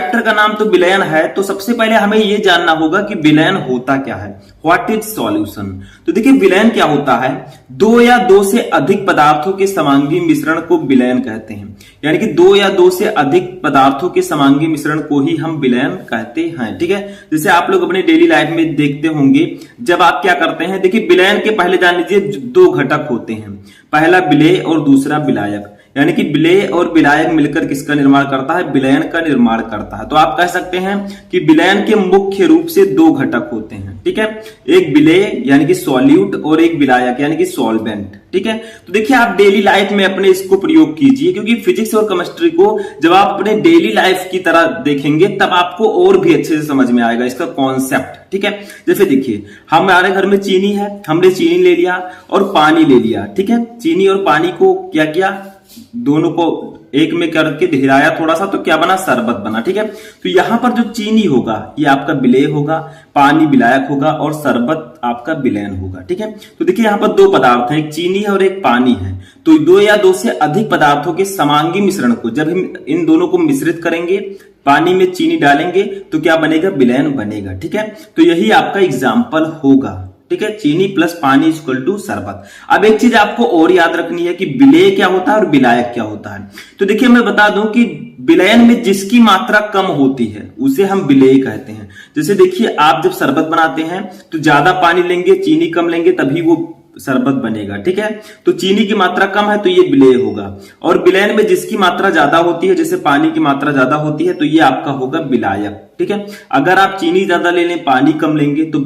Chapter का नाम तो विलयन है, तो सबसे पहले हमें यह जानना होगा कि विलयन होता क्या है। What is solution. तो देखिए विलयन क्या होता है, दो या दो से अधिक पदार्थों के समांगी मिश्रण को विलयन कहते हैं। यानी कि दो या दो से अधिक पदार्थों के समांगी मिश्रण को ही हम विलयन कहते हैं। ठीक है, जैसे आप लोग अपने डेली लाइफ में देखते होंगे, जब आप क्या करते हैं, देखिए विलयन के पहले जान लीजिए दो घटक होते हैं, पहला विलेय और दूसरा विलायक। यानी कि विलेय और विलायक मिलकर किसका निर्माण करता है, विलयन का निर्माण करता है। तो आप कह सकते हैं कि विलयन के मुख्य रूप से दो घटक होते हैं। ठीक है, एक विलेय यानी कि सॉल्यूट और एक विलायक यानी कि सॉल्वेंट। ठीक है, तो देखिए आप डेली लाइफ में अपने इसको प्रयोग कीजिए, क्योंकि फिजिक्स और केमिस्ट्री को जब आप अपने डेली लाइफ की तरह देखेंगे तब आपको और भी अच्छे से समझ में आएगा इसका कॉन्सेप्ट। ठीक है, जैसे देखिए हमारे घर में चीनी है, हमने चीनी ले लिया और पानी ले लिया। ठीक है, चीनी और पानी को क्या किया, दोनों को एक में करके हिलाया थोड़ा सा, तो क्या बना, शरबत बना। ठीक है, तो यहां पर जो चीनी होगा ये आपका विलेय होगा, पानी विलायक होगा और शरबत आपका विलयन होगा। ठीक है, तो देखिए यहां पर दो पदार्थ हैं, एक चीनी है और एक पानी है। तो दो या दो से अधिक पदार्थों के समांगी मिश्रण को जब हम इन दोनों को मिश्रित करेंगे, पानी में चीनी डालेंगे तो क्या बनेगा, विलयन बनेगा। ठीक है, तो यही आपका एग्जाम्पल होगा। ठीक है, चीनी प्लस पानी इक्वल टू शरबत। अब एक चीज आपको और याद रखनी है कि विलेय क्या होता है और विलायक क्या होता है। तो देखिए मैं बता दूं कि विलयन में जिसकी मात्रा कम होती है उसे हम विलेय कहते हैं। जैसे देखिए आप जब शरबत बनाते हैं तो ज्यादा पानी लेंगे, चीनी कम लेंगे, तभी वो शरबत बनेगा। ठीक है, तो चीनी की मात्रा कम है तो ये विलेय होगा। और विलयन में जिसकी मात्रा ज्यादा होती है, जैसे पानी की मात्रा ज्यादा होती है, तो ये आपका होगा विलायक। ठीक है, अगर आप चीनी ज्यादा ले लें, पानी कम लेंगे तो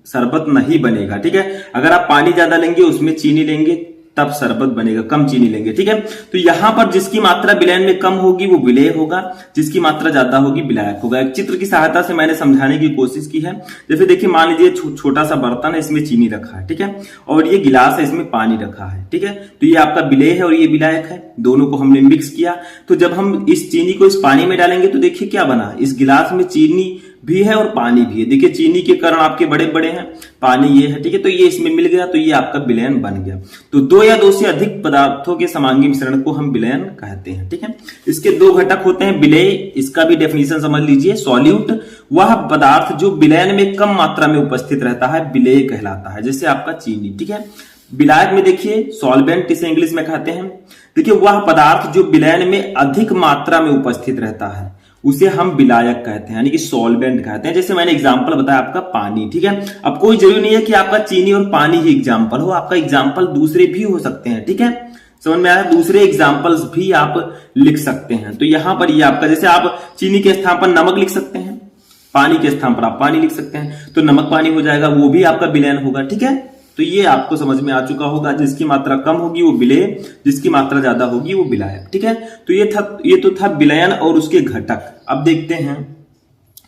शरबत नहीं बनेगा। ठीक है, अगर आप पानी ज्यादा लेंगे, उसमें चीनी लेंगे, तब शरबत बनेगा, कम चीनी लेंगे। ठीक है, तो यहां पर जिसकी मात्रा विलयन में कम होगी वो विलेय होगा, जिसकी मात्रा ज्यादा होगी विलायक होगा। एक चित्र की सहायता से मैंने समझाने की कोशिश की है। जैसे देखिए मान लीजिए छोटा सा बर्तन है, इसमें चीनी रखा है। ठीक है, और ये गिलास है, इसमें पानी रखा है। ठीक है, तो ये आपका विलेय है और ये विलायक है, दोनों को हमने मिक्स किया। तो जब हम इस चीनी को इस पानी में डालेंगे तो देखिए क्या बना, इस गिलास में चीनी भी है और पानी भी है। देखिए चीनी के कण आपके बड़े बड़े हैं, पानी ये है। ठीक है, तो ये इसमें मिल गया, तो ये आपका विलयन बन गया। तो दो या दो से अधिक पदार्थों के समांगी मिश्रण को हम विलयन कहते हैं। ठीक है, इसके दो घटक होते हैं, विलेय, इसका भी डेफिनेशन समझ लीजिए। सॉल्यूट वह पदार्थ जो विलयन में कम मात्रा में उपस्थित रहता है, विलेय कहलाता है, जैसे आपका चीनी। ठीक है, विलायक में देखिए सॉल्वेंट इसे इंग्लिश में कहते हैं। देखिए वह पदार्थ जो विलयन में अधिक मात्रा में उपस्थित रहता है उसे हम विलायक कहते हैं, यानी कि सॉल्वेंट कहते हैं। जैसे मैंने एग्जांपल बताया आपका पानी। ठीक है, अब कोई जरूरी नहीं है कि आपका चीनी और पानी ही एग्जांपल हो, आपका एग्जांपल दूसरे भी हो सकते हैं। ठीक है, समझ में आया, दूसरे एग्जांपल्स भी आप लिख सकते हैं। तो यहां पर ये आपका, जैसे आप चीनी के स्थान पर नमक लिख सकते हैं, पानी के स्थान पर आप पानी लिख सकते हैं, तो नमक पानी हो जाएगा, वो भी आपका विलयन होगा। ठीक है, तो ये आपको समझ में आ चुका होगा, जिसकी मात्रा कम होगी वो विलेय, जिसकी मात्रा ज्यादा होगी वो विलायक। ठीक है, तो ये तो था विलयन और उसके घटक। अब देखते हैं,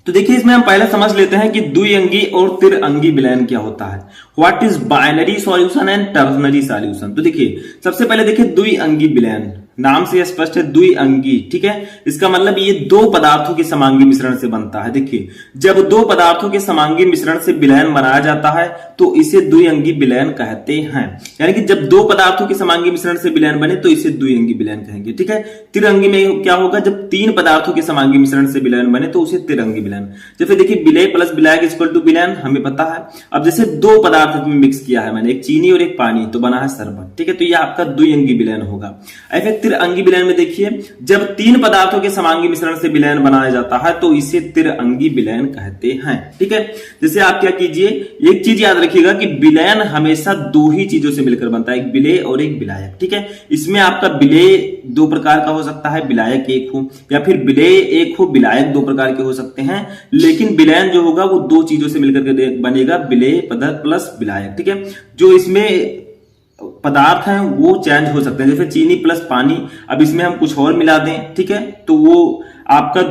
तो देखिए इसमें हम पहले समझ लेते हैं कि द्विअंगी और त्रिअंगी विलयन क्या होता है। What is binary solution and ternary solution. तो देखिए सबसे पहले देखिए द्विअंगी विलयन, नाम से स्पष्ट है द्विअंगी। ठीक है, इसका मतलब ये दो पदार्थों के समांगी मिश्रण से बनता है। देखिए जब दो पदार्थों के समांगी मिश्रण से विलयन बनाया जाता है तो इसे द्विअंगी विलयन कहते हैं। यानी कि जब दो पदार्थों के समांगी मिश्रण से विलयन बने तो इसे द्विअंगी विलयन कहेंगे। ठीक है, त्रिअंगी में क्या होगा, जब तीन पदार्थों के समांगी मिश्रण से विलयन बने तो उसे त्रिअंगी विलयन। जैसे देखिए विलेय प्लस विलायक इक्वल टू विलयन, हमें पता है। अब जैसे दो पदार्थ में मिक्स किया है मैंने, एक चीनी और एक पानी, तो बना है शरबत। ठीक है, तो यह आपका द्विअंगी विलयन होगा। ऐसे त्रिअंगी विलयन में देखिए जब तीन पदार्थों के समांगी मिश्रण से विलयन बनाया जाता है तो इसे त्रिअंगी विलयन कहते हैं। ठीक है, जैसे आप क्या कीजिए, एक चीज याद रखिएगा कि विलयन हमेशा दो ही चीजों से मिलकर बनता है, एक विलेय और एक विलायक। ठीक है, इसमें आपका विलेय दो प्रकार का हो सकता है, विलायक एक हो, या फिर विलेय एक हो, विलायक दो प्रकार के हो सकते हैं। लेकिन विलयन जो होगा वो दो चीजों से मिलकर बनेगा, विलेय प्लस विलायक। ठीक है, जो इसमें पदार्थ हैं वो चेंज हो सकते हैं, जैसे चीनी प्लस पानी, अब इसमें हम कुछ और मिला दें, ठीक है, तो वो आपका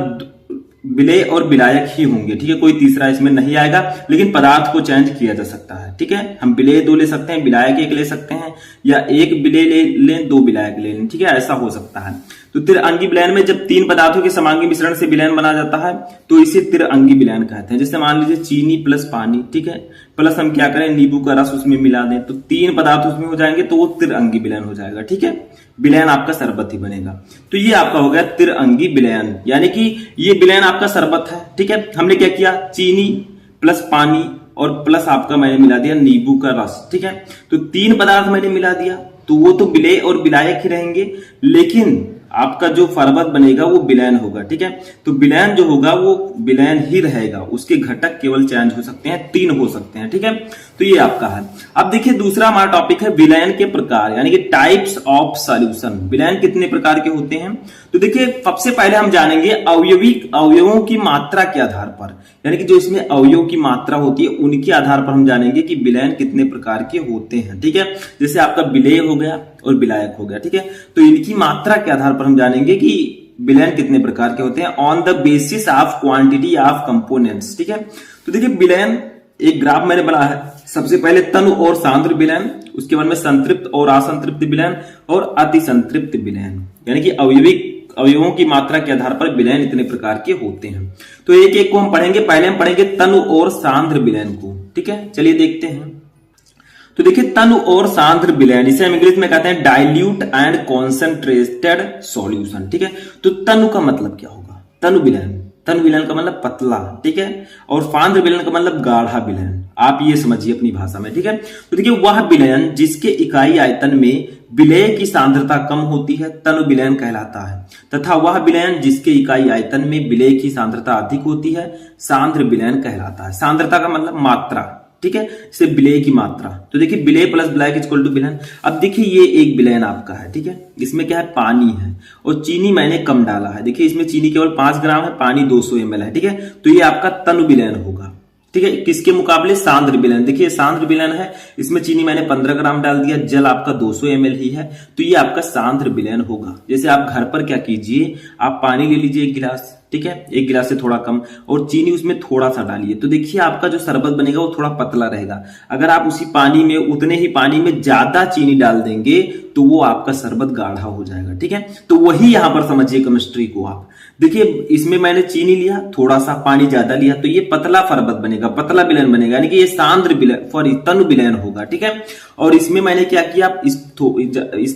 विलेय और विलायक ही होंगे। ठीक है, कोई तीसरा इसमें नहीं आएगा, लेकिन पदार्थ को चेंज किया जा सकता है। है। ठीक है, हम विलेय 2 ले सकते हैं, विलायक 1 ले सकते हैं, या एक विलेय ले लें, 2 विलायक ले लें। ठीक है, ऐसा हो सकता है। तो त्रिअंगी विलयन में जब 3 पदार्थों के समांगी मिश्रण से विलयन बना जाता है तो इसे त्रिअंगी विलयन कहते हैं। जैसे मान लीजिए चीनी प्लस पानी, ठीक है, प्लस हम क्या करें, नींबू का रस उसमें मिला दें, तो 3 पदार्थ उसमें हो जाएंगे, तो वो त्रिअंगी विलयन हो जाएगा। ठीक है, विलयन आपका शरबत ही बनेगा। तो ये आपका हो गया त्रिअंगी विलयन, यानी कि ये विलयन आपका शरबत है। ठीक है, हमने क्या किया, चीनी प्लस पानी और प्लस आपका मैंने मिला दिया नींबू का रस। ठीक है, तो 3 पदार्थ मैंने मिला दिया, तो वो तो विलेय और विलायक ही रहेंगे, लेकिन आपका जो शरबत बनेगा वो विलयन होगा। ठीक है, तो विलयन जो होगा वो विलयन ही रहेगा, उसके घटक केवल चेंज हो सकते हैं, 3 हो सकते हैं। ठीक है, तो ये आपका है। अब देखिए दूसरा हमारा टॉपिक है विलयन के प्रकार, यानी कि टाइप्स ऑफ सॉल्यूशन। विलयन कितने प्रकार के होते हैं, तो देखिए सबसे पहले हम जानेंगे अवयवों की मात्रा के आधार पर, यानी कि जो इसमें अवयव की मात्रा होती है उनके आधार पर हम जानेंगे कि विलयन कितने प्रकार के होते हैं। ठीक है, जैसे आपका विलेय हो गया और विलायक हो गया। ठीक है, तो इनकी मात्रा के आधार पर हम जानेंगे कि विलयन कितने प्रकार के होते हैं on the basis of quantity of components. ठीक है, तो देखिए विलयन एक ग्राफ मैंने बनाया है। सबसे पहले तनु और सांद्र विलयन, उसके बाद में संतृप्त और असंतृप्त विलयन और अति संतृप्त विलयन, यानी कि अवयवों की मात्रा के आधार पर विलयन इतने प्रकार के होते हैं। तो एक एक को हम पढ़ेंगे। पहले हम पढ़ेंगे तनु और सांद्र विलयन को। ठीक है, चलिए देखते हैं। तो देखिए तनु और सांद्र विलयन, इसे हम इंग्लिश में कहते हैं डाइल्यूट एंड कॉन्सेंट्रेटेड सॉल्यूशन। ठीक है, तो तनु का मतलब क्या होगा, तनु विलयन, तनु विलयन का मतलब पतला। ठीक है, और सांद्र विलयन का मतलब गाढ़ा विलयन, आप ये समझिए अपनी भाषा में। ठीक है, तो देखिए वह विलयन जिसके इकाई आयतन में विलेय की सांद्रता कम होती है तनु विलयन कहलाता है, तथा वह विलयन जिसके इकाई आयतन में विलेय की सांद्रता अधिक होती है सांद्र विलयन कहलाता है। सांद्रता का मतलब मात्रा। ठीक है, इसे विलेय की मात्रा। तो देखिए विलेय प्लस विलायक इक्वल टू विलयन। अब देखिए ये एक विलयन आपका है। ठीक है, इसमें क्या है, पानी है और चीनी मैंने कम डाला है। देखिए इसमें चीनी केवल 5 ग्राम है, पानी 200 ml है। ठीक है, तो ये आपका तनु विलयन होगा। ठीक है, किसके मुकाबले, सांद्र विलयन। देखिए सांद्र विलयन है, इसमें चीनी मैंने 15 ग्राम डाल दिया, जल आपका 200 ml ही है, तो ये आपका सांद्र विलयन होगा। जैसे आप घर पर क्या कीजिए, आप पानी ले लीजिए 1 गिलास, ठीक है, 1 गिलास से थोड़ा कम, और चीनी उसमें थोड़ा सा डालिए, तो देखिए आपका जो शरबत बनेगा वो थोड़ा पतला रहेगा। अगर आप उसी पानी में, उतने ही पानी में ज्यादा चीनी डाल देंगे तो वो आपका शरबत गाढ़ा हो जाएगा। ठीक है, तो वही यहां पर समझिए केमिस्ट्री को आप। देखिए इसमें मैंने चीनी लिया, थोड़ा सा पानी ज्यादा लिया, तो ये पतला शरबत बनेगा, पतला विलयन बनेगा, यानी कि ये सांद्र विलयन तनु विलयन होगा। ठीक है, और इसमें मैंने क्या किया,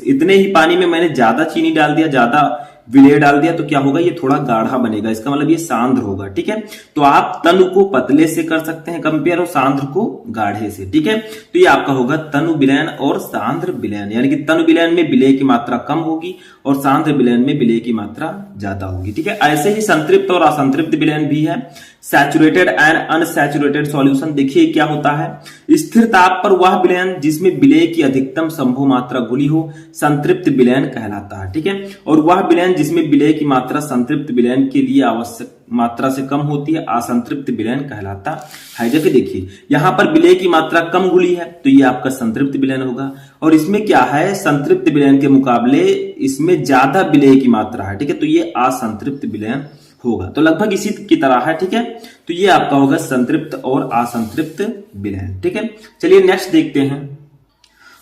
इतने ही पानी में मैंने ज्यादा चीनी डाल दिया, ज्यादा विलेय डाल दिया, तो क्या होगा, ये थोड़ा गाढ़ा बनेगा, इसका मतलब ये सांद्र होगा। ठीक है, तो आप तनु को पतले से कर सकते हैं कंपेयर और सांद्र को गाढ़े से। ठीक है, तो ये आपका होगा तनु विलयन और सांद्र विलयन, यानी कि तनु विलयन में विलेय की मात्रा कम होगी और सांद्र विलयन में विलेय की मात्रा ज्यादा होगी। ठीक है, ऐसे ही संतृप्त और असंतृप्त विलयन भी है। सैचुरेटेड एंड अनसैचुरेटेड सॉल्यूशन, देखिए क्या होता है, स्थिर ताप पर वह विलयन जिसमें विलेय की अधिकतम संभव मात्रा घुली हो संतृप्त विलयन कहलाता है। ठीक है, और वह विलयन जिसमें विलेय की मात्रा संतृप्त विलयन के लिए आवश्यक मात्रा से कम होती है असंतृप्त विलयन कहलाता है। जैसे देखिए यहां पर विलेय की मात्रा कम घुली है तो ये आपका संतृप्त विलयन होगा, और इसमें क्या है, संतृप्त विलयन के मुकाबले इसमें ज्यादा विलेय की मात्रा है। ठीक है, तो ये असंतृप्त विलयन होगा। तो लगभग इसी की तरह है। ठीक है, तो ये आपका होगा संतृप्त और असंतृप्त विलयन। ठीक है, चलिए नेक्स्ट देखते हैं।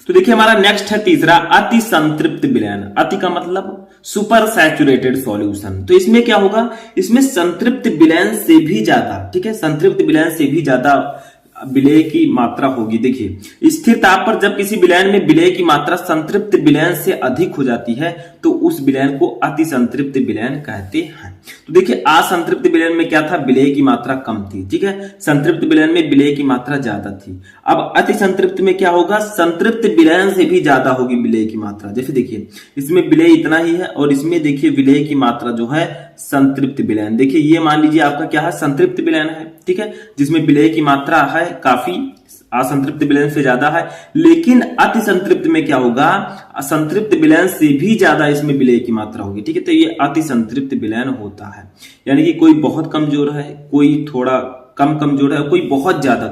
तो देखिए हमारा नेक्स्ट है तीसरा अति संतृप्त विलयन। अति का मतलब सुपर सैचुरेटेड सॉल्यूशन। तो इसमें क्या होगा, इसमें संतृप्त विलयन से भी ज्यादा, ठीक है, संतृप्त विलयन से भी ज्यादा विलेय की मात्रा होगी। देखिए स्थिर ताप पर जब किसी विलयन में विलेय की मात्रा संतृप्त विलयन से अधिक हो जाती है तो उस विलयन को अति संतृप्त विलयन कहते हैं। तो देखिए असंतृप्त विलयन में क्या था, विलेय की मात्रा कम थी। ठीक है, संतृप्त विलयन में विलेय की मात्रा ज्यादा थी। अब अति संतृप्त में क्या होगा, संतृप्त विलयन से भी ज्यादा होगी विलेय की मात्रा। जैसे देखिए इसमें विलेय इतना ही है और इसमें देखिए विलेय की मात्रा जो है संतृप्त विलयन, देखिए ये मान लीजिए आपका क्या है, संतृप्त विलयन है। ठीक है, जिसमें विलेय की मात्रा है काफी असंतृप्त विलयन से ज्यादा है, लेकिन अति संतृप्त में क्या होगा, असंतृप्त विलयन से भी ज्यादा इसमें विलेय की मात्रा होगी। ठीक है, तो ये अति संतृप्त विलयन होता है, यानी कि कोई बहुत कमजोर है, कोई थोड़ा कम कमजोर है, कोई बहुत ज्यादा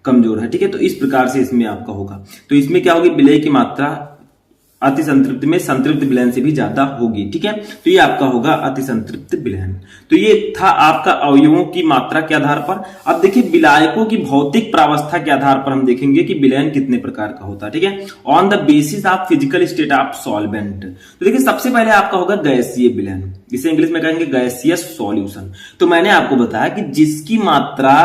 कमजोर है। ठीक है, तो इस प्रकार से इसमें आपका होगा। तो इसमें क्या होगी, विलेय की मात्रा अति संतृप्त में संतृप्त विलयन से भी ज्यादा होगी। ठीक है, तो ये आपका होगा अति संतृप्त विलयन। तो ये था आपका अवयवों की मात्रा के आधार पर। अब देखिए विलायकों की भौतिक प्रावस्था के आधार पर हम देखेंगे कि विलयन कितने प्रकार का होता है। ठीक है, on the basis of physical state of solvent. तो देखिए सबसे पहले आपका होगा गैसीय विलयन, इसे इंग्लिश में कहेंगे गैसियस सॉल्यूशन। तो मैंने आपको बताया कि जिसकी मात्रा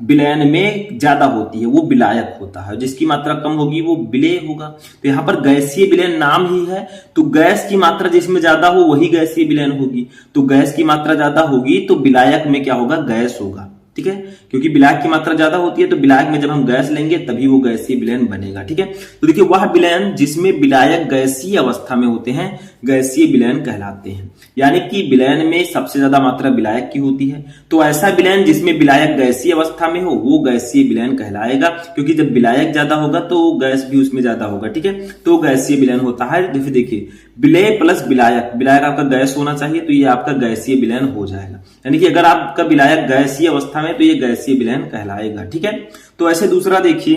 विलयन में ज्यादा होती है वो विलायक होता है, जिसकी मात्रा कम होगी वो विलेय होगा। तो यहाँ पर गैसीय विलयन नाम ही है, तो गैस की मात्रा जिसमें ज्यादा हो वही गैसीय विलयन होगी। तो गैस की मात्रा ज्यादा होगी तो विलायक में क्या होगा, गैस होगा। ठीक है, क्योंकि विलायक की मात्रा ज्यादा होती है तो विलायक में जब हम गैस लेंगे तभी वो गैसीय विलयन बनेगा। ठीक है, तो देखिए वह विलयन जिसमें विलायक गैसीय अवस्था में होते हैं गैसीय विलयन कहलाते हैं। यानी कि विलयन में सबसे ज्यादा मात्रा विलायक की होती है, तो ऐसा विलयन जिसमें विलायक गैसीय अवस्था में हो वो गैसीय विलयन कहलाएगा, क्योंकि जब विलायक ज्यादा होगा तो गैस भी उसमें ज्यादा होगा। ठीक है, तो गैसीय विलयन होता है। जैसे देखिए विलेय प्लस विलायक, विलायक आपका गैस होना चाहिए तो ये आपका गैसीय विलयन हो जाएगा। यानी कि अगर आपका विलायक गैसीय अवस्था में तो ये गैसीय विलयन कहलाएगा। ठीक है, तो ऐसे दूसरा देखिए,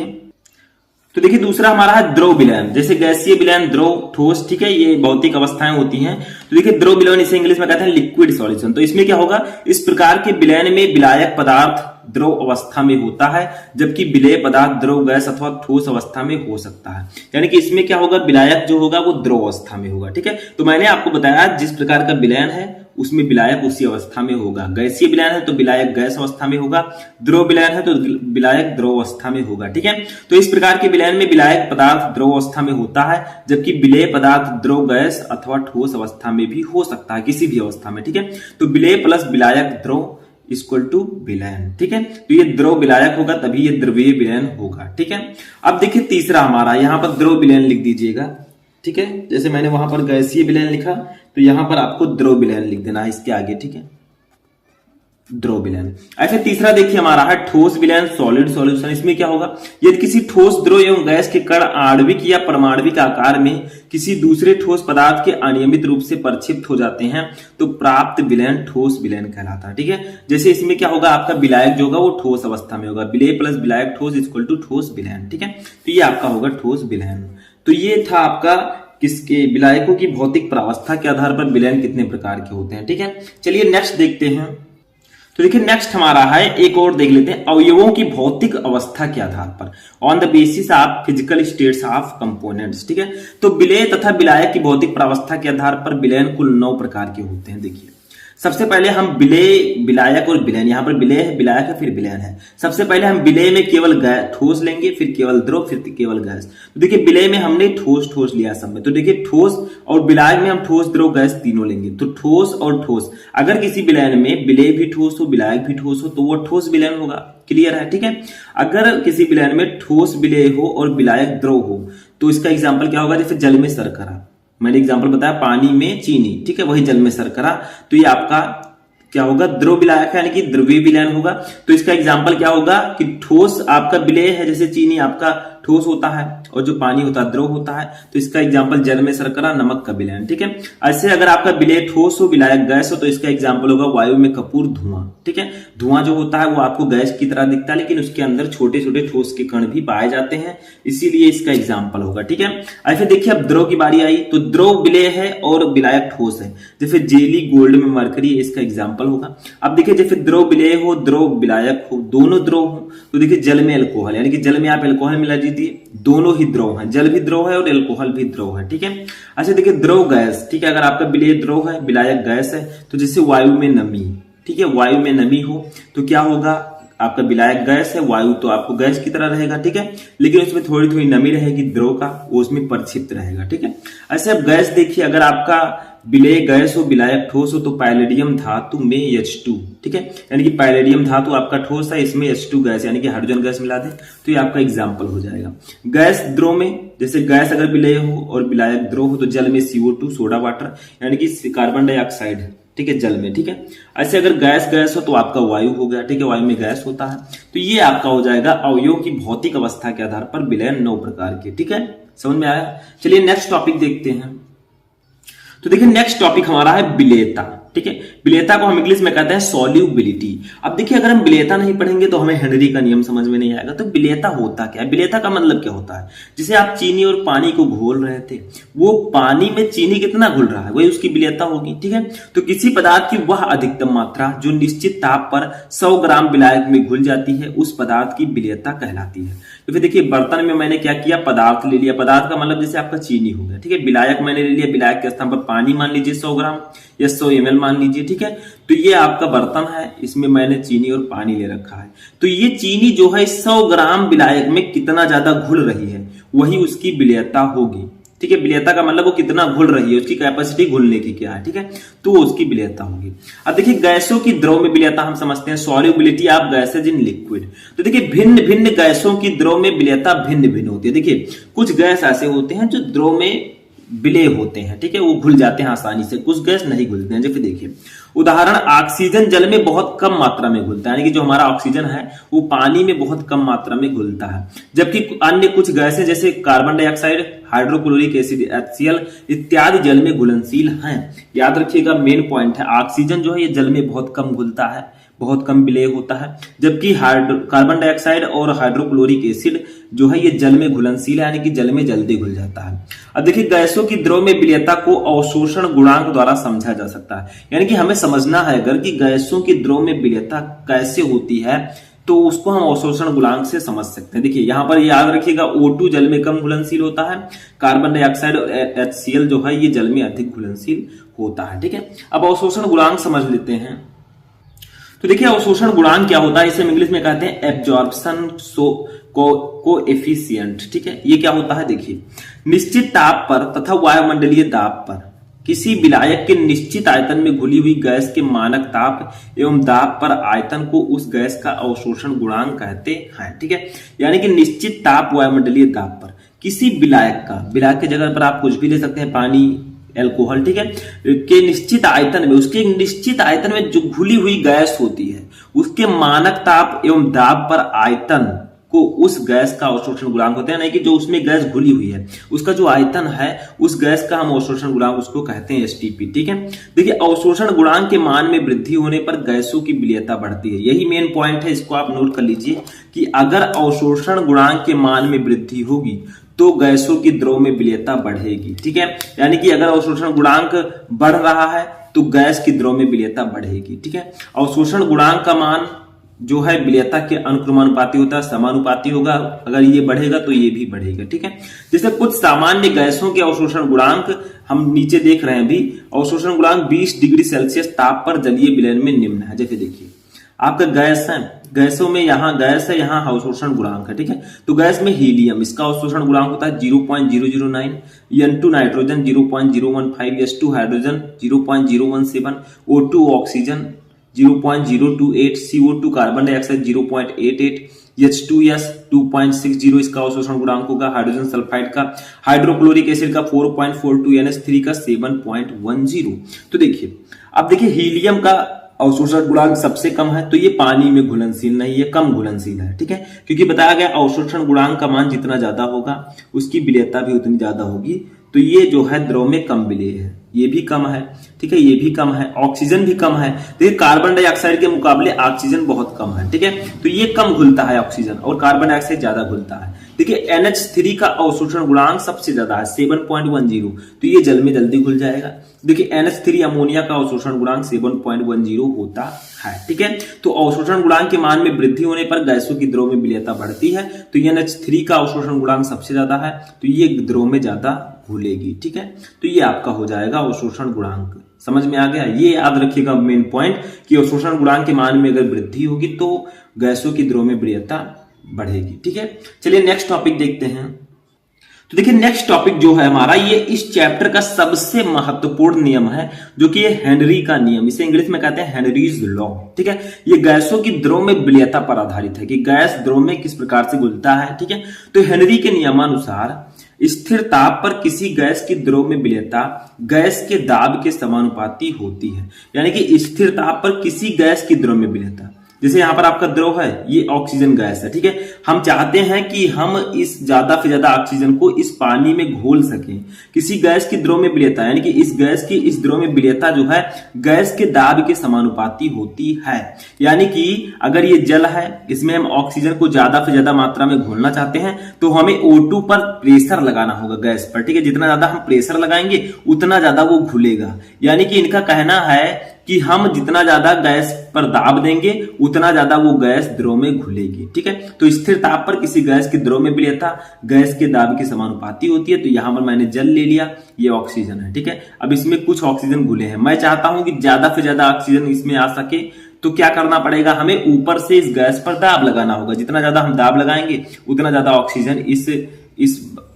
तो देखिए दूसरा हमारा है द्रव विलयन। जैसे गैसीय विलयन, द्रव, ठोस, ठीक है, ये भौतिक अवस्थाएं होती हैं। तो देखिए द्रव विलयन इसे इंग्लिश में कहते हैं लिक्विड सॉल्यूशन। तो इसमें क्या होगा, इस प्रकार के विलयन में विलायक पदार्थ द्रव अवस्था में होता है, जबकि विलेय पदार्थ द्रव, गैस अथवा ठोस अवस्था में हो सकता है। यानी कि इसमें क्या होगा, विलायक जो होगा वो द्रव अवस्था में होगा। ठीक है, तो मैंने आपको बताया जिस प्रकार का विलयन है उसमें विलायक उसी अवस्था में होगा। गैसीय विलयन है तो विलायक गैस अवस्था में होगा, द्रव विलयन है तो विलायक द्रव अवस्था में होगा। ठीक है, तो इस प्रकार के विलयन में विलायक पदार्थ द्रव अवस्था में होता है, जबकि विलेय पदार्थ द्रव, गैस अथवा ठोस अवस्था में भी हो सकता है, किसी भी अवस्था में। ठीक है, तो विलेय प्लस विलायक द्रव इक्वल टू विलयन। ठीक है, तो ये द्रव विलायक होगा तभी ये द्रवीय विलयन होगा। ठीक है, अब देखिए तीसरा हमारा, यहां पर द्रव विलयन लिख दीजिएगा। ठीक है, जैसे मैंने वहां पर गैसीय विलयन लिखा तो यहां पर आपको द्रव विलयन लिख देना है इसके आगे। ठीक है, द्रव विलयन। ऐसे तीसरा देखिए हमारा है ठोस विलयन, सॉलिड सॉल्यूशन। इसमें क्या होगा, यदि किसी ठोस, द्रव एवं गैस के कण आणविक या परमाणविक आकार में किसी दूसरे ठोस पदार्थ के अनियमित रूप से परिक्षिप्त हो जाते हैं तो प्राप्त विलयन ठोस विलयन कहलाता है। ठीक है, जैसे इसमें क्या होगा, आपका विलायक जो होगा वो ठोस अवस्था में होगा, विलेय प्लस विलायक ठोस इक्वल टू ठोस विलयन। ठीक है, तो ये आपका होगा ठोस विलयन। तो ये था आपका किसके, विलायकों की भौतिक प्रावस्था के आधार पर विलयन कितने प्रकार के होते हैं। ठीक है, चलिए नेक्स्ट देखते हैं। तो देखिए नेक्स्ट हमारा है, एक और देख लेते हैं, अवयवों की भौतिक अवस्था के आधार पर, on the basis of physical states of components. ठीक है, तो विलेय तथा विलायक की भौतिक प्रावस्था के आधार पर विलयन कुल 9 प्रकार के होते हैं। देखिए सबसे पहले हम विलेय, विलायक और विलयन, यहाँ पर विलेय है, विलायक है, फिर विलयन है। सबसे पहले हम विलेय में केवल ठोस लेंगे, फिर केवल द्रव, फिर केवल गैस। तो देखिए विलेय में हमने ठोस ठोस लिया सब में, तो देखिए ठोस और विलायक में हम ठोस, द्रव, गैस तीनों लेंगे। तो ठोस और ठोस, अगर किसी विलयन में विलेय भी ठोस हो, विलायक भी ठोस हो तो वो ठोस विलयन होगा। क्लियर है? ठीक है, अगर किसी विलयन में ठोस विलेय हो और विलायक द्रव हो तो इसका एग्जाम्पल क्या होगा, जैसे जल में शर्करा, मैंने एग्जांपल बताया, पानी में चीनी, ठीक है, वही जल में शर्करा, तो ये आपका क्या होगा, द्रव विलायक है, यानी कि द्रवीय विलयन होगा। तो इसका एग्जांपल क्या होगा कि ठोस आपका विलेय है, जैसे चीनी आपका ठोस होता है और जो पानी होता है द्रव होता है, तो इसका एग्जांपल जल में शर्करा, नमक का विलयन। ठीक है, ऐसे अगर आपका विलेय ठोस हो, विलायक गैस हो, तो इसका एग्जांपल होगा वायु में कपूर, धुआं। ठीक है, धुआं जो होता है वो आपको गैस की तरह दिखता है, लेकिन उसके अंदर छोटे छोटे ठोस के कण भी पाए जाते हैं, इसीलिए इसका एग्जाम्पल होगा। ठीक है, ऐसे देखिए अब द्रव की बारी आई, तो द्रव विलेय है और विलायक ठोस है, जैसे जेली, गोल्ड में मरकरी, इसका एग्जाम्पल होगा। अब देखिए जैसे द्रव विलेय हो, द्रव विलायक हो, दोनों द्रव हो, तो देखिए जल में अल्कोहल, यानी कि जल में आप अल्कोहल मिला दीजिए, दोनों ही द्रव हैं, जल भी द्रव है और अल्कोहल भी द्रव है। ठीक है, अच्छा देखिए द्रव गैस, ठीक है, अगर आपका विलेय द्रव है, विलायक गैस है, तो जैसे वायु में नमी, ठीक है, वायु में नमी हो तो क्या होगा, आपका विलायक गैस है, वायु तो आपको गैस की तरह रहेगा। ठीक है, लेकिन उसमें थोड़ी थोड़ी नमी रहेगी द्रव का, वो उसमें परिक्षिप्त रहेगा। ठीक है, ऐसे अब गैस देखिए, अगर आपका विलेय गैस हो, विलायक ठोस हो, तो पैलेडियम धातु में H2, ठीक है, यानी कि पैलेडियम धातु आपका ठोस है, इसमें H2 गैस यानी कि हाइड्रोजन गैस मिला दे तो ये आपका एग्जाम्पल हो जाएगा। गैस द्रव में, जैसे गैस अगर विलेय हो और विलायक द्रव हो तो जल में CO2, सोडा वाटर, यानी कि कार्बन डाइऑक्साइड, ठीक है, जल में। ठीक है, ऐसे अगर गैस हो तो आपका वायु हो गया। ठीक है, वायु में गैस होता है, तो ये आपका हो जाएगा अवयव की भौतिक अवस्था के आधार पर विलयन 9 प्रकार के। ठीक है, समझ में आया? चलिए नेक्स्ट टॉपिक देखते हैं। तो देखिए नेक्स्ट टॉपिक हमारा है विलेयता। ठीक है। विलेयता को हम इंग्लिश में कहते हैं सॉल्युबिलिटी। अब देखिए, अगर हम विलेयता नहीं पढ़ेंगे तो हमें हेनरी का नियम समझ में नहीं आएगा। तो विलेयता होता क्या है, विलेयता का मतलब क्या होता है? जैसे आप चीनी और पानी को घोल रहे थे, वो पानी में चीनी कितना घुल रहा है, वही उसकी विलेयता होगी, ठीक है। तो किसी पदार्थ की वह अधिकतम मात्रा जो निश्चित ताप पर 100 ग्राम विलायक में घुल जाती है, उस पदार्थ की विलेयता कहलाती है। तो फिर देखिए, बर्तन में मैंने क्या किया, पदार्थ ले लिया। पदार्थ का मतलब जैसे आपका चीनी हो गया, ठीक है। विलायक मैंने ले लिया, विलायक के स्थान पर पानी मान लीजिए 100 ग्राम या 100 ml मान लीजिए, ठीक है। तो ये आपका बर्तन है, इसमें मैंने चीनी और पानी ले रखा है। तो ये चीनी जो है 100 ग्राम विलायक में कितना ज्यादा घुल रही है, वही उसकी विलेयता होगी, ठीक है। विलेयता का मतलब वो कितना घुल रही है, उसकी कैपेसिटी घुलने की क्या है, ठीक है। तो वो उसकी विलेयता होगी। अब देखिए, गैसों की द्रव में विलेयता हम समझते हैं solubility of gases in liquid. तो देखिए, भिन्न भिन्न गैसों की द्रव में विलेयता भिन्न भिन्न होती है। देखिए, कुछ गैस ऐसे होते हैं जो द्रव में विलेय होते हैं, ठीक है, वो घुल जाते हैं आसानी से, कुछ गैस नहीं घुलते हैं। जैसे देखिए, उदाहरण, ऑक्सीजन जल में बहुत कम मात्रा में घुलता है, यानी कि जो हमारा ऑक्सीजन है वो पानी में बहुत कम मात्रा में घुलता है। जबकि अन्य कुछ गैसें जैसे carbon dioxide, hydrochloric acid HCl इत्यादि जल में घुलनशील हैं। याद रखिएगा, मेन पॉइंट है, ऑक्सीजन जो है ये जल में बहुत कम घुलता है, बहुत कम विलेय होता है। जबकि कार्बन डाइऑक्साइड और हाइड्रोक्लोरिक एसिड जो है ये जल में घुलनशील है, यानी कि जल में जल्दी घुल जाता है। अब देखिए, गैसों की द्रव में विलेयता को अवशोषण गुणांक द्वारा समझा जा सकता है। यानी कि हमें समझना है अगर कि गैसों की द्रव में विलेयता कैसे होती है, तो उसको हम अवशोषण गुणांक से समझ सकते हैं। देखिए, यहां पर याद रखिएगा, O2 जल में कम घुलनशील होता है, कार्बन डाइऑक्साइड और HCl जो है ये जल में अधिक घुलनशील होता है, ठीक है। अब अवशोषण गुणांक समझ लेते हैं। तो देखिए, अवशोषण गुणांक क्या होता है, इसे हम इंग्लिश में कहते हैं एब्जॉर्प्शन कोएफिशिएंट, ठीक है। ये क्या होता है, देखिए, निश्चित ताप पर तथा वायुमंडलीय दाब पर किसी विलायक के निश्चित आयतन में घुली हुई गैस के मानक ताप एवं दाब पर आयतन को उस गैस का अवशोषण गुणांक कहते हैं, ठीक है। यानी कि निश्चित ताप वायुमंडलीय दाब पर किसी विलायक की जगह पर आप कुछ भी ले सकते हैं, पानी, एल्कोहल, ठीक है, के निश्चित आयतन में, उसके निश्चित आयतन में जो घुली हुई गैस होती है, उसके मानक ताप एवं दाब पर आयतन को उस गैस का अवशोषण गुणांक होता है। यानी कि जो उसमें गैस घुली हुई है, उसका जो आयतन है, उस गैस का हम अवशोषण गुणांक उसको कहते हैं STP, ठीक है। देखिए, अवशोषण गुणांक के मान में वृद्धि होने पर गैसों की विलेयता बढ़ती है। यही मेन पॉइंट है, इसको आप नोट कर लीजिए कि अगर अवशोषण गुणांक के मान में वृद्धि होगी तो गैसों की द्रव में विलेयता बढ़ेगी, ठीक है। यानी कि अगर अवशोषण गुणांक बढ़ रहा है तो गैस की द्रव में विलेयता बढ़ेगी, ठीक है। अवशोषण गुणांक का मान जो है विलेयता के अनुक्रमानुपाती होता है, समानुपाती होगा। अगर ये बढ़ेगा तो ये भी बढ़ेगा, ठीक है। जैसे कुछ सामान्य गैसों के अवशोषण गुणांक हम नीचे देख रहे हैं अभी। अवशोषण गुणांक 20 डिग्री सेल्सियस ताप पर जलीय विलयन में निम्न है। जैसे देखिए, आपका गैस है, गैसों में यहाँ गैस है, यहाँ अवशोषण गुणांक है, ठीक है। तो गैस में हीलियम, इसका अवशोषण गुणांक होता है 0.009, N2 nitrogen 0.015, S2 hydrogen 0.017, O2 oxygen 0.028, CO2 carbon dioxide 0.88, H2S 2.60 इसका अवशोषण गुणांक होगा। हाइड्रोजन सल्फाइड का, हाइड्रोक्लोरिक एसिड का 4.42, NH3 का 7.10। तो देखिए, अब देखिए, हीलियम का अवशोषण गुणांक सबसे कम है, तो ये पानी में घुलनशील नहीं है, कम घुलनशील है, ठीक है। क्योंकि बताया गया अवशोषण गुणांक का मान जितना ज्यादा होगा उसकी विलेयता भी उतनी ज्यादा होगी। तो ये जो है द्रव में कम विलेय है, ये भी कम है, ठीक है, ये भी कम है, ऑक्सीजन भी कम है। देखिए, कार्बन डाइऑक्साइड के मुकाबले ऑक्सीजन बहुत कम है, ठीक है। तो ये कम घुलता है ऑक्सीजन, और कार्बन डाइऑक्साइड ज्यादा घुलता है। देखिए, NH3 का अवशोषण गुणांक सबसे ज्यादा है 7.10, तो ये जल में जल्दी घुल जाएगा। देखिए, NH3 अमोनिया का अवशोषण गुणांक 7.10 होता है, ठीक है। तो अवशोषण गुणांक के मान में वृद्धि होने पर गैसों की द्रव में विलेयता बढ़ती है। तो NH3 का अवशोषण गुणांक सबसे ज्यादा है, तो ये द्रव में ज्यादा घुलेगी, ठीक है। तो ये आपका हो जाएगा अवशोषण गुणांक। समझ में आ गया? ये याद रखिएगा मेन पॉइंट कि अवशोषण गुणांक के मान में अगर वृद्धि होगी तो गैसों की द्रव में विलेयता बढ़ेगी, ठीक है। चलिए नेक्स्ट टॉपिक देखते हैं। तो देखिए, नेक्स्ट टॉपिक जो है हमारा, ये इस चैप्टर का सबसे महत्वपूर्ण नियम है, जो कि ये हेनरी का नियम, इसे इंग्लिश में कहते हैं हेनरीज लॉ, ठीक है। ये गैसों की द्रव में विलेयता पर आधारित है कि गैस द्रव में किस प्रकार से घुलता है, ठीक है। तो हेनरी के नियमानुसार स्थिर ताप पर किसी गैस की द्रव में विलेयता गैस के दाब के समानुपाती होती है। यानी कि स्थिर ताप पर किसी गैस की द्रव में विलेयता, जैसे यहाँ पर आपका द्रव है, ये ऑक्सीजन गैस है, ठीक है। हम चाहते हैं कि हम इस ज्यादा से ज्यादा ऑक्सीजन को इस पानी में घोल सकें। किसी गैस की द्रव में विलेयता, यानी कि इस गैस की इस द्रव में विलेयता जो है गैस के दाब के समानुपाती होती है। यानी कि अगर ये जल है, इसमें हम ऑक्सीजन को ज्यादा से ज्यादा मात्रा में घोलना चाहते हैं तो हमें O2 पर प्रेशर लगाना होगा गैस पर, ठीक है। जितना ज्यादा हम प्रेशर लगाएंगे उतना ज्यादा वो घुलेगा। यानी कि इनका कहना है कि हम जितना ज्यादा गैस पर दाब देंगे उतना ज्यादा वो गैस द्रव में घुलेगी, ठीक है। तो स्थिर ताप पर किसी गैस की द्रव में विलेयता गैस के दाब के समानुपाती होती है। तो यहां पर मैंने जल ले लिया, ये ऑक्सीजन है, ठीक है। अब इसमें कुछ ऑक्सीजन घुले हैं, मैं चाहता हूं कि ज्यादा से ज्यादा ऑक्सीजन इसमें आ सके, तो क्या करना पड़ेगा, हमें ऊपर से इस गैस पर दाब लगाना होगा। जितना ज्यादा हम दाब लगाएंगे उतना ज्यादा ऑक्सीजन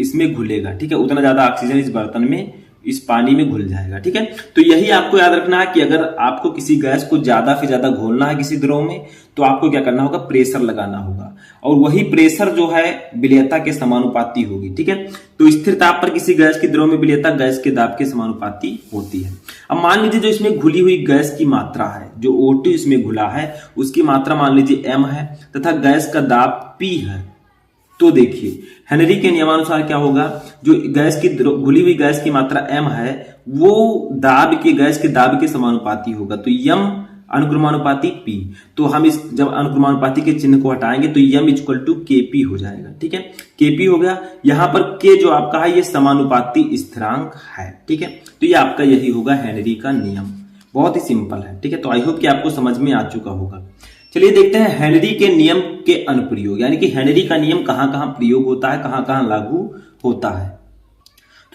इसमें घुलेगा, ठीक है। उतना ज्यादा ऑक्सीजन इस बर्तन में, इस पानी में घुल जाएगा, ठीक है। तो यही आपको याद रखना है कि अगर आपको किसी गैस को ज्यादा से ज्यादा घोलना है किसी द्रव में, तो आपको क्या करना होगा, प्रेशर लगाना होगा, और वही प्रेशर जो है विलेयता के समानुपाती होगी, ठीक है। तो स्थिर ताप पर किसी गैस की द्रव में विलेयता गैस के दाब के समानुपाती होती है। अब मान लीजिए जो इसमें घुली हुई गैस की मात्रा है, जो O2 इसमें घुला है उसकी मात्रा मान लीजिए m है तथा गैस का दाब P है। तो देखिए हेनरी के नियमानुसार क्या होगा, जो गैस की घुली हुई गैस की मात्रा m है वो गैस के दाब के समानुपाती होगा। तो m अनुक्रमानुपाती P, तो हम इस जब अनुक्रमानुपाती के चिन्ह को हटाएंगे तो m इक्वल टू Kp हो जाएगा, ठीक है। Kp हो गया। यहां पर K जो आपका है ये समानुपाती स्थिरांक है, ठीक है। तो ये आपका यही होगा हेनरी का नियम, बहुत ही सिंपल है, ठीक है। तो आई होप कि आपको समझ में आ चुका होगा। चलिए देखते हैं हेनरी के नियम के अनुप्रयोग, यानी कि हेनरी का नियम कहां कहां प्रयोग होता है, कहां कहां लागू होता है।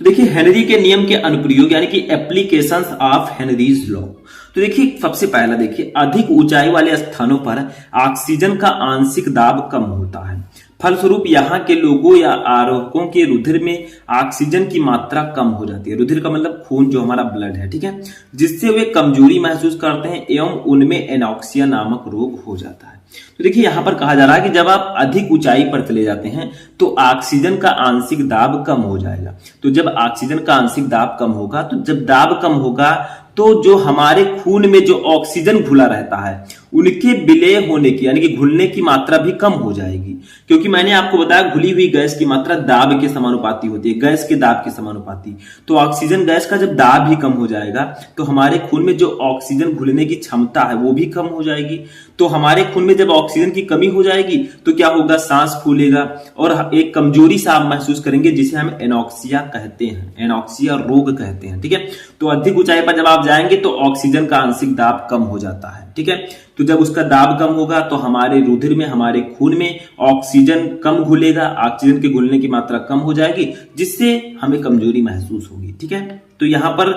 तो देखिए हेनरी के नियम के अनुप्रयोग यानी कि एप्लीकेशंस ऑफ हेनरीज लॉ। तो देखिए सबसे पहला देखिए, अधिक ऊंचाई वाले स्थानों पर ऑक्सीजन का आंशिक दाब कम होता है, फलस्वरूप यहाँ के लोगों या आरोहकों के रुधिर में ऑक्सीजन की मात्रा कम हो जाती है। रुधिर का मतलब खून, जो हमारा ब्लड है, ठीक है, जिससे वे कमजोरी महसूस करते हैं एवं उनमें एनॉक्सिया नामक रोग हो जाता है। तो देखिए यहां पर कहा जा रहा है कि जब आप अधिक ऊंचाई पर चले जाते हैं तो ऑक्सीजन का आंशिक दाब कम हो जाएगा। तो जब ऑक्सीजन का आंशिक दाब कम होगा, तो जब दाब कम होगा तो जो हमारे खून में जो ऑक्सीजन घुला रहता है उनके विलय होने की, यानी कि घुलने की मात्रा भी कम हो जाएगी। क्योंकि मैंने आपको बताया घुली हुई गैस की मात्रा दाब के समानुपाती होती है, गैस के दाब के समानुपाती। तो ऑक्सीजन गैस का जब दाब भी कम हो जाएगा तो हमारे खून में जो ऑक्सीजन घुलने की क्षमता है वो भी कम हो जाएगी। तो हमारे खून में जब ऑक्सीजन की कमी हो जाएगी तो क्या होगा, सांस फूलेगा और एक कमजोरी सा आप महसूस करेंगे, जिसे हम एनॉक्सिया कहते हैं, एनॉक्सिया रोग कहते हैं, ठीक है। तो अधिक ऊंचाई पर जब आप जाएंगे तो ऑक्सीजन का आंशिक दाब कम हो जाता है, ठीक है। तो जब उसका दाब कम होगा तो हमारे रुधिर में, हमारे खून में ऑक्सीजन कम घुलेगा, ऑक्सीजन के घुलने की मात्रा कम हो जाएगी, जिससे हमें कमजोरी महसूस होगी, ठीक है। तो यहां पर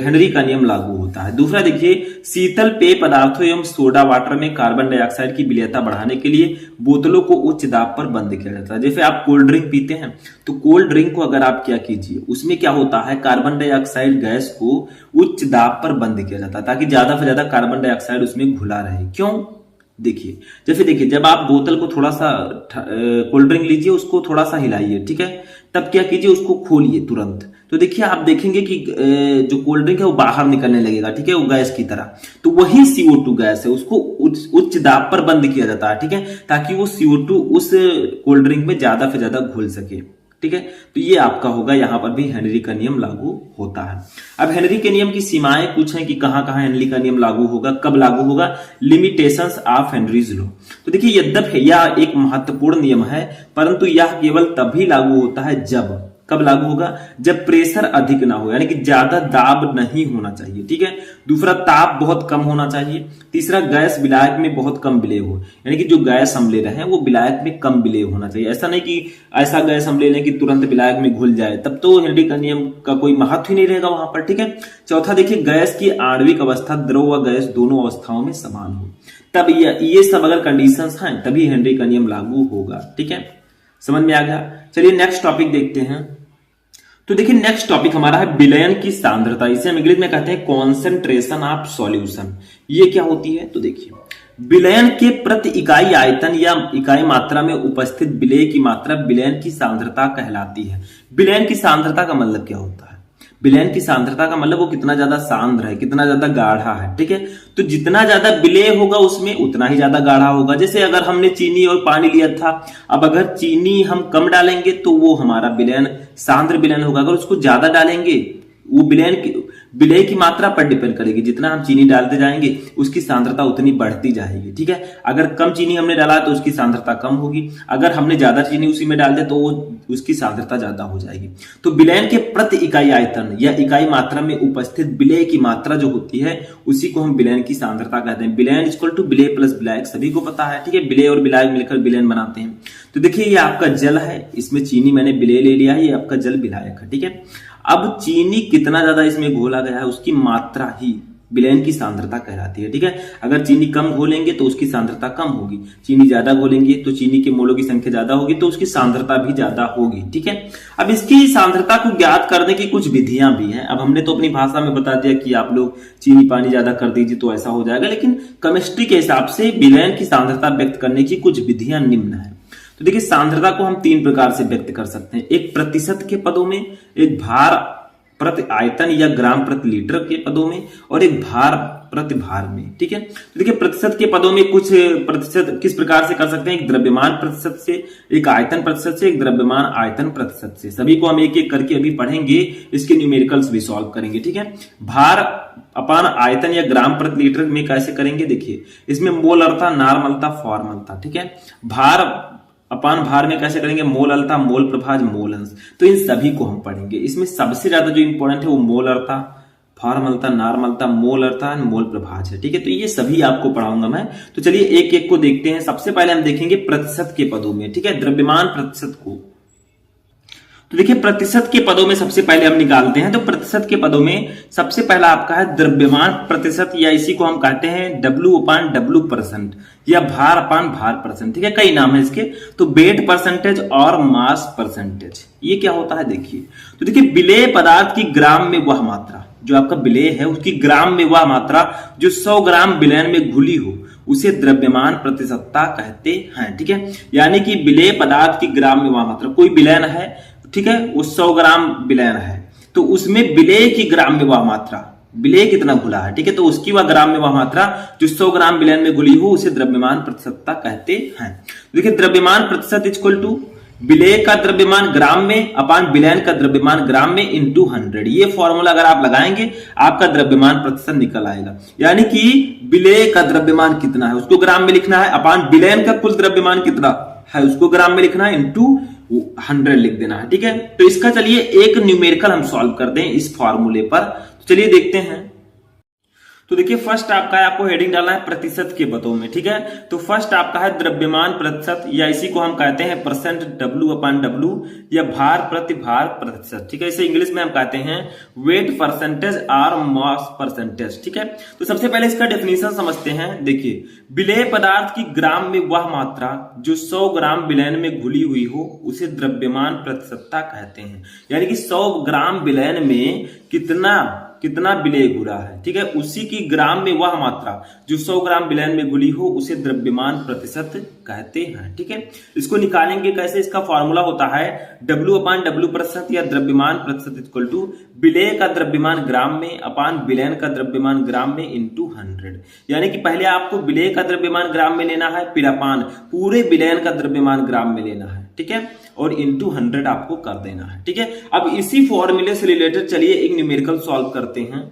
हेनरी का नियम लागू होता है। दूसरा देखिए, शीतल पेय पदार्थों एवं सोडा वाटर में कार्बन डाइऑक्साइड की विलेयता बढ़ाने के लिए बोतलों को उच्च दाब पर बंद किया जाता है। जैसे आप कोल्ड ड्रिंक पीते हैं तो कोल्ड ड्रिंक को अगर आप क्या कीजिए, उसमें क्या होता है, कार्बन डाइऑक्साइड गैस को उच्च दाब पर बंद किया जाता है ताकि ज्यादा से ज्यादा कार्बन डाइऑक्साइड उसमें घुला रहे। क्यों, देखिए जैसे देखिए जब आप बोतल को थोड़ा सा कोल्ड ड्रिंक लीजिए, उसको थोड़ा सा हिलाइए, ठीक है, तब क्या कीजिए, उसको खोलिए तुरंत, तो देखिए आप देखेंगे कि जो कोल्ड ड्रिंक है वो बाहर निकलने लगेगा, ठीक है, वो गैस की तरह। तो वही CO2 गैस है, उसको उच्च दाब पर बंद किया जाता है, ठीक है, ताकि वो CO2 उस कोल्ड ड्रिंक में ज्यादा से ज्यादा घुल सके, ठीक है। तो ये आपका होगा, यहां पर भी हेनरी का नियम लागू होता है। अब हेनरी के नियम की सीमाएं कुछ हैं कि कहां कहां हेनरी का नियम लागू होगा, कब लागू होगा। Limitations of Henry's law. तो देखिए यद्यपि यह एक महत्वपूर्ण नियम है, परंतु यह केवल तभी लागू होता है जब, कब लागू होगा, जब प्रेशर अधिक ना हो, यानी कि ज्यादा दाब नहीं होना चाहिए, ठीक है। दूसरा, ताप बहुत कम होना चाहिए। तीसरा, गैस विलायक में बहुत कम विलय हो, यानी कि जो गैस हम ले रहे हैं वो विलायक में कम विलय होना चाहिए। ऐसा नहीं कि ऐसा गैस हम ले लें कि तुरंत विलायक में घुल जाए, तब तो हेनरी का नियम का कोई महत्व ही नहीं रहेगा वहां पर, ठीक है। चौथा देखिए, गैस की आणविक अवस्था द्रव व गैस दोनों अवस्थाओं में समान हो, तब ये सब अगर कंडीशंस हैं तभी हेनरी का नियम लागू होगा, ठीक है। समझ में आ गया। चलिए नेक्स्ट टॉपिक देखते हैं। तो देखिए नेक्स्ट टॉपिक हमारा है विलयन की सांद्रता, इसे हम इंग्लिश में कहते हैं कॉन्सेंट्रेशन ऑफ सॉल्यूशन। ये क्या होती है, तो देखिए विलयन के प्रति इकाई आयतन या इकाई मात्रा में उपस्थित विलेय की मात्रा विलयन की सांद्रता कहलाती है। विलयन की सांद्रता का मतलब क्या होता है, विलयन की सांद्रता का मतलब वो कितना ज्यादा सांद्र है, कितना ज्यादा गाढ़ा है, ठीक है। तो जितना ज्यादा विलेय होगा उसमें उतना ही ज्यादा गाढ़ा होगा। जैसे अगर हमने चीनी और पानी लिया था, अब अगर चीनी हम कम डालेंगे तो वो हमारा विलयन सांद्र विलयन होगा, अगर उसको ज्यादा डालेंगे वो विलेय की मात्रा पर डिपेंड करेगी। जितना हम चीनी डालते जाएंगे उसकी सांद्रता उतनी बढ़ती जाएगी, ठीक है। अगर कम चीनी हमने डाला तो उसकी सांद्रता कम होगी, अगर हमने ज्यादा चीनी उसी में डाल दे तो वो उसकी सांद्रता ज्यादा हो जाएगी। तो विलयन के प्रति इकाई आयतन या इकाई मात्रा में उपस्थित विलेय की मात्रा जो होती है उसी को हम विलयन की सांद्रता कहते हैं। विलयन इक्वल टू विलेय प्लस विलायक, सभी को पता है, ठीक है। विलेय और विलायक मिलकर विलयन बनाते हैं। तो देखिए ये आपका जल है, इसमें चीनी मैंने विलेय ले लिया है, ये आपका जल विलायक है, ठीक है। अब चीनी कितना ज्यादा इसमें घोला गया है उसकी मात्रा ही विलयन की सांद्रता कहलाती है, ठीक है। अगर चीनी कम घोलेंगे तो उसकी सांद्रता कम होगी, चीनी ज्यादा घोलेंगे तो चीनी के मोलों की संख्या ज्यादा होगी तो उसकी सांद्रता भी ज्यादा होगी, ठीक है। अब इसकी सांद्रता को ज्ञात करने की कुछ विधियां भी हैं। अब हमने तो अपनी भाषा में बता दिया कि आप लोग चीनी पानी ज्यादा कर दीजिए तो ऐसा हो जाएगा, लेकिन केमिस्ट्री के हिसाब से विलयन की सांद्रता व्यक्त करने की कुछ विधियां निम्न है। तो देखिए सांद्रता को हम 3 प्रकार से व्यक्त कर सकते हैं, एक प्रतिशत के पदों में, एक भार प्रति आयतन या ग्राम प्रति लीटर के पदों में, और एक भार प्रति भार में, ठीक है। तो देखिए प्रतिशत के पदों में कुछ प्रतिशत किस प्रकार से कर सकते हैं, एक द्रव्यमान प्रतिशत से, एक आयतन प्रतिशत से, एक द्रव्यमान आयतन प्रतिशत से। सभी को हम एक एक करके अभी पढ़ेंगे, इसके न्यूमेरिकल्स भी सॉल्व करेंगे, ठीक है। भार अपान आयतन या ग्राम प्रति लीटर में कैसे करेंगे, देखिए इसमें मोलरता, नार्मलता, फॉर्मलता, ठीक है। भार अपान भार में कैसे करेंगे, मोललता, मोल प्रभाज, मोल अंश। तो इन सभी को हम पढ़ेंगे। इसमें सबसे ज्यादा जो इंपॉर्टेंट है वो मोलरता, फॉर्मलता, नार्मलता, मोलरता, मोल प्रभाज है, ठीक है। तो ये सभी आपको पढ़ाऊंगा मैं। तो चलिए एक एक को देखते हैं। सबसे पहले हम देखेंगे प्रतिशत के पदों में, ठीक है, द्रव्यमान प्रतिशत को। तो देखिए प्रतिशत के पदों में सबसे पहले हम निकालते हैं। तो प्रतिशत के पदों में सबसे पहला आपका है द्रव्यमान प्रतिशत, या इसी को हम कहते हैं W/W% या भार अपान भार परसेंट, ठीक है। कई नाम है इसके। तो वेट परसेंटेज और मास परसेंटेज, ये क्या होता है देखिए। तो देखिए विलेय पदार्थ की ग्राम में वह मात्रा, जो आपका विलेय है उसकी ग्राम में वह मात्रा जो 100 ग्राम विलयन में घुली हो उसे द्रव्यमान प्रतिशतता कहते हैं, ठीक है। यानी कि विलेय पदार्थ की ग्राम में वह मात्रा, कोई विलयन है, ठीक है, वो 100 ग्राम विलयन है तो उसमें विलेय की ग्राम में वह मात्रा, विलेय कितना घुला है, ठीक है, तो उसकी वह ग्राम में वह मात्रा जो 100 ग्राम विलयन में घुली हो उसे द्रव्यमान प्रतिशतता कहते हैं। देखिए द्रव्यमान प्रतिशत इक्वल टू विलेय का द्रव्यमान ग्राम में अपान विलयन का द्रव्यमान ग्राम में इंटू 100। ये फॉर्मूला अगर आप लगाएंगे आपका द्रव्यमान प्रतिशत निकल आएगा। यानी कि विलेय का द्रव्यमान कितना है उसको ग्राम में लिखना है, अपान विलयन का कुल द्रव्यमान कितना है उसको ग्राम में लिखना है, इंटू 100 लिख देना है, ठीक है। तो इसका चलिए एक न्यूमेरिकल हम सॉल्व कर दें इस फॉर्मूले पर। तो चलिए देखते हैं। तो देखिए फर्स्ट आपका है, आपको हेडिंग डालना है प्रतिशत के पदों में, ठीक है। तो फर्स्ट आपका है द्रव्यमान प्रतिशत, या इसी को हम कहते हैं परसेंट W/W या भार प्रति भार प्रतिशत, ठीक है। इसे इंग्लिश में हम कहते हैं वेट परसेंटेज और मास परसेंटेज, ठीक है। तो सबसे पहले इसका डेफिनेशन समझते हैं। देखिए विलेय पदार्थ की ग्राम में वह मात्रा जो 100 ग्राम विलयन में घुली हुई हो उसे द्रव्यमान प्रतिशतता कहते हैं। यानी कि 100 ग्राम विलयन में कितना विलेय घुला है, ठीक है, उसी की ग्राम में वह मात्रा जो 100 ग्राम विलयन में घुली हो उसे द्रव्यमान प्रतिशत कहते हैं, ठीक है। इसको निकालेंगे कैसे, इसका फॉर्मूला होता है W/W प्रतिशत या द्रव्यमान प्रतिशत इक्वल टू विलेय का द्रव्यमान ग्राम में अपान विलयन का द्रव्यमान ग्राम में इंटू 100। यानी कि पहले आपको विलेय का द्रव्यमान ग्राम में लेना है, फिर अपान पूरे विलयन का द्रव्यमान ग्राम में लेना है, ठीक है, और इंटू 100 आपको कर देना है, ठीक है। अब इसी फॉर्मूले से रिलेटेड चलिए एक न्यूमेरिकल सॉल्व करते हैं।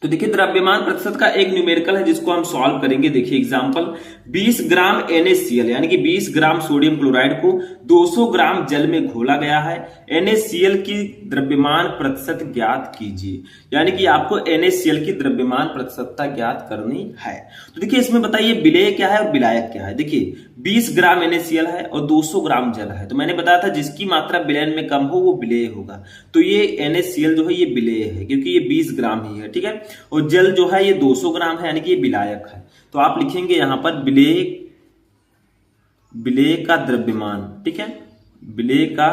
तो देखिए द्रव्यमान प्रतिशत का एक न्यूमेरिकल है जिसको हम सॉल्व करेंगे। देखिए एग्जांपल 20 ग्राम NaCl यानी कि 20 ग्राम सोडियम क्लोराइड को 200 ग्राम जल में घोला गया है। NaCl की द्रव्यमान प्रतिशत ज्ञात कीजिए। यानी कि आपको NaCl की द्रव्यमान प्रतिशतता ज्ञात करनी है। तो देखिए इसमें बताइए विलेय क्या है और विलायक क्या है। देखिए 20 ग्राम NaCl है और 200 ग्राम जल है, तो मैंने बताया था जिसकी मात्रा विलयन में कम हो वो विलेय होगा। तो ये NaCl जो है ये विलेय है क्योंकि ये 20 ग्राम ही है, ठीक है, और जल जो है ये 200 ग्राम है यानी कि ये विलायक है। तो आप लिखेंगे यहां पर विलेय का द्रव्यमान, ठीक है, विलेय का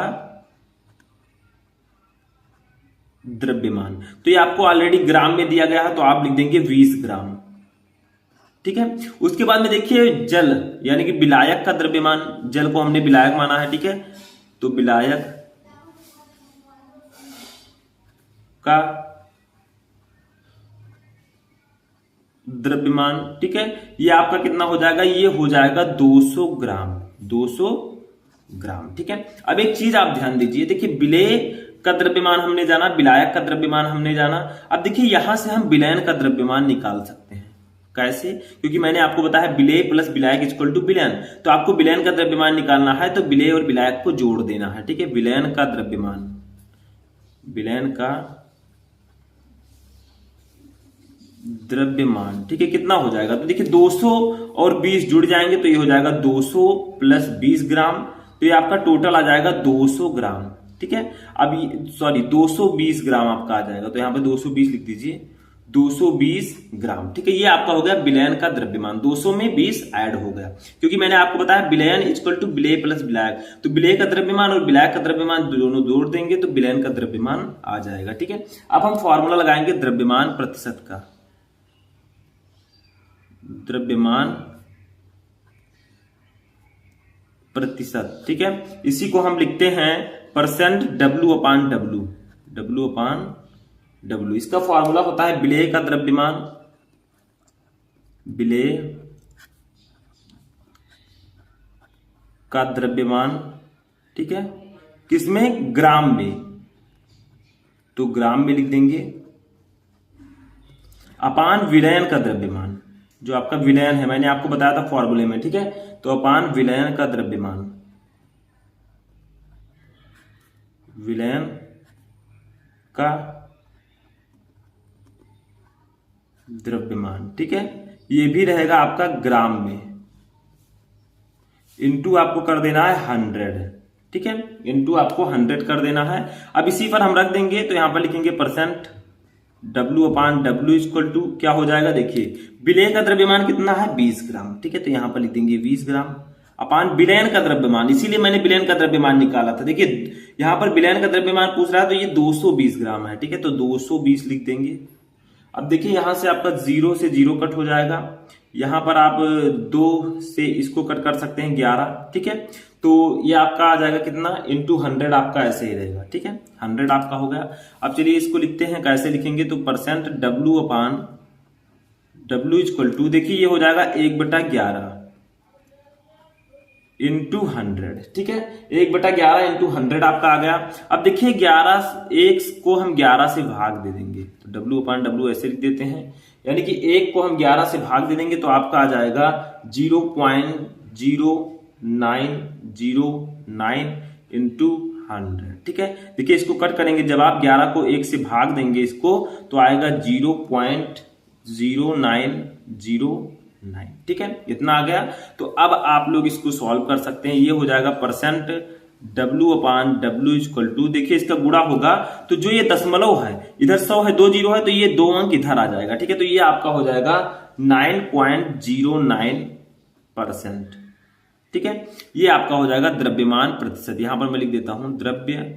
द्रव्यमान। तो ये आपको ऑलरेडी ग्राम में दिया गया है तो आप लिख देंगे 20 ग्राम, ठीक है। उसके बाद में देखिए जल यानी कि विलायक का द्रव्यमान, जल को हमने विलायक माना है, ठीक है, तो विलायक का द्रव्यमान, ठीक है, ये आपका कितना हो जाएगा, ये हो जाएगा 200 ग्राम, 200 ग्राम, ठीक है। अब एक चीज आप ध्यान दीजिए, देखिए विलेय का द्रव्यमान हमने जाना, विलायक का द्रव्यमान हमने जाना। अब देखिए यहां से हम विलयन का द्रव्यमान निकाल सकते हैं। कैसे? क्योंकि मैंने आपको बताया विलेय प्लस विलायक इक्वल टू विलयन, तो आपको विलयन का द्रव्यमान निकालना है तो विलेय और विलायक को जोड़ देना है, ठीक है। विलयन का द्रव्यमान, विलयन का द्रव्यमान, ठीक है, कितना हो जाएगा, तो देखिए 200 और 20 जुड़ जाएंगे तो ये हो जाएगा 200 प्लस 20 ग्राम, तो ये आपका टोटल आ जाएगा 200 ग्राम, ठीक है। अब 220 ग्राम आपका आ जाएगा, तो यहां पे 220 लिख दीजिए, 220 ग्राम, ठीक है। ये आपका हो गया विलयन का द्रव्यमान, 200 में 20 ऐड हो गया, क्योंकि मैंने आपको बताया विलयन इक्वल टू विलेय प्लस विलायक, तो विलेय का द्रव्यमान और विलायक का द्रव्यमान दोनों जोड़ देंगे तो विलयन का द्रव्यमान आ जाएगा, ठीक है। अब हम फॉर्मूला लगाएंगे द्रव्यमान प्रतिशत का, द्रव्यमान प्रतिशत, ठीक है। इसी को हम लिखते हैं percent W upon W, W upon W। इसका फॉर्मूला होता है विलेय का द्रव्यमान, विलेय का द्रव्यमान, ठीक है, किसमें, ग्राम में, तो ग्राम में लिख देंगे, अपान विलयन का द्रव्यमान, जो आपका विलयन है, मैंने आपको बताया था फॉर्मूले में, ठीक है, तो अपान विलयन का द्रव्यमान, विलयन का द्रव्यमान, ठीक है, ये भी रहेगा आपका ग्राम में, इनटू आपको कर देना है 100, ठीक है, इनटू आपको 100 कर देना है। अब इसी पर हम रख देंगे, तो यहां पर लिखेंगे percent W upon W equal to क्या हो जाएगा, देखिए विलेय का द्रव्यमान कितना है, 20 ग्राम, ठीक है, तो यहां पर लिख देंगे 20 ग्राम अपान विलयन का द्रव्यमान, इसीलिए मैंने विलयन का द्रव्यमान निकाला था। देखिए यहां पर विलयन का द्रव्यमान पूछ रहा है तो ये 220 ग्राम है, ठीक है, तो 220 लिख देंगे। अब देखिए यहां से आपका 0 से 0 कट हो जाएगा, यहां पर आप 2 से इसको कट कर सकते हैं 11, ठीक है, तो ये आपका आ जाएगा कितना, इंटू 100 आपका ऐसे ही रहेगा, ठीक है, 100 आपका हो गया। अब चलिए इसको लिखते हैं, कैसे लिखेंगे, तो percent W upon W equal to, देखिए ये हो जाएगा 1/11 इंटू 100, ठीक है, 1/11 इंटू 100 आपका आ गया। अब देखिए 11 1 को हम 11 से भाग दे देंगे, तो W अपान W ऐसे लिख देते हैं, यानी कि 1 को हम 11 से भाग दे देंगे तो आपका आ जाएगा 0.0909 इंटू 100, ठीक है। देखिए इसको कट करेंगे, जब आप 11 को 1 से भाग देंगे इसको तो आएगा 0.0909, ठीक है, इतना आ गया। तो अब आप लोग इसको सॉल्व कर सकते हैं, ये हो जाएगा percent W upon W equal to, देखिए इसका गुणा होगा तो जो ये दशमलव है इधर 100 है, 2 0 है, तो ये 2 अंक इधर आ जाएगा, ठीक है, तो ये आपका हो जाएगा 9.09%, ठीक है, ये आपका हो जाएगा द्रव्यमान प्रतिशत। यहां पर मैं लिख देता हूं द्रव्यमान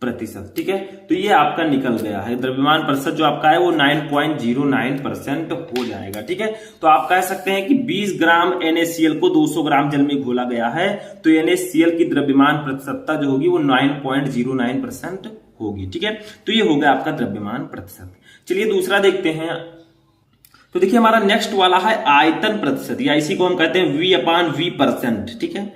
प्रतिशत, ठीक है, तो ये आपका निकल गया है, द्रव्यमान प्रतिशत जो आपका है वो 9.09% हो जाएगा, ठीक है। तो आप कह सकते हैं कि 20 ग्राम NaCl को 200 ग्राम जल में घोला गया है तो NaCl की द्रव्यमान प्रतिशतता जो होगी वो 9.09% होगी, ठीक है, तो ये हो गया आपका द्रव्यमान प्रतिशत। चलिए दूसरा देखते हैं, तो देखिए हमारा नेक्स्ट वाला है आयतन प्रतिशत, या इसी को हम कहते हैं V अपान V%, ठीक है,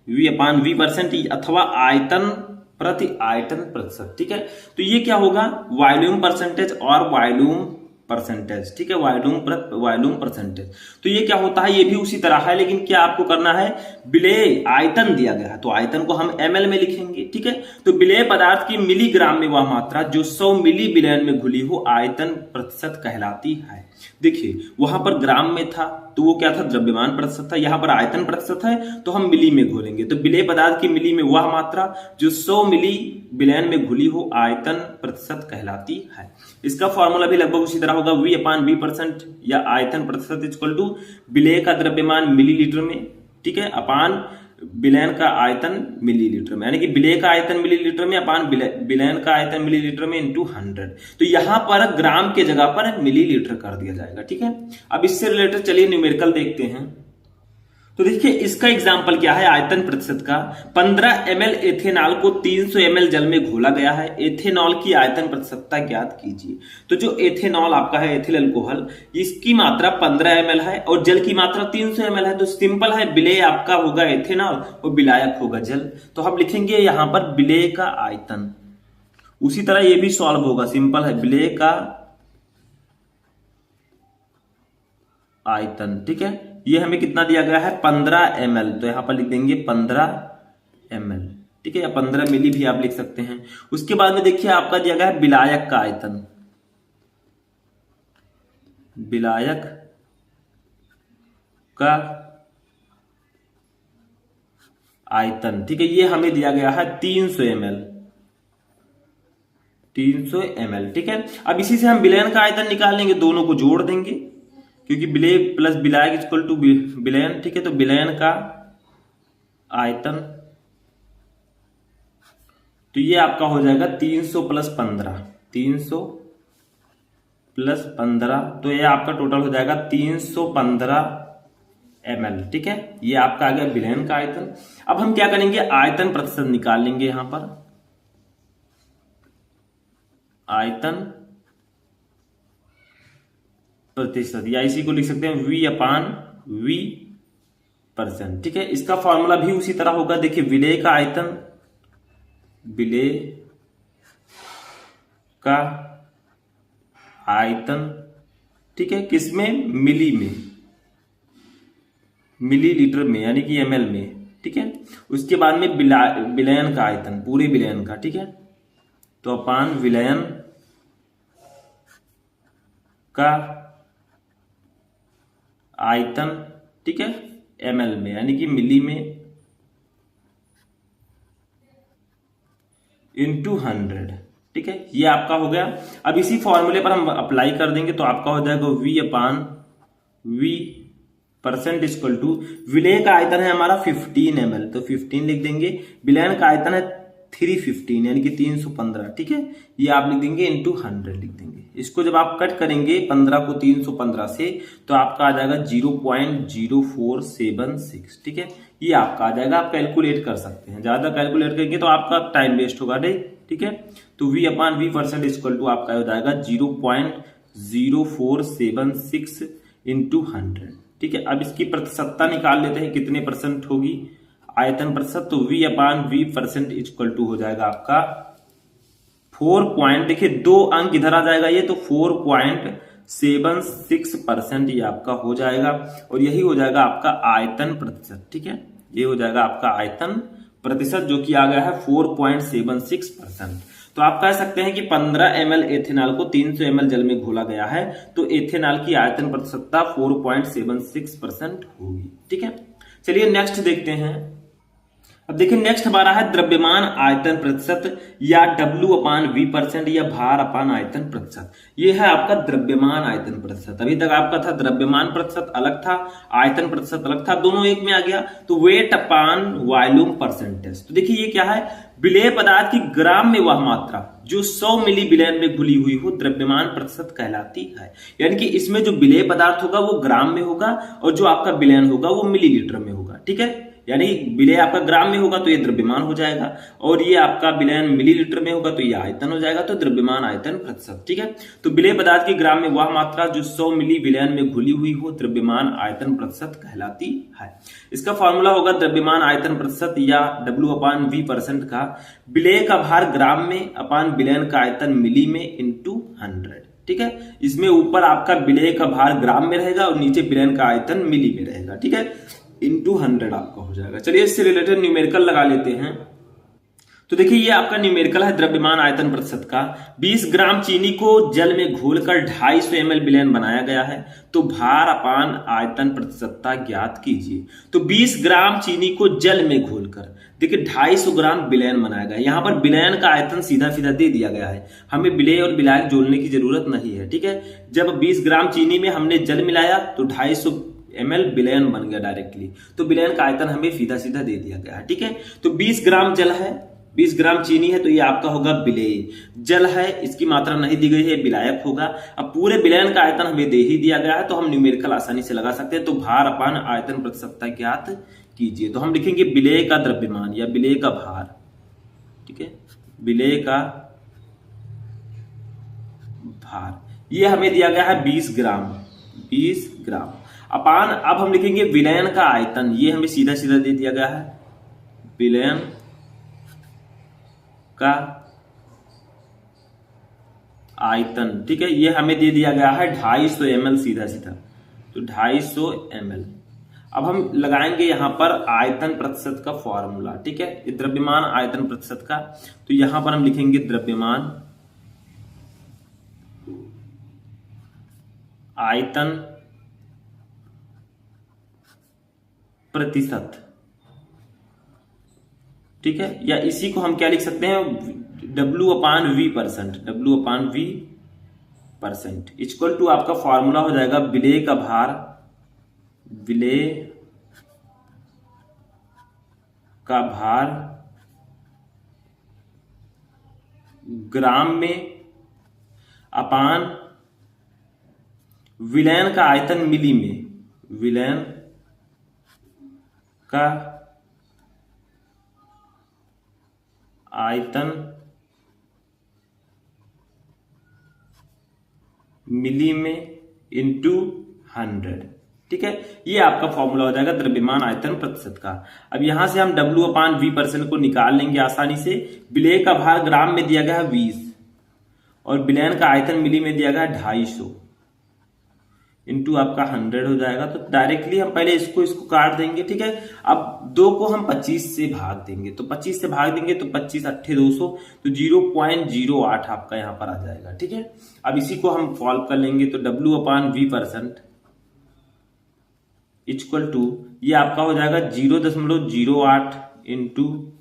V अपान V% अथवा आयतन प्रति आयतन प्रतिशत, ठीक है, तो ये क्या होगा, वॉल्यूम परसेंटेज और वॉल्यूम परसेंटेज, ठीक है, वॉल्यूम परसेंटेज। तो ये क्या होता है, ये भी उसी तरह है, लेकिन क्या आपको करना है, विलेय आयतन दिया गया है तो आयतन को हम ml में लिखेंगे, ठीक है, तो विलेय पदार्थ की मिलीग्राम में वह मात्रा जो 100 मिली विलयन में घुली हो आयतन प्रतिशत कहलाती है। देखिए वहां पर ग्राम में था तो वो क्या था, द्रव्यमान प्रतिशत था, यहां पर आयतन प्रतिशत है तो हम मिली में घोलेंगे, तो विलेय पदार्थ की मिली में वह मात्रा जो 100 मिली विलयन में घुली हो आयतन प्रतिशत कहलाती है। इसका फॉर्मूला भी लगभग उसी तरह होगा, V अपान V% या आयतन प्रतिशत इक्वल टू विलेय का द्रव्यमान मिलीलीटर में, ठीक है, अपान विलयन का आयतन मिलीलीटर में, यानी कि विलेय का आयतन मिलीलीटर में अपान विलयन का आयतन मिलीलीटर में इंटू 100, तो यहां पर ग्राम के जगह पर मिलीलीटर कर दिया जाएगा, ठीक है। अब इससे रिलेटेड चलिए न्यूमेरिकल देखते हैं, तो देखिए इसका एग्जाम्पल क्या है आयतन प्रतिशत का। 15 ml एथेनॉल को 300 ml जल में घोला गया है, एथेनॉल की आयतन प्रतिशतता ज्ञात कीजिए। तो जो एथेनॉल आपका है एथिल अल्कोहल, इसकी मात्रा 15 ml है और जल की मात्रा 300 ml है। तो सिंपल है, विलेय आपका होगा एथेनॉल और विलायक होगा जल। तो हम लिखेंगे यहां पर विलेय का आयतन। उसी तरह ये भी सॉल्व होगा, सिंपल है, विलेय का आयतन। ठीक है, ये हमें कितना दिया गया है 15 ml, तो यहां पर लिख देंगे 15 ml। ठीक है, या 15 मिली भी आप लिख सकते हैं। उसके बाद में देखिए आपका दिया गया है विलायक का आयतन, विलायक का आयतन। ठीक है, ये हमें दिया गया है 300 ml, 300 ml। ठीक है, अब इसी से हम विलयन का आयतन निकाल लेंगे, दोनों को जोड़ देंगे क्योंकि विलेय प्लस विलायक इक्वल टू विलयन। ठीक है, तो विलयन का आयतन, तो ये आपका हो जाएगा 300 प्लस 15, 300 प्लस 15, तो ये आपका टोटल हो जाएगा 315 ml। ठीक है, ये आपका आ गया विलयन का आयतन। अब हम क्या करेंगे, आयतन प्रतिशत निकाल लेंगे। यहां पर आयतन प्रतिशत, या इसी को लिख सकते हैं V/V%। ठीक है, इसका फॉर्मूला भी उसी तरह होगा। देखिए विलेय का आयतन, विलेय का आयतन, ठीक है, किसमें, मिली में, मिलीलीटर में, यानी कि ml में। ठीक है, उसके बाद में विलयन का आयतन, पूरे विलयन का। ठीक है, तो अपान विलयन का आयतन, ठीक है, ml में, यानी कि मिली में, इंटू 100। ठीक है, ये आपका हो गया। अब इसी फॉर्मूले पर हम अप्लाई कर देंगे तो आपका हो जाएगा V/V% इक्वल टू, विलेय का आयतन है हमारा 15 ml, तो 15 लिख देंगे। विलयन का आयतन है 315 यानी कि 315। ठीक है, ये आप लिख देंगे इंटू 100 लिख देंगे। इसको जब आप कट करेंगे 15 को 315 से, तो आपका आ जाएगा 0.0476। ठीक है, ये आपका आ जाएगा। आप कैलकुलेट कर सकते हैं, ज्यादा कैलकुलेट करेंगे तो आपका टाइम वेस्ट होगा नहीं। ठीक है, तो V/V% इक्वल टू आपका हो जाएगा 0.0476 इंटू 100। ठीक है, अब इसकी प्रतिशतता निकाल लेते हैं, कितने परसेंट होगी आयतन प्रतिशत। तो V/V% इक्वल टू हो जाएगा आपका 4 देखिए 2 अंक इधर आ जाएगा ये, तो 4.76% ये आपका हो जाएगा। और यही हो जाएगा आपका आयतन प्रतिशत। ठीक है, ये हो जाएगा आपका आयतन प्रतिशत, जो कि आ गया है 4.76%। तो आप कह सकते हैं कि 15 ml एथेनॉल को 300 ml जल में घोला गया है, तो एथेनॉल की आयतन प्रतिशतता 4.76% होगी। ठीक है, चलिए नेक्स्ट देखते हैं। अब देखिए नेक्स्ट हमारा है द्रव्यमान आयतन प्रतिशत, या W/V% या भार अपान आयतन प्रतिशत। ये है आपका द्रव्यमान आयतन प्रतिशत। अभी तक आपका था द्रव्यमान प्रतिशत अलग था, आयतन प्रतिशत अलग था, दोनों एक में आ गया। तो वेट अपान वॉल्यूम परसेंटेज। तो देखिए ये क्या है, विलेय पदार्थ की ग्राम में वह मात्रा जो 100 मिली विलयन में घुली हुई हो द्रव्यमान प्रतिशत कहलाती है। यानी कि इसमें जो विलेय पदार्थ होगा वो ग्राम में होगा और जो आपका विलयन होगा वो मिलीलीटर में होगा। ठीक है, यानी विलेय आपका ग्राम में होगा तो ये द्रव्यमान हो जाएगा, और ये आपका विलयन मिलीलीटर में होगा तो ये आयतन हो जाएगा, तो द्रव्यमान आयतन प्रतिशत। ठीक है, तो विलेय पदार्थ की ग्राम में वह मात्रा जो 100 मिली विलयन में घुली हुई हो द्रव्यमान आयतन प्रतिशत कहलाती है। इसका फॉर्मूला होगा द्रव्यमान आयतन प्रतिशत या W/V% का विलेय का भार ग्राम में अपान विलयन का आयतन मिली में इंटू 100। ठीक है, इसमें ऊपर आपका विलेय का भार ग्राम में रहेगा और नीचे विलयन का आयतन मिली में रहेगा। ठीक है, इंटू 100 आपका हो जाएगा। चलिए इससे रिलेटेड न्यूमेरिकल लगा लेते हैं। तो देखिए ये आपका न्यूमेरिकल है द्रव्यमान आयतन प्रतिशत का। 20 ग्राम चीनी को जल में घोलकर 250 ml विलयन बनाया गया है, तो भार अपान आयतन प्रतिशतता ज्ञात कीजिए। तो 20 ग्राम चीनी को जल में घोलकर, देखिए 250 ग्राम विलयन बनाया गया है। यहां पर विलयन का आयतन सीधा सीधा दे दिया गया है, हमें विलेय और विलायक जोड़ने की जरूरत नहीं है। ठीक है, जब 20 ग्राम चीनी में हमने जल मिलाया तो 250 ml विलयन बन गया डायरेक्टली, तो विलयन का आयतन हमें सीधा सीधा दे दिया गया है। ठीक है, तो 20 ग्राम जल है 20 ग्राम चीनी है तो ये आपका होगा विलेय। जल है, इसकी मात्रा नहीं दी गई है, विलायक होगा। अब पूरे विलयन का आयतन हमें दे ही दिया गया है तो हम न्यूमेरिकल आसानी से लगा सकते हैं। तो भार अपान आयतन प्रतिशतता ज्ञात कीजिए। तो हम लिखेंगे विलेय का द्रव्यमान या विलेय का भार, ठीक है, विलेय का भार, ये हमें दिया गया है 20 ग्राम, 20 ग्राम अपान, अब हम लिखेंगे विलयन का आयतन, ये हमें सीधा सीधा दे दिया गया है, विलयन का आयतन, ठीक है, ये हमें दे दिया गया है 250 ml सीधा सीधा, तो 250 ml। अब हम लगाएंगे यहां पर आयतन प्रतिशत का फॉर्मूला, ठीक है, द्रव्यमान आयतन प्रतिशत का। तो यहां पर हम लिखेंगे द्रव्यमान आयतन प्रतिशत, ठीक है, या इसी को हम क्या लिख सकते हैं, W/V%, W/V% इक्वल टू आपका फॉर्मूला हो जाएगा विलेय का भार, विलेय का भार ग्राम में अपान विलयन का आयतन मिली में, विलयन का आयतन मिली में इंटू 100, ठीक है, ये आपका फॉर्मूला हो जाएगा द्रव्यमान आयतन प्रतिशत का। अब यहां से हम W/V% को निकाल लेंगे आसानी से। विलेय का भार ग्राम में दिया गया है 20 और विलयन का आयतन मिली में दिया गया है 250 इंटू आपका 100 हो जाएगा। तो डायरेक्टली हम पहले इसको काट देंगे, ठीक है। अब 2 को हम 25 से भाग देंगे, तो 25 से भाग देंगे तो 25 8 200, तो 0.08 आपका यहां पर आ जाएगा, ठीक है। अब इसी को हम सॉल्व कर लेंगे, तो W/V% इक्वल टू ये आपका हो जाएगा 0.08 इंटू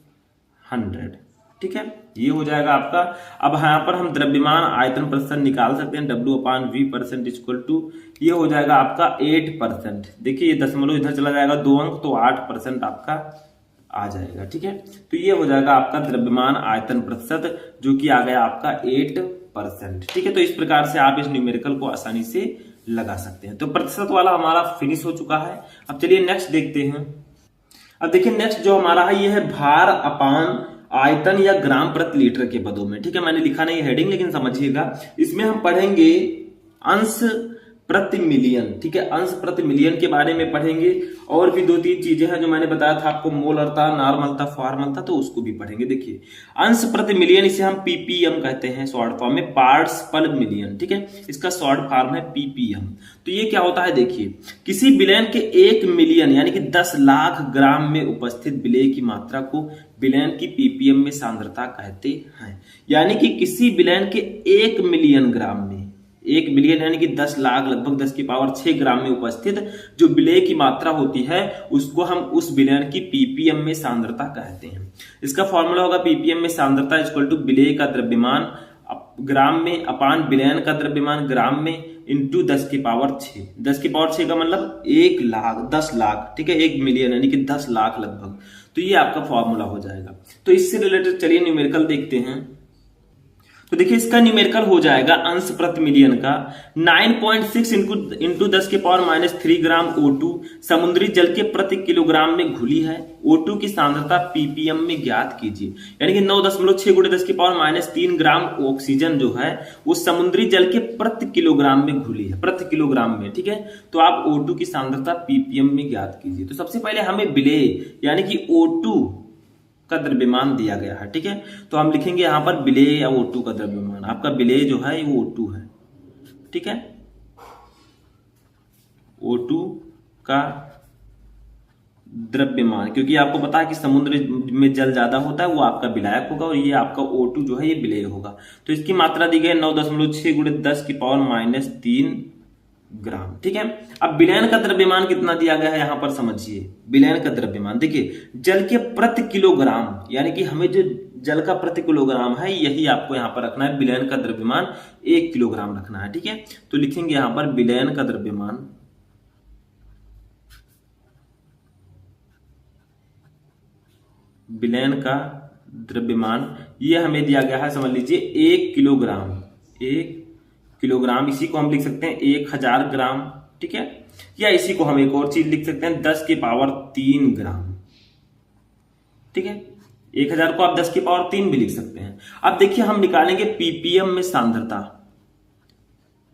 100, ठीक है, ये हो जाएगा आपका। अब यहां पर हम द्रव्यमान आयतन प्रतिशत निकाल सकते हैं, W/V% इक्वल टू ये हो जाएगा आपका 8%। देखिए ये दशमलव इधर चला जाएगा 2 अंक, तो 8% आपका आ जाएगा, ठीक है। तो ये हो जाएगा आपका द्रव्यमान आयतन प्रतिशत, जो कि आ गया आपका 8%, ठीक है। तो इस प्रकार से आप इस न्यूमेरिकल को आसानी से लगा सकते हैं। तो प्रतिशत वाला हमारा फिनिश हो चुका है। अब चलिए नेक्स्ट देखते हैं। अब देखिए नेक्स्ट जो हमारा है ये है भार अपान आयतन या ग्राम प्रति लीटर के पदों में, ठीक है। मैंने लिखा नहीं हेडिंग, लेकिन समझिएगा, इसमें हम पढ़ेंगे अंश प्रति मिलियन, ठीक है, अंश प्रति मिलियन के बारे में पढ़ेंगे। और भी 2-3 चीजें हैं जो मैंने बताया था आपको, मोलरता, नॉर्मलता, फॉर्मलता, तो उसको भी पढ़ेंगे। देखिए अंश प्रति मिलियन, इसे हम पीपीएम कहते हैं शॉर्ट फॉर्म में, पार्ट्स पर मिलियन, ठीक है, इसका शॉर्ट फॉर्म है पीपीएम। तो ये क्या होता है, देखिए किसी विलयन के 1 मिलियन यानी कि 10 लाख ग्राम में उपस्थित विलेय की मात्रा को विलयन की पीपीएम में सांद्रता कहते हैं। यानी कि किसी विलयन के 1 मिलियन ग्राम में, 1 मिलियन यानी कि 10 लाख, लगभग 10⁶ ग्राम में उपस्थित जो विलेय की मात्रा होती है, उसको हम उस विलयन की पीपीएम में सांद्रता कहते हैं। इसका फॉर्मूला होगा पीपीएम में सांद्रता इक्वल टू विलेय का द्रव्यमान ग्राम में अपान विलयन का द्रव्यमान ग्राम में इंटू 10⁶। 10⁶ का मतलब 1 लाख, 10 लाख, ठीक है, 1 मिलियन यानी कि 10 लाख लगभग। तो ये आपका फॉर्मूला हो जाएगा। तो इससे रिलेटेड चलिए न्यूमेरिकल देखते हैं। तो देखिए इसका न्यूमेरिकल हो जाएगा अंश प्रति मिलियन का 9.6 इंटू 10⁻³ ग्राम O2 समुद्री जल के प्रति किलोग्राम में घुली है। O2 की सांद्रता पीपीएम में ज्ञात कीजिए। यानी कि 9.6 × 10⁻³ ग्राम ऑक्सीजन जो है वो समुद्री जल के प्रति किलोग्राम में घुली है, प्रति किलोग्राम में, ठीक है। तो आप O2 की सांद्रता पीपीएम में ज्ञात कीजिए। तो सबसे पहले हमें विलेय यानी कि O2 का द्रव्यमान दिया गया है, ठीक है। तो हम लिखेंगे यहां पर विलेय या O2 का द्रव्यमान, आपका विलेय जो है वो O2 है, ठीक है, O2 का द्रव्यमान, क्योंकि आपको पता है कि समुद्र में जल ज्यादा होता है, वो आपका विलायक होगा और ये आपका O2 जो है ये विलेय होगा। तो इसकी मात्रा दी गई 9.6 × 10⁻³ ग्राम, ठीक है। अब विलयन का द्रव्यमान कितना दिया गया है यहां पर समझिए। विलयन का द्रव्यमान देखिए जल के प्रति किलोग्राम, यानी कि हमें जो जल का प्रति किलोग्राम है यही आपको यहां पर रखना है। विलयन का द्रव्यमान 1 किलोग्राम रखना है, ठीक है। तो लिखेंगे यहां पर विलयन का द्रव्यमान विलयन का द्रव्यमान, ये हमें दिया गया है, समझ लीजिए 1 किलोग्राम। 1 किलोग्राम, इसी को हम लिख सकते हैं 1000 ग्राम, ठीक है। या इसी को हम एक और चीज लिख सकते हैं 10 की पावर 3 ग्राम, ठीक है। 1000 को आप 10 की पावर 3 भी लिख सकते हैं। अब देखिए हम निकालेंगे पीपीएम में सांद्रता,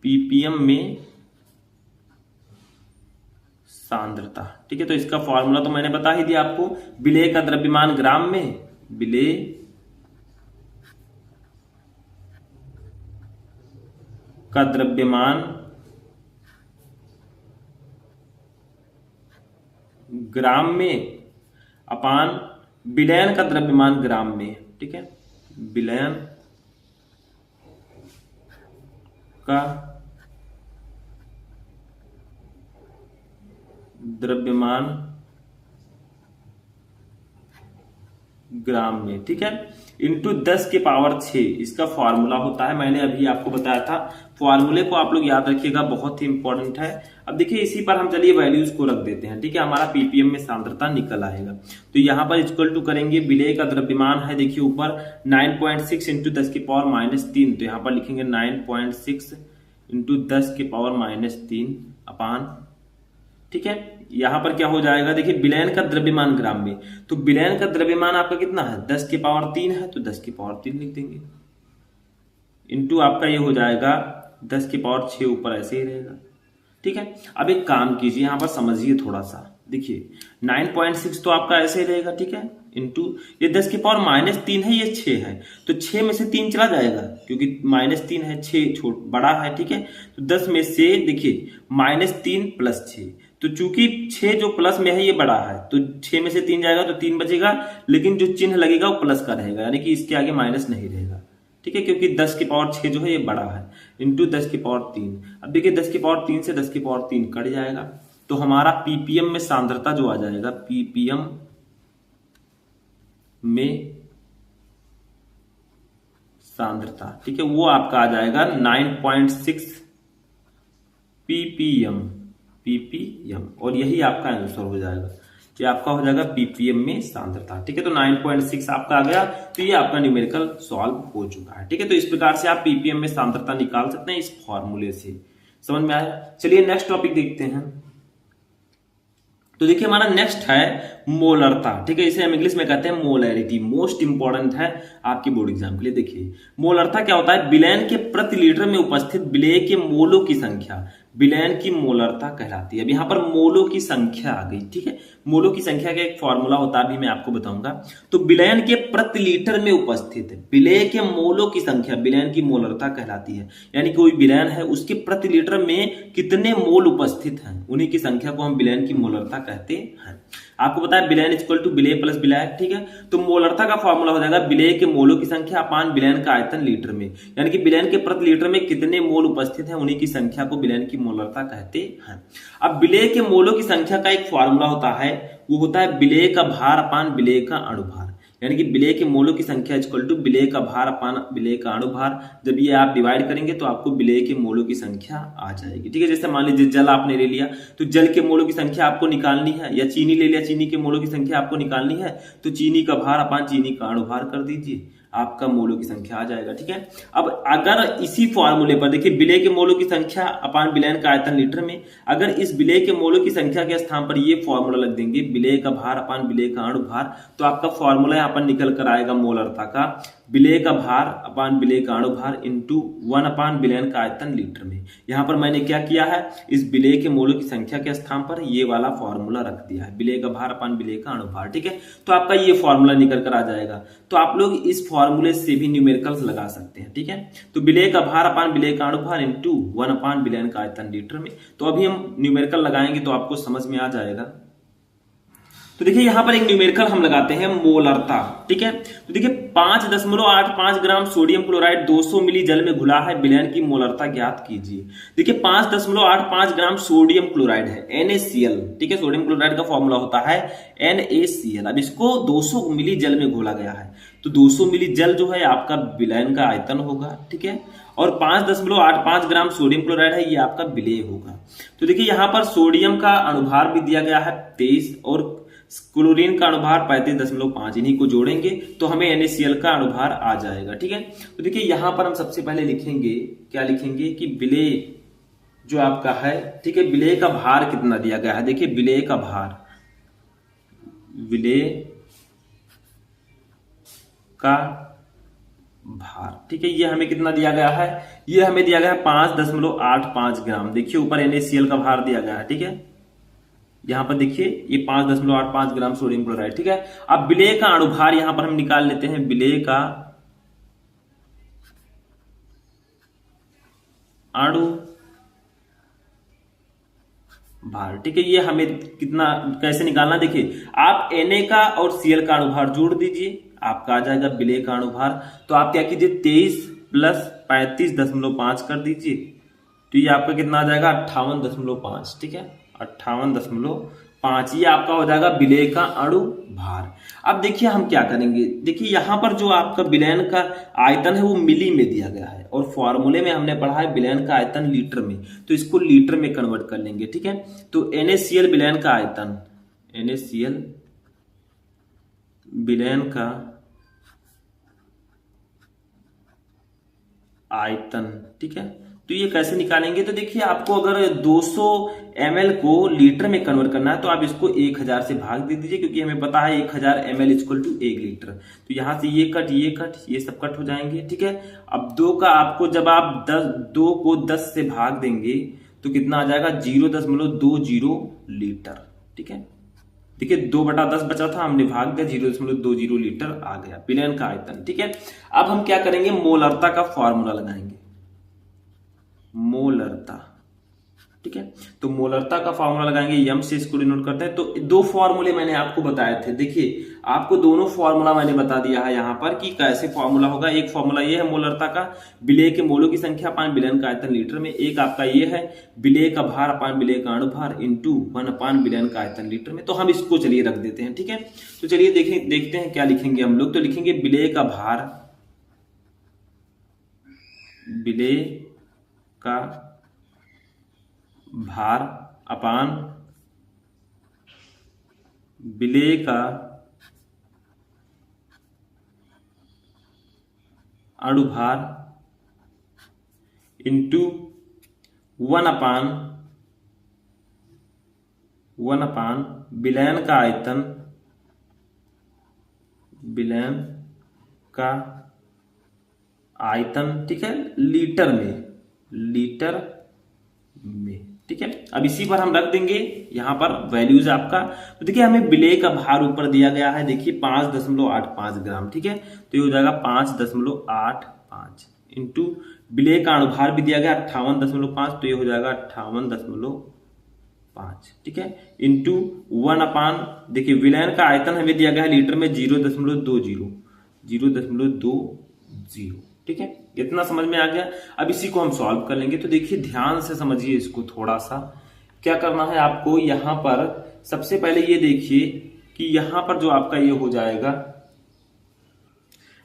पीपीएम में सांद्रता, ठीक है। तो इसका फॉर्मूला तो मैंने बता ही दिया आपको, विलेय का द्रव्यमान ग्राम में, विलेय का द्रव्यमान ग्राम में अपान विलयन का द्रव्यमान ग्राम में, ठीक है। विलयन का द्रव्यमान ग्राम में, ठीक है, इंटू 10 की पावर 6 इसका फॉर्मूला होता है। मैंने अभी आपको बताया था, फॉर्मूले को आप लोग याद रखिएगा, बहुत ही इंपॉर्टेंट है। अब देखिए इसी पर हम चलिए वैल्यूज को रख देते हैं, ठीक है। हमारा पीपीएम में सांद्रता निकल आएगा, तो यहां पर इक्वल टू करेंगे विलेय का द्रव्यमान है, देखिए ऊपर 9.6 इंटू 10 की पावर -3, तो यहां पर लिखेंगे 9.6 इंटू 10 की पावर -3 अपान, ठीक है। यहां पर क्या हो जाएगा, देखिए विलयन का द्रव्यमान ग्राम में, तो विलयन का द्रव्यमान आपका कितना है 10 की पावर 3 है, तो 10 की पावर 3 लिख देंगे, इंटू आपका ये हो जाएगा 10 की पावर 6 ऊपर ऐसे ही रहेगा, ठीक है। अब एक काम कीजिए, यहां पर समझिए थोड़ा सा, देखिए 9.6 तो आपका ऐसे ही रहेगा, ठीक है, इंटू ये 10 की पावर -3 है, ये 6 है, तो 6 में से 3 चला जाएगा, क्योंकि -3 है, 6 छोट बड़ा है, ठीक है। तो 10 में से देखिए -3 + 6, तो चूंकि 6 जो प्लस में है ये बड़ा है, तो 6 में से 3 जाएगा तो 3 बचेगा, लेकिन जो चिन्ह लगेगा वो प्लस का रहेगा, यानी कि इसके आगे माइनस नहीं रहेगा, ठीक है, क्योंकि 10 की पावर 6 जो है ये बड़ा है, इंटू 10 की पावर 3। अब देखिए 10 की पावर 3 से 10 की पावर 3 कट जाएगा, तो हमारा पीपीएम में सांद्रता जो आ जाएगा, पीपीएम में सांद्रता, ठीक है, वो आपका आ जाएगा 9.6 पीपीएम, पीपीएम, और यही आपका आंसर हो जाएगा, ये आपका हो जाएगा पीपीएम में सांद्रता, ठीक है। तो 9.6 आपका आ गया, तो ये आपका न्यूमेरिकल सॉल्व हो चुका है, ठीक है। तो इस प्रकार से आप पीपीएम में सांद्रता निकाल सकते हैं इस फॉर्मूले से, समझ में आया। चलिए नेक्स्ट टॉपिक देखते हैं। तो देखिए हमारा नेक्स्ट है मोलरता, ठीक है, इसे हम इंग्लिश में कहते हैं मोलैरिटी, मोस्ट इंपॉर्टेंट है आपके बोर्ड एग्जाम के लिए। देखिए मोलरता क्या होता है, विलयन के प्रति लीटर में उपस्थित विलेय के मोलों की संख्या, विलयन की मोलरता कहलाती है। अब यहाँ पर मोलों की संख्या आ गई, ठीक है, मोलों की संख्या का एक फॉर्मूला होता है, अभी मैं आपको बताऊंगा। तो विलयन के प्रति लीटर में उपस्थित विलेय के मोलों की संख्या विलयन की मोलरता कहलाती है, यानी कोई विलयन है उसके प्रति लीटर में कितने मोल उपस्थित हैं, उन्हीं की संख्या को हम विलयन की मोलरता कहते हैं। आपको पता है विलयन इक्वल टू विलेय प्लस विलायक, ठीक है। तो मोलरता का फॉर्मूला हो जाएगा विलेय के मोलों की संख्या अपान विलयन का आयतन लीटर में, यानी कि विलयन के प्रति लीटर में कितने मोल उपस्थित हैं उन्हीं की संख्या को विलयन की मोलरता कहते हैं। अब विलेय के मोलों की संख्या का एक फॉर्मूला होता है, वो होता है विलेय का भार अपान विलेय का अणुभार, यानी कि विलेय के मोलों की संख्या इक्वल टू विलेय का भार अपान विलेय का अणुभार। जब ये आप डिवाइड करेंगे तो आपको विलेय के मोलों की संख्या आ जाएगी, ठीक है। जैसे मान लीजिए जल आपने ले लिया, तो जल के मोलों की संख्या आपको निकालनी है, या चीनी ले लिया, चीनी के मोलों की संख्या आपको निकालनी है, तो चीनी का भार अपान चीनी का अणुभार कर दीजिए, आपका मोलों की संख्या आ जाएगा, ठीक है। अब अगर इसी फॉर्मूले पर देखिए विलेय के मोलों की संख्या अपान विलयन का आयतन लीटर में, अगर इस विलेय के मोलों की संख्या के स्थान पर ये फॉर्मूला लग देंगे विलेय का भार अपान विलेय का अणुभार, तो आपका फॉर्मूला यहाँ पर निकल कर आएगा मोलरता का विलेय का भार अपान विलेय का अणुभार इंटू 1 अपान विलयन का आयतन लीटर में। यहाँ पर मैंने क्या किया है, इस विलेय के मोलों की संख्या के स्थान पर ये वाला फॉर्मूला रख दिया है, विलेय का भार अपान विलेय का अणुभार, ठीक है। तो आपका ये फॉर्मूला निकल कर आ जाएगा, तो आप लोग इस फॉर्मूले से भी न्यूमेरिकल्स लगा सकते हैं, ठीक है। तो विलेय का भार अपान विलेय का अणुभार इंटू 1 अपान विलयन का आयतन लीटर में। तो अभी हम न्यूमेरिकल लगाएंगे तो आपको समझ में आ जाएगा। तो देखिए यहां पर एक न्यूमेरिकल हम लगाते हैं मोलरता, ठीक है। तो देखिए 5.85 ग्राम सोडियम क्लोराइड 200 मिली जल में घुला है, विलयन की मोलरता ज्ञात कीजिए। देखिए 5.85 ग्राम सोडियम क्लोराइड है, NaCl, ठीक है। सोडियम क्लोराइड का फॉर्मूला होता है NaCl। अब इसको 200 मिली जल में घोला गया है, तो 200 मिली जल जो है आपका विलयन का आयतन होगा, ठीक है। और 5.85 ग्राम सोडियम क्लोराइड है, ये आपका विलेय होगा। तो देखिए यहाँ पर सोडियम का अणुभार भी दिया गया है 23 और क्लोरीन का अणुभार 35.5, इन्हीं को जोड़ेंगे तो हमें NaCl का अणुभार आ जाएगा। ठीक है, तो देखिए यहां पर हम सबसे पहले लिखेंगे, क्या लिखेंगे कि विलेय जो आपका है, ठीक है, विलेय का भार कितना दिया गया है। देखिए विलेय का भार, विलेय का भार, ठीक है, ये हमें कितना दिया गया है, ये हमें दिया गया है 5.85 ग्राम। देखिए ऊपर NaCl का भार दिया गया है। ठीक है, यहां पर देखिए ये 5.85 ग्राम सोडियम क्लोराइड। ठीक है, अब विलेय का अणुभार यहां पर हम निकाल लेते हैं, विलेय का अणु भार। ठीक है, ये हमें कितना कैसे निकालना, देखिए आप Na का और Cl का अणुभार जोड़ दीजिए, आपका आ जाएगा विलेय का अणुभार। तो आप क्या कीजिए 23 प्लस 35.5 कर दीजिए, तो ये आपका कितना आ जाएगा 58.5। ठीक है, 58.5, ये आपका हो जाएगा विलेय का अणु भार। अब देखिए हम क्या करेंगे, देखिए यहां पर जो आपका विलयन का आयतन है वो मिली में दिया गया है और फॉर्मूले में हमने पढ़ा है विलयन का आयतन लीटर में, तो इसको लीटर में कन्वर्ट कर लेंगे। ठीक है, तो NaCl विलयन का आयतन, NaCl विलयन का आयतन, ठीक है, तो ये कैसे निकालेंगे, तो देखिए आपको अगर 200 ml को लीटर में कन्वर्ट करना है तो आप इसको 1000 से भाग दे दीजिए, क्योंकि हमें पता है 1000 ml इक्वल टू 1 लीटर। तो यहां से ये कट ये सब कट हो जाएंगे। ठीक है, अब 2 का आपको जब आप 2 को 10 से भाग देंगे तो कितना आ जाएगा 0.20 लीटर। ठीक है, देखिए 2/10 बचा था, हमने भाग दिया 0.20 लीटर आ गया विलयन का आयतन। ठीक है, अब हम क्या करेंगे, मोलरता का फॉर्मूला लगाएंगे, मोलरता। ठीक है, तो मोलरता का फॉर्मूला लगाएंगे, यम से इसको डिनोट करते हैं। तो 2 फॉर्मूले मैंने आपको बताए थे, देखिए आपको दोनों फॉर्मूला मैंने बता दिया है यहां पर कि कैसे फॉर्मूला होगा। एक फॉर्मूला ये है मोलरता का, विलेय के मोलों की संख्या अपान विलयन का आयतन लीटर में। एक आपका ये है विलेय का भार अपान विलेय का अणुभार इंटू 1 अपान विलयन का आयतन लीटर में। तो हम इसको चलिए रख देते हैं। ठीक है, तो चलिए देखते हैं क्या लिखेंगे हम लोग। तो लिखेंगे विलेय का भार, विलेय का भार अपान विलेय का अणुभार इंटू 1 अपान विलयन का आयतन, विलयन का आयतन। ठीक है, लीटर में। ठीक है, अब इसी पर हम रख देंगे यहां पर वैल्यूज आपका। तो देखिए हमें विलेय का भार ऊपर दिया गया है, देखिए 5.85 ग्राम। ठीक है, तो ये हो जाएगा 5.85 इंटू विलेय का अणुभार भी दिया गया 58.5, तो ये हो जाएगा 58.5। ठीक है, इंटू 1 अपान, देखिए विलयन का आयतन हमें दिया गया है लीटर में 0.20। ठीक है, इतना समझ में आ गया। अब इसी को हम सॉल्व कर लेंगे। तो देखिए ध्यान से समझिए इसको, थोड़ा सा क्या करना है आपको। यहां पर सबसे पहले ये देखिए कि यहां पर जो आपका ये हो जाएगा,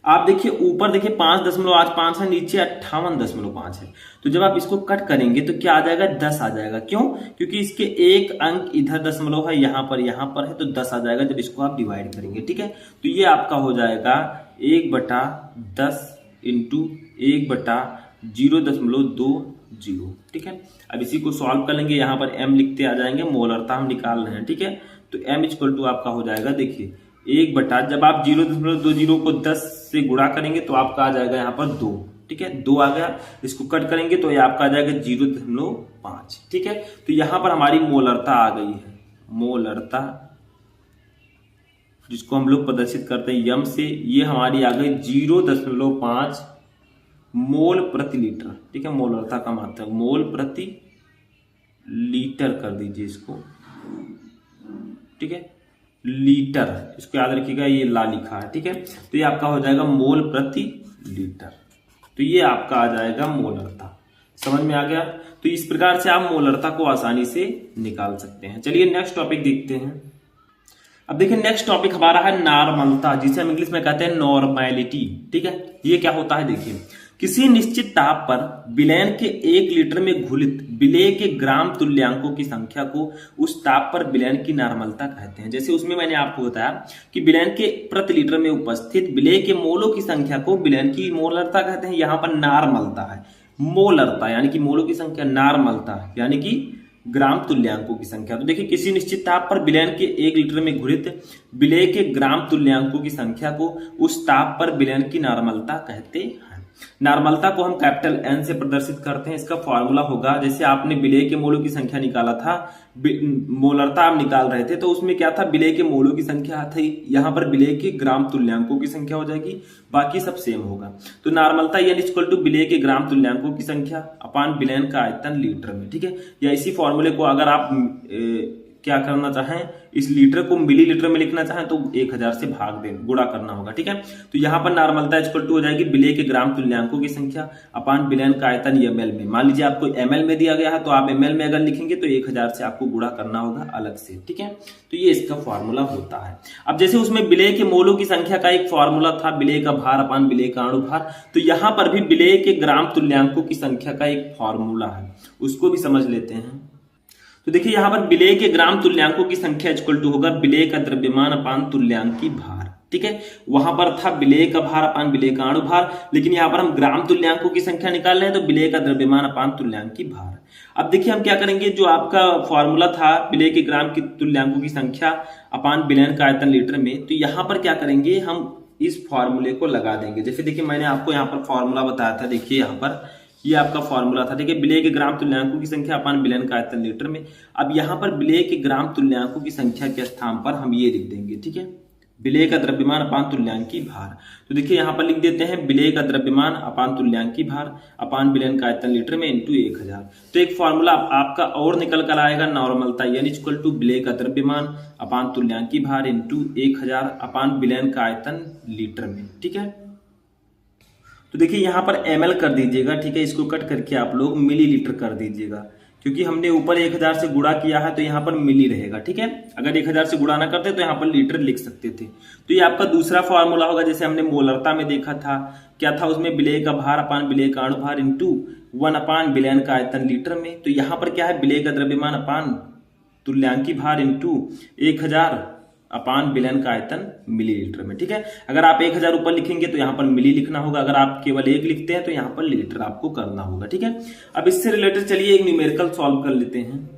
आप देखिए ऊपर देखिए 5.85 है, नीचे 58.5 है। तो जब आप इसको कट करेंगे तो क्या आ जाएगा 10 आ जाएगा। क्यों? क्योंकि इसके एक अंक इधर दशमलव है, यहां पर है, तो 10 आ जाएगा जब इसको आप डिवाइड करेंगे। ठीक है, तो ये आपका हो जाएगा 1/10 इंटू 1/0.20। ठीक है, अब इसी को सॉल्व कर लेंगे, यहां पर m लिखते आ जाएंगे, मोलरता हम निकाल रहे हैं। ठीक है, तो m इक्वल टू आपका हो जाएगा, देखिए 1/, जब आप 0.20 को 10 से गुणा करेंगे तो आपका आ जाएगा यहाँ पर 2। ठीक है, 2 आ गया, इसको कट करेंगे तो ये आपका आ जाएगा 0.5। ठीक है, तो यहां पर हमारी मोलरता आ गई है, मोलरता जिसको हम लोग प्रदर्शित करते हैं यम से, ये हमारी आ गई 0.5 मोल प्रति लीटर। ठीक है, मोलरता का मात्रा मोल प्रति लीटर कर दीजिए इसको। ठीक है, लीटर, इसको याद रखिएगा, ये ला लिखा है। ठीक है, तो ये आपका हो जाएगा मोल प्रति लीटर। तो ये आपका आ जाएगा मोलरता। समझ में आ गया? तो इस प्रकार से आप मोलरता को आसानी से निकाल सकते हैं। चलिए नेक्स्ट टॉपिक देखते हैं। अब देखिए नेक्स्ट टॉपिक हमारा है नॉर्मलता, जिसे हम इंग्लिश में कहते हैं नॉर्मैलिटी। ठीक है, ये क्या होता है देखिए, किसी निश्चित ताप पर विलयन के 1 लीटर में घुलित विलेय के ग्राम तुल्यांकों की संख्या को उस ताप पर विलयन की नॉर्मलता कहते हैं। जैसे उसमें मैंने आपको बताया कि विलयन के प्रति लीटर में उपस्थित विलेय के मोलों की संख्या को विलयन की मोलरता कहते हैं। यहाँ पर नॉर्मलता है, मोलरता यानी कि मोलों की संख्या, नॉर्मलता यानी कि ग्राम तुल्यांकों की संख्या। तो देखिए किसी निश्चित ताप पर विलयन के 1 लीटर में घुलित विलेय के ग्राम तुल्यांकों की संख्या को उस ताप पर विलयन की नॉर्मलता कहते हैं। नॉर्मलता को हम कैपिटल N से प्रदर्शित करते हैं। इसका फॉर्मूला होगा, जैसे आपने विलेय के मोलों की संख्या निकाला था, मोलरता आप निकाल रहे थे, तो उसमें क्या था, विलेय के मोलों की संख्या थी, यहाँ पर विलेय के ग्राम तुल्यांकों की संख्या हो जाएगी, बाकी सब सेम होगा। तो नॉर्मलता N इक्वल टू विलेय के ग्राम तुल्यांकों की संख्या अपान विलयन का आयतन लीटर में। ठीक है, या इसी फॉर्मूले को अगर आप क्या करना चाहें, इस लीटर को मिलीलीटर में लिखना चाहें तो 1000 से भाग दें, गुणा करना होगा। ठीक है, तो यहाँ पर नॉर्मलता इक्वल टू हो जाएगी विलेय के ग्राम तुल्यांकों की संख्या अपान विलयन का आयतन ml में। मान लीजिए आपको ml में दिया गया है, तो आप ml में अगर लिखेंगे तो 1000 से आपको गुणा करना होगा अलग से। ठीक है, तो ये इसका फॉर्मूला होता है। अब जैसे उसमें विलेय के मोलों की संख्या का एक फॉर्मूला था, विलेय का भार अपान विलेय का अणु भार, तो यहाँ पर भी विलेय के ग्राम तुल्यांकों की संख्या का एक फॉर्मूला है, उसको भी समझ लेते हैं। तो देखिए यहाँ पर विलेय के ग्राम तुल्यांकों की संख्या इक्वल टू होगा विलेय का द्रव्यमान अपान तुल्यांकी भार। ठीक है, वहां पर था विलेय का भार अपान विलेय का अणु भार, लेकिन यहाँ पर हम ग्राम तुल्यांकों की संख्या निकाल रहे हैं, तो विलेय का द्रव्यमान अपान तुल्यांकी भार। अब देखिए हम क्या करेंगे, जो आपका फॉर्मूला था विलेय के ग्राम की तुल्यांकों की संख्या अपान विलयन का आयतन लीटर में, तो यहाँ पर क्या करेंगे, हम इस फॉर्मूले को लगा देंगे। जैसे देखिए मैंने आपको यहाँ पर फॉर्मूला बताया था, देखिए यहाँ पर ये आपका फॉर्मूला था। देखिए विलेय के ग्राम तुल्यांकों की संख्या अपान विलयन का आयतन लीटर में। अब यहाँ पर विलेय के ग्राम तुल्यांकों की संख्या के स्थान पर हम ये लिख देंगे। ठीक है, विलेय का द्रव्यमान अपान तुल्यांकी भार। तो देखिए यहाँ पर लिख देते हैं विलेय का द्रव्यमान अपान तुल्यांकी भार अपान विलयन का आयतन लीटर में इंटू 1000। तो एक फॉर्मूला आपका और निकल कर आएगा, नॉर्मलता N इक्वल टू विलेय का द्रव्यमान अपान तुल्यांकी भार इंटू 1000 अपान विलयन का आयतन लीटर में। ठीक है, तो देखिए यहाँ पर ml कर दीजिएगा। ठीक है, इसको कट करके आप लोग मिलीलीटर कर दीजिएगा, क्योंकि हमने ऊपर 1000 से गुणा किया है तो यहाँ पर मिली रहेगा। ठीक है, अगर 1000 से गुणा ना करते तो यहाँ पर लीटर लिख सकते थे। तो ये आपका दूसरा फॉर्मूला होगा। जैसे हमने मोलरता में देखा था, क्या था उसमें, विलेय का भार अपान विलेय का अणु भार इंटू 1 अपान विलयन का आयतन लीटर में। तो यहाँ पर क्या है, विलेय का द्रव्यमान अपान तुल्यांकी भार इंटू 1000 अपान विलयन का आयतन मिलीलीटर में। ठीक है, अगर आप 1000 ऊपर लिखेंगे तो यहाँ पर मिली लिखना होगा, अगर आप केवल 1 लिखते हैं तो यहाँ पर लीटर आपको करना होगा। ठीक है, अब इससे रिलेटेड चलिए एक न्यूमेरिकल सॉल्व कर लेते हैं।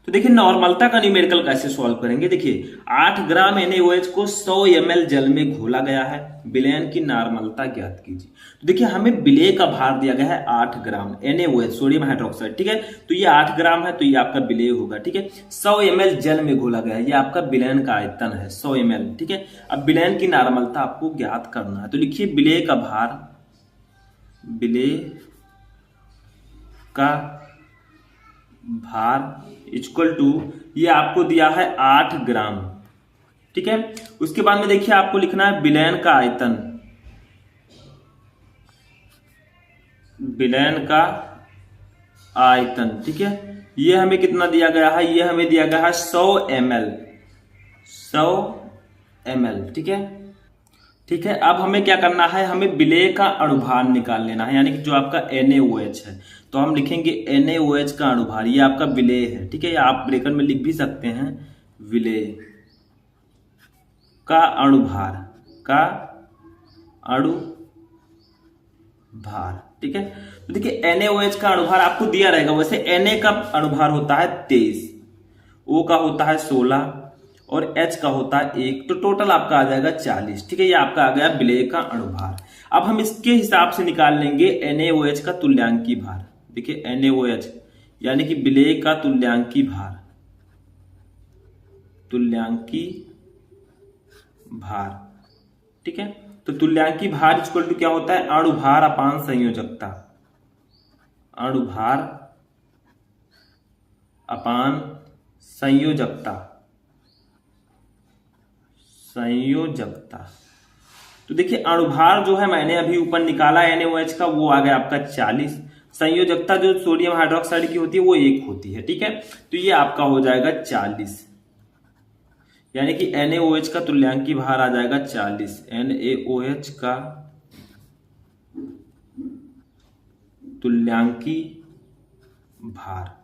तो देखिए नॉर्मलता का न्यूमेरिकल कैसे सॉल्व करेंगे। देखिए 8 ग्राम NaOH को 100 ml जल में घोला गया है, विलयन की नॉर्मलता ज्ञात कीजिए। तो देखिए हमें विलेय का भार दिया गया है 8 ग्राम NaOH सोडियम हाइड्रोक्साइड। ठीक है, तो ये 8 ग्राम है, तो ये आपका विलेय होगा। ठीक है, 100 ml जल में घोला गया है, ये आपका विलयन का आयतन है 100 ml। ठीक है, अब विलयन की नॉर्मलता आपको ज्ञात करना है। तो लिखिए विलेय का भार, विलेय का भार इक्वल टू, ये आपको दिया है 8 ग्राम। ठीक है, उसके बाद में देखिए आपको लिखना है विलयन का आयतन, विलयन का आयतन। ठीक है, ये हमें कितना दिया गया है, ये हमें दिया गया है 100 ml, 100 ml। ठीक है, ठीक है, अब हमें क्या करना है, हमें विलेय का अणुभार निकाल लेना है, यानी कि जो आपका NaOH है, तो हम लिखेंगे NaOH का अणुभार, ये आपका विलेय है। ठीक है, या आप ब्रैकेट में लिख भी सकते हैं विलेय का अणुभार, का अणुभार। ठीक है, तो देखिए NaOH का अणुभार आपको दिया रहेगा। वैसे Na का अणुभार होता है 23, O का होता है 16 और H का होता है 1, तो टोटल आपका आ जाएगा 40। ठीक है, ये आपका आ गया विलेय का अणुभार। अब हम इसके हिसाब से निकाल लेंगे NaOH का तुल्यांकी भार। देखिए NaOH यानी कि विलेय का तुल्यांकी भार, तुल्यांकी भार। ठीक है, तो तुल्यांकी भार इक्वल टू क्या होता है, अणुभार अपान संयोजकता, अणुभार अपान संयोजकता, संयोजकता। तो देखिए अणुभार जो है मैंने अभी ऊपर निकाला NaOH का, वो आ गया आपका 40। संयोजकता जो सोडियम हाइड्रोक्साइड की होती है वो 1 होती है। ठीक है, तो ये आपका हो जाएगा 40, यानी कि NaOH का तुल्यांकी भार आ जाएगा 40। NaOH का तुल्यांकी भार,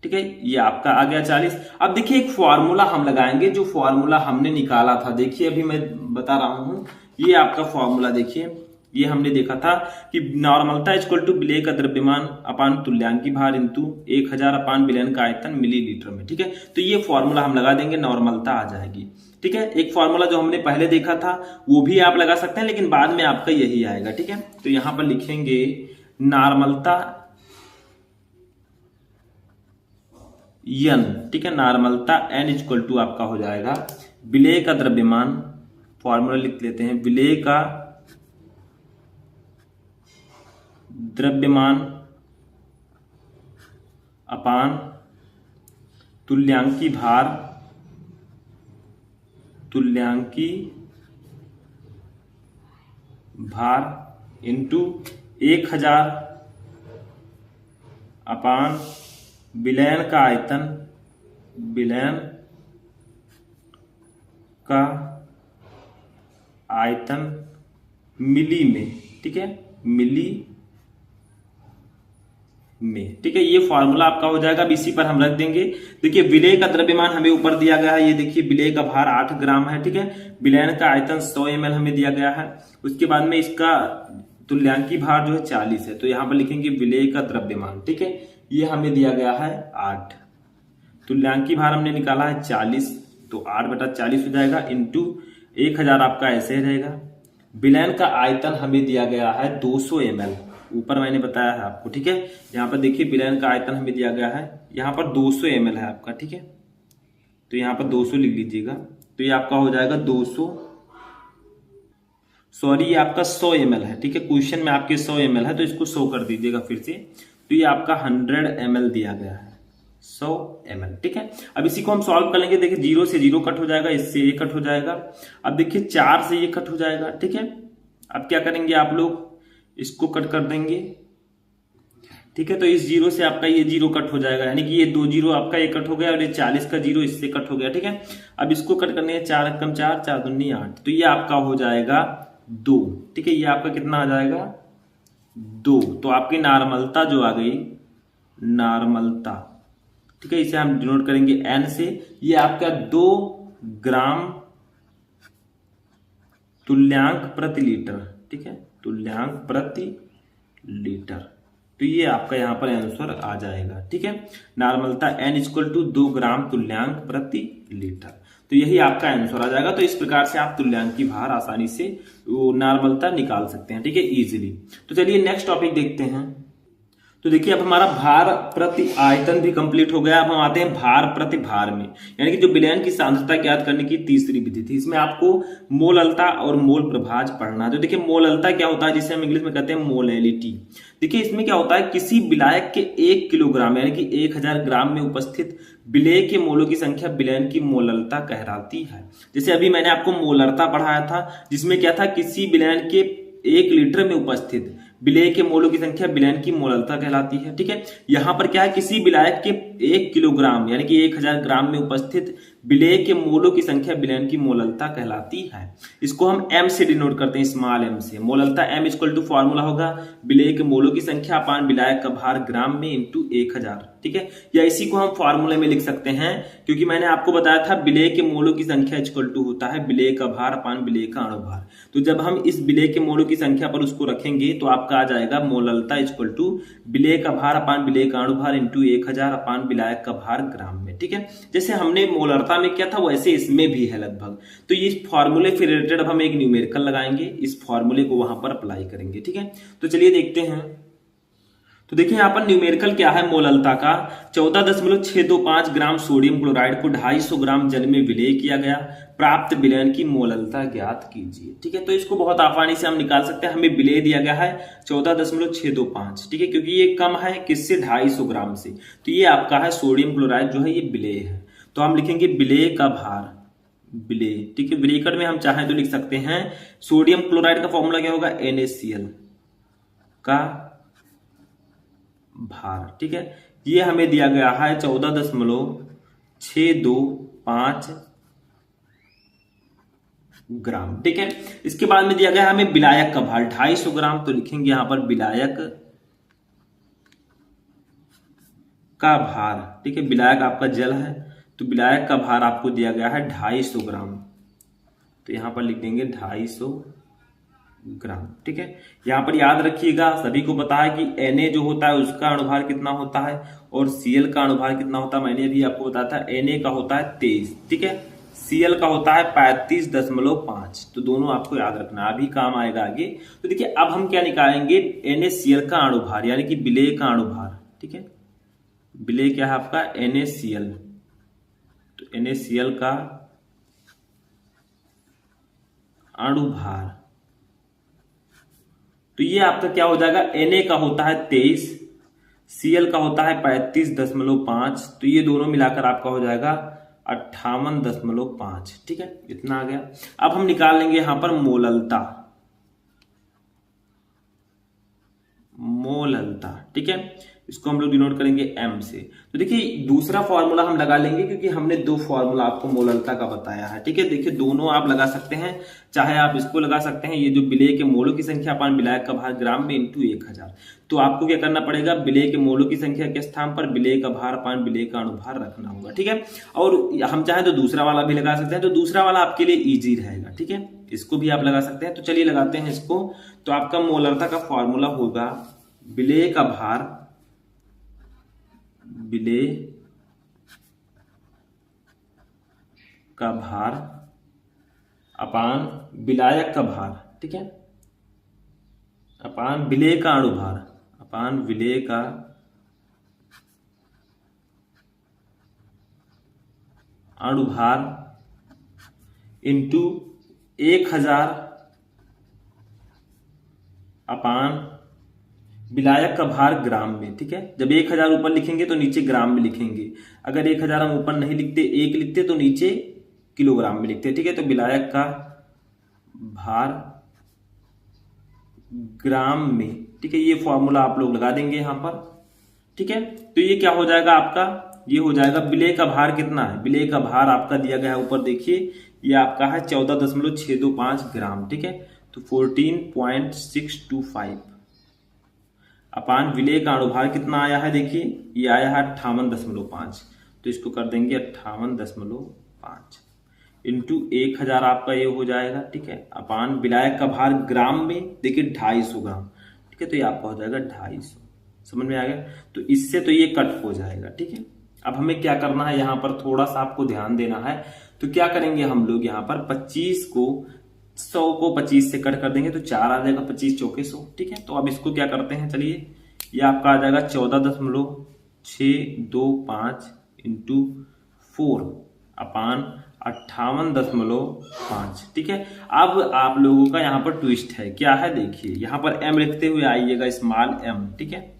ठीक है, ये आपका आ गया 40। अब देखिए एक फॉर्मूला हम लगाएंगे, जो फॉर्मूला हमने निकाला था, देखिए अभी मैं बता रहा हूं, ये आपका फॉर्मूला देखिए, ये हमने देखा था कि नॉर्मलता इक्वल टू विलेय का द्रव्यमान अपान तुल्यांकी भार इंटू 1000 अपान विलयन का आयतन मिलीलीटर में, ठीक है। तो ये फॉर्मूला हम लगा देंगे, नॉर्मलता आ जाएगी, ठीक है। एक फॉर्मूला जो हमने पहले देखा था वो भी आप लगा सकते हैं, लेकिन बाद में आपका यही आएगा, ठीक है। तो यहां पर लिखेंगे नॉर्मलता n, ठीक है, नॉर्मलता n इक्वल टू आपका हो जाएगा विलेय का द्रव्यमान, फॉर्मूला लिख लेते हैं, विलेय का द्रव्यमान अपान तुल्यांकी भार, तुल्यांकी भार इंटू 1000 अपान विलयन का आयतन, विलयन का आयतन मिली में, ठीक है, मिली में, ठीक है। ये फॉर्मूला आपका हो जाएगा। अब इसी पर हम रख देंगे, देखिए विलेय का द्रव्यमान हमें ऊपर दिया गया है, ये देखिए विलेय का भार 8 ग्राम है, ठीक है। विलयन का आयतन 100 ml हमें दिया गया है। उसके बाद में इसका तुल्यांकी भार जो है 40 है, तो यहां पर लिखेंगे विलेय का द्रव्यमान, ठीक है, ये हमें दिया गया है 8, तुल्यांकी भार हमने निकाला है 40, तो 8/40 हो जाएगा इंटू 1000 आपका ऐसे रहेगा। विलयन का आयतन हमें दिया गया है 200 ml, ऊपर मैंने बताया है आपको, ठीक है। यहाँ पर देखिए विलयन का आयतन हमें दिया गया है, यहाँ पर 200 ml है आपका, ठीक है, तो यहाँ पर 200 लिख लीजिएगा, तो ये आपका हो जाएगा 200, सॉरी ये आपका 100 ml है, ठीक है, क्वेश्चन में आपके 100 ml है, तो इसको 100 कर दीजिएगा फिर से, तो ये आपका 100 ml दिया गया है, 100 ml, ठीक है। अब इसी को हम सॉल्व कर लेंगे, देखिए 0 से 0 कट हो जाएगा, इससे ये कट हो जाएगा, अब देखिए 4 से ये कट हो जाएगा, ठीक है। अब क्या करेंगे आप लोग, इसको कट कर देंगे, ठीक है, तो इस 0 से आपका ये 0 कट हो जाएगा, यानी कि ये 2 0 आपका ये कट हो गया और ये 40 का 0 इससे कट हो गया, ठीक है। अब इसको कट करने है, 4 कम 4, 4 दूनी 8, तो ये आपका हो जाएगा 2, ठीक है, ये आपका कितना आ जाएगा 2, तो आपकी नॉर्मलता जो आ गई, नॉर्मलता, ठीक है, इसे हम डिनोट करेंगे n से, ये आपका 2 ग्राम तुल्यांक प्रति लीटर, ठीक है, तुल्यांक प्रति लीटर, तो ये आपका यहां पर आंसर आ जाएगा, ठीक है। नॉर्मलता n इक्वल टू 2 ग्राम तुल्यांक प्रति लीटर, तो यही आपका आंसर आ जाएगा। तो इस प्रकार से आप तुल्यांकी भार आसानी से वो नॉर्मलता निकाल सकते हैं, ठीक है, इजीली। तो चलिए नेक्स्ट टॉपिक देखते हैं। तो देखिए अब हमारा भार प्रति आयतन भी कंप्लीट हो गया। अब हम आते हैं भार प्रति भार में, यानी कि जो विलयन की सांद्रता ज्ञात करने की तीसरी विधि थी, इसमें आपको मोललता और मोल प्रभाज पढ़ना है। तो देखिए मोललता क्या होता है, जिसे हम इंग्लिश में कहते हैं मोलैलिटी। देखिए इसमें क्या होता है, किसी विलायक के 1 किलोग्राम यानी कि 1000 ग्राम में उपस्थित विलेय के मोलों की संख्या विलयन की मोललता कहलाती है। जैसे अभी मैंने आपको मोलरता पढ़ाया था, जिसमें क्या था, किसी विलयन के 1 लीटर में उपस्थित विलेय के मोलों की संख्या विलयन की मोललता कहलाती है, ठीक है। यहां पर क्या है, किसी विलायक के 1 किलोग्राम यानी कि 1000 ग्राम में उपस्थित विलेय के मोलों की संख्या विलयन की मोललता कहलाती है। इसको हम m से डिनोट करते हैं, स्मॉल m से। मोललता m इक्वल टू फॉर्मूला होगा विलेय के मोलों की संख्या अपान विलायक का भार ग्राम में इंटू 1000, ठीक है। या इसी को हम फॉर्मूले में लिख सकते हैं, क्योंकि मैंने आपको बताया था विलेय के मोलों की संख्या इक्वल टू होता है विलेय का भार अपान विलेय का अणुभार। तो जब हम इस विलेय के मोलों की संख्या पर उसको रखेंगे तो आपका आ जाएगा मोललता इक्वल टू विलेय का भार अपान विलेय का अणुभार इंटू 1000 अपान विलायक का भार ग्राम में, ठीक है। जैसे हमने मोलरता में किया था वैसे इसमें भी है लगभग। तो ये फॉर्मूले से रिलेटेड अब हम एक न्यूमेरिकल लगाएंगे, इस फॉर्मूले को वहां पर अप्लाई करेंगे, ठीक है। तो चलिए देखते हैं। तो देखिए यहाँ पर न्यूमेरिकल क्या है मोललता का, 14.625 ग्राम सोडियम क्लोराइड को 250 ग्राम जल में विलेय किया गया, प्राप्त विलयन की मोललता ज्ञात कीजिए, ठीक है। तो इसको बहुत आसानी से हम निकाल सकते हैं। हमें विलेय दिया गया है 14.625, ठीक है, क्योंकि ये कम है किससे, 250 ग्राम से। तो ये आपका है सोडियम क्लोराइड जो है ये विलेय है, तो हम लिखेंगे विलेय का भार, विलेय, ठीक है। ब्रैकेट में हम चाहें तो लिख सकते हैं सोडियम क्लोराइड का फॉर्मूला क्या होगा, NaCl का भार, ठीक है। ये हमें दिया गया है 14.625 ग्राम, ठीक है। इसके बाद में दिया गया हमें विलायक का भार 250 ग्राम, तो लिखेंगे यहां पर विलायक का भार, ठीक है, विलायक आपका जल है तो विलायक का भार आपको दिया गया है 250 ग्राम, तो यहां पर लिख देंगे 250 ग्राम, ठीक है। यहां पर याद रखिएगा, सभी को पता है कि Na जो होता है उसका अणुभार कितना होता है और Cl का अणुभार कितना होता है, मैंने अभी आपको बताया था Na का होता है 23, ठीक है, Cl का होता है 35.5, तो दोनों आपको याद रखना, अभी काम आएगा आगे। तो देखिए अब हम क्या निकालेंगे, NaCl का अणुभार यानी कि विलेय का अणुभार, ठीक है, विलेय क्या है आपका NaCl, तो NaCl का अणुभार, तो ये आपका क्या हो जाएगा, Na का होता है 23, Cl का होता है 35.5, तो ये दोनों मिलाकर आपका हो जाएगा 58.5, ठीक है, इतना आ गया। अब हम निकाल लेंगे यहां पर मोललता, मोललता, ठीक है, इसको हम लोग डिनोट करेंगे M से। तो देखिए दूसरा फॉर्मूला हम लगा लेंगे क्योंकि हमने दो फॉर्मूला आपको मोललता का बताया है, ठीक है। देखिए दोनों आप लगा सकते हैं, चाहे आप इसको लगा सकते हैं, ये जो विलेय के मोलों की संख्या अपान विलायक का भार ग्राम में इंटू 1000, तो आपको क्या करना पड़ेगा, विलेय के मोलों की संख्या के स्थान पर विलेय का भार अपान विलेय का अणुभार रखना होगा, ठीक है। और हम चाहे तो दूसरा वाला भी लगा सकते हैं, तो दूसरा वाला आपके लिए ईजी रहेगा, ठीक है, इसको भी आप लगा सकते हैं। तो चलिए लगाते हैं इसको। तो आपका मोलरता का फॉर्मूला होगा विलेय का भार, विलेय का भार अपान विलायक का भार, ठीक है, अपान विलेय का अणुभार, अपान विलेय का अणुभार इंटू 1000 अपान विलायक का भार ग्राम में, ठीक है। जब 1000 ऊपर लिखेंगे तो नीचे ग्राम में लिखेंगे, अगर 1000 हम ऊपर नहीं लिखते, एक लिखते तो नीचे किलोग्राम में लिखते, ठीक है। तो विलायक का भार ग्राम में, ठीक है, ये फॉर्मूला आप लोग लगा देंगे यहां पर, ठीक है। तो ये क्या हो जाएगा आपका, ये हो जाएगा विलेय का भार कितना है, विलेय का भार आपका दिया गया है ऊपर देखिए, ये आपका है 14.625 ग्राम, ठीक है। तो 14.625 अपान विलेय का अणुभार कितना आया है, देखिए ये आया है 58.5, तो इसको कर देंगे 58.5 इंटू 1000 आपका ये हो जाएगा, ठीक है, अपान विलायक का भार ग्राम में देखिए 250 ग्राम, ठीक है, तो ये आपका हो जाएगा 250, समझ में आ गया। तो इससे तो ये कट हो जाएगा, ठीक है। अब हमें क्या करना है, यहाँ पर थोड़ा सा आपको ध्यान देना है। तो क्या करेंगे हम लोग, यहाँ पर 25 को 100 को 25 से कट कर देंगे तो 4 आ जाएगा, 25 चौके 100, ठीक है। तो अब इसको क्या करते हैं, चलिए ये आपका आ जाएगा 14.625 इंटू 4 अपान 58.5, ठीक है। अब आप लोगों का यहाँ पर ट्विस्ट है, क्या है देखिए, यहाँ पर m लिखते हुए आइएगा, स्मॉल m, ठीक है,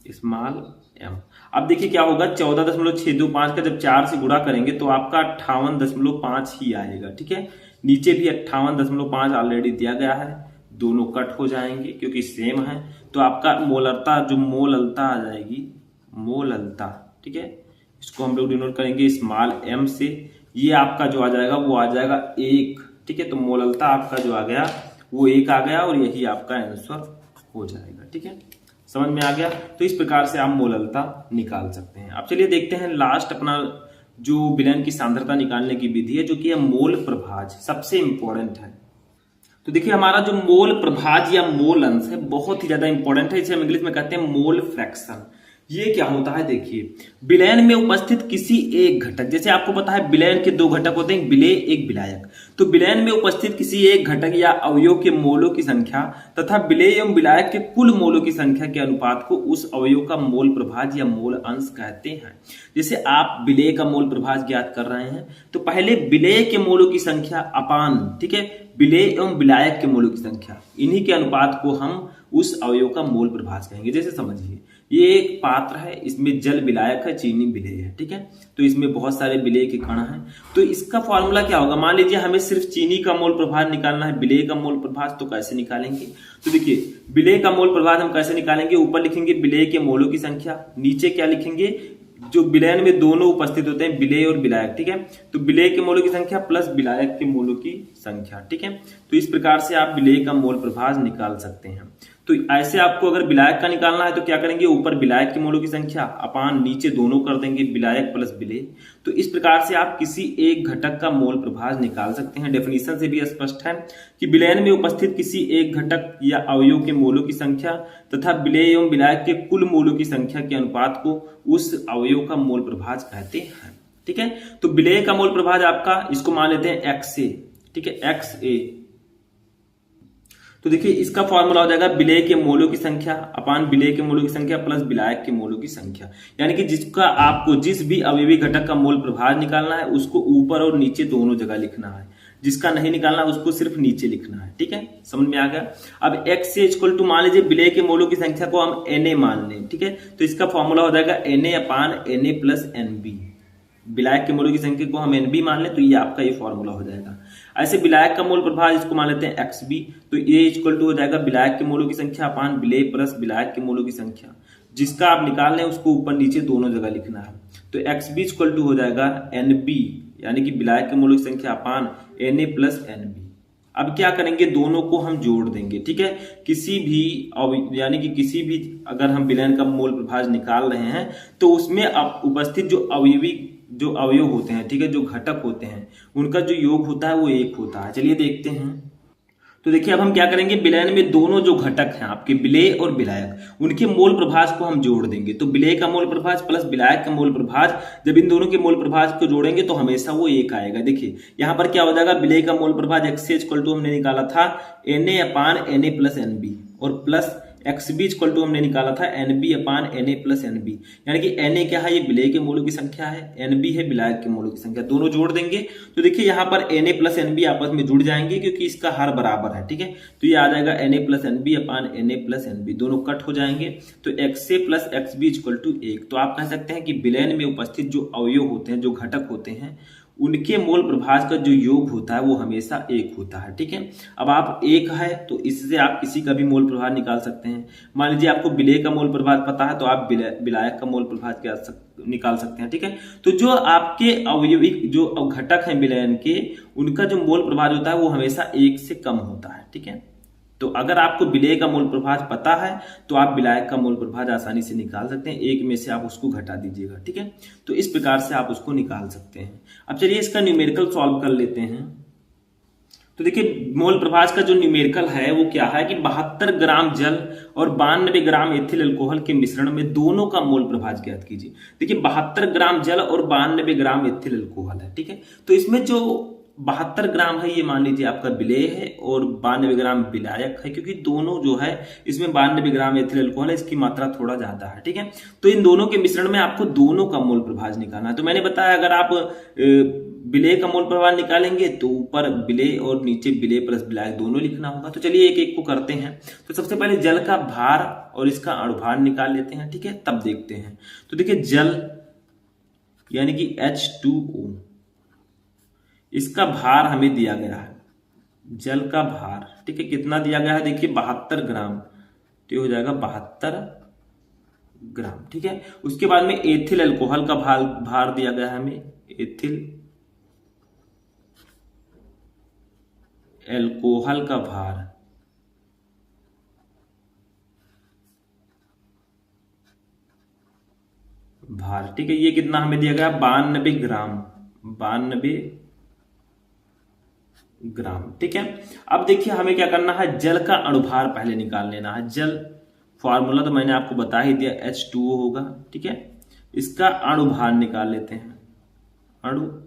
स्मॉल m। अब देखिए क्या होगा, 14.625 का जब 4 से गुणा करेंगे तो आपका 58.5 ही आएगा, ठीक है। नीचे भी 58.5 ऑलरेडी दिया गया है, दोनों कट हो जाएंगे क्योंकि सेम है, तो आपका मोलरता जो मोललता आ जाएगी, मोललता, ठीक है, इसको हम लोग डिनोट करेंगे स्मॉल m से, ये आपका जो आ जाएगा वो आ जाएगा 1, ठीक है। तो मोललता आपका जो आ गया वो 1 आ गया और यही आपका आंसर हो जाएगा, ठीक है, समझ में आ गया। तो इस प्रकार से आप मोललता निकाल सकते हैं। अब चलिए देखते हैं लास्ट अपना जो विलयन की सांद्रता निकालने की विधि है, जो कि है मोल प्रभाज, सबसे इंपॉर्टेंट है। तो देखिए हमारा जो मोल प्रभाज या मोल अंश है बहुत ही ज्यादा इंपॉर्टेंट है, इसे हम इंग्लिश में कहते हैं मोल फ्रैक्शन। ये क्या होता है, देखिए विलयन में उपस्थित किसी एक घटक, जैसे आपको पता है विलयन के दो घटक होते हैं, विलेय एक विलायक, तो विलयन में उपस्थित किसी एक घटक या अवयव के मोलों की संख्या तथा विलेय एवं विलायक के कुल मोलों की संख्या के अनुपात को उस अवयव का मोल प्रभाज या मोल अंश कहते हैं। जैसे आप विलेय का मोल प्रभाज ज्ञात कर रहे हैं तो पहले विलेय के मोलों की संख्या अपान, ठीक है, विलेय एवं विलायक के मोलों की संख्या, इन्हीं के अनुपात को हम उस अवयव का मोल प्रभाज कहेंगे। जैसे समझिए ये एक पात्र है, इसमें जल विलायक है, चीनी विलेय है, ठीक है, तो इसमें बहुत सारे विलेय के कण हैं, तो इसका फॉर्मूला क्या होगा, मान लीजिए हमें सिर्फ चीनी का मोल प्रभाज निकालना है, विलेय का मोल प्रभाज, तो कैसे निकालेंगे। तो देखिए विलेय का मोल प्रभाज हम कैसे निकालेंगे, ऊपर लिखेंगे विलेय के मोलों की संख्या, नीचे क्या लिखेंगे, जो विलयन में दोनों उपस्थित होते हैं विलेय और विलायक, ठीक है, तो विलेय के मोलों की संख्या प्लस विलायक के मोलों की संख्या, ठीक है। तो इस प्रकार से आप विलेय का मोल प्रभाज निकाल सकते हैं। तो ऐसे आपको अगर विलायक का निकालना है तो क्या करेंगे, ऊपर विलायक के मोलों की संख्या अपान नीचे दोनों कर देंगे विलायक प्लस विलेय। तो इस प्रकार से आप किसी एक घटक का मोल प्रभाज निकाल सकते हैं। डेफिनेशन से भी स्पष्ट है कि विलयन में उपस्थित किसी एक घटक या अवयव के मोलों की संख्या तथा विलेय एवं विलायक के कुल मोलों की संख्या के अनुपात को उस अवयव का मोल प्रभाज कहते हैं। ठीक है, तो विलेय का मोल प्रभाज आपका, इसको मान लेते हैं एक्स ए। ठीक है, एक्स ए। तो देखिए इसका फॉर्मूला हो जाएगा विलेय के मोलों की संख्या अपान विलेय के मोलों की संख्या प्लस विलायक के मोलों की संख्या। यानी कि जिसका आपको जिस भी अवयवी घटक का मोल प्रभाज निकालना है उसको ऊपर और नीचे दोनों जगह लिखना है, जिसका नहीं निकालना उसको सिर्फ नीचे लिखना है। ठीक है, समझ में आ गया। अब x से इक्वल टू मान लीजिए विलेय के मोलों की संख्या को हम Na मान लें। ठीक है, तो इसका फॉर्मूला हो जाएगा Na upon Na plus NB। विलायक के मोलों की संख्या को हम NB मान लें तो ये आपका ये फॉर्मूला हो जाएगा। ऐसे विलायक का मोल प्रभाज इसको मान लेते हैं XB, तो ये इक्वल टू हो जाएगा विलायक के मोलों की संख्या अपान विलेय प्लस विलायक के मोलों की संख्या, जिसका आप निकाल लें उसको ऊपर नीचे दोनों जगह लिखना है। तो XB इक्वल टू हो जाएगा NB, यानी कि विलायक के मोलों की संख्या अपान Na प्लस NB। अब क्या करेंगे, दोनों को हम जोड़ देंगे। ठीक है, किसी भी यानी कि किसी भी अगर हम विलयन का मोल प्रभाज निकाल रहे हैं तो उसमें उपस्थित जो अवयव होते हैं, ठीक है, जो घटक होते हैं उनका जो योग होता है वो एक होता है। चलिए देखते हैं। तो देखिए अब हम क्या करेंगे, विलयन में दोनों जो घटक हैं आपके विलेय और विलायक उनके मोल प्रभाज को हम जोड़ देंगे। तो विलेय का मोल प्रभाज प्लस विलायक का मोल प्रभाज, जब इन दोनों के मोल प्रभाज को जोड़ेंगे तो हमेशा वो एक आएगा। देखिए यहाँ पर क्या हो जाएगा, विलेय का मोल प्रभाज एक्स इक्वल टू हमने निकाला था Na upon Na plus NB और प्लस XB इक्वल टू हमने निकाला था NB upon Na plus NB। यानी कि Na क्या है, ये विलेय के मोलों की संख्या है, NB है विलायक के मोलों की संख्या, दोनों जोड़ देंगे तो देखिए यहाँ पर Na प्लस NB आपस में जुड़ जाएंगे क्योंकि इसका हर बराबर है। ठीक है, तो ये आ जाएगा Na plus NB upon Na plus NB, दोनों कट हो जाएंगे तो XA plus XB equal to 1। तो आप कह सकते हैं कि विलयन में उपस्थित जो अवयव होते हैं, जो घटक होते हैं, उनके मोल प्रभाज का जो योग होता है वो हमेशा एक होता है। ठीक है, अब आप एक है तो इससे आप किसी का भी मोल प्रभाज निकाल सकते हैं। मान लीजिए आपको विलेय का मोल प्रभाज पता है तो आप विलायक का मोल प्रभाज निकाल सकते हैं। ठीक है, तो जो आपके अवयवी जो घटक हैं विलयन के, उनका जो मोल प्रभाज होता है वो हमेशा एक से कम होता है। ठीक है, तो अगर आपको विलेय का मोल प्रभाज पता है तो आप विलायक का मोल प्रभाज आसानी से निकाल सकते हैं, एक में से आप उसको घटा दीजिएगा। ठीक है, तो इस प्रकार से आप उसको निकाल सकते हैं। अब चलिए इसका न्यूमेरिकल सॉल्व कर लेते हैं। तो देखिए मोल प्रभाज का जो न्यूमेरिकल है वो क्या है कि 72 ग्राम जल और 92 ग्राम एथिल अल्कोहल के मिश्रण में दोनों का मोल प्रभाज ज्ञात कीजिए। देखिए 72 ग्राम जल और 92 ग्राम एथिल अल्कोहल है। ठीक है, तो इसमें जो 72 ग्राम है ये मान लीजिए आपका विलेय है और 92 ग्राम विलायक है, क्योंकि दोनों जो है इसमें 92 ग्राम एथिल अल्कोहल है, इसकी मात्रा थोड़ा ज्यादा है। ठीक है, तो इन दोनों के मिश्रण में आपको दोनों का मोल प्रभाज निकालना है। तो मैंने बताया अगर आप विलेय का मोल प्रभाज निकालेंगे तो ऊपर विलेय और नीचे विलेय प्लस विलायक दोनों लिखना होगा। तो चलिए एक एक को करते हैं। तो सबसे पहले जल का भार और इसका अणुभार निकाल लेते हैं। ठीक है, तब देखते हैं। तो देखिए जल यानी कि H2O, इसका भार हमें दिया गया है, जल का भार। ठीक है, कितना दिया गया है, देखिए 72 ग्राम, तो हो जाएगा 72 ग्राम। ठीक है, उसके बाद में एथिल अल्कोहल का भार दिया गया है हमें, एथिल अल्कोहल का भार ठीक है, ये कितना हमें दिया गया, 92 ग्राम, 92 ग्राम। ठीक है, अब देखिए हमें क्या करना है, जल का अणुभार पहले निकाल लेना है। जल फॉर्मूला तो मैंने आपको बता ही दिया, H2O होगा। ठीक है, इसका अणुभार निकाल लेते हैं, अणुभार।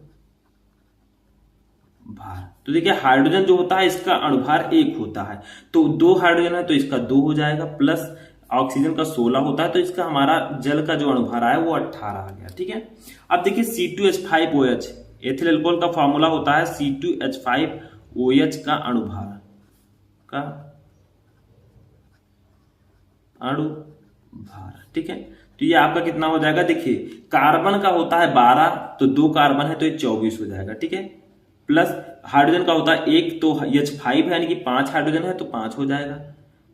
तो देखिए हाइड्रोजन जो होता है इसका अणुभार 1 होता है, तो 2 हाइड्रोजन है तो इसका 2 हो जाएगा, प्लस ऑक्सीजन का 16 होता है तो इसका हमारा जल का जो अणुभार आया वो 18 आ गया। ठीक है, अब देखिए C2H5OH, एथिल अल्कोहल का फॉर्मूला होता है C2H5OH का अणुभार ठीक है, तो ये आपका कितना हो जाएगा, देखिए कार्बन का होता है 12 तो 2 कार्बन है तो ये 24 हो जाएगा। ठीक है, प्लस हाइड्रोजन का होता है 1 तो H5 है यानी कि 5 हाइड्रोजन है तो 5 हो जाएगा,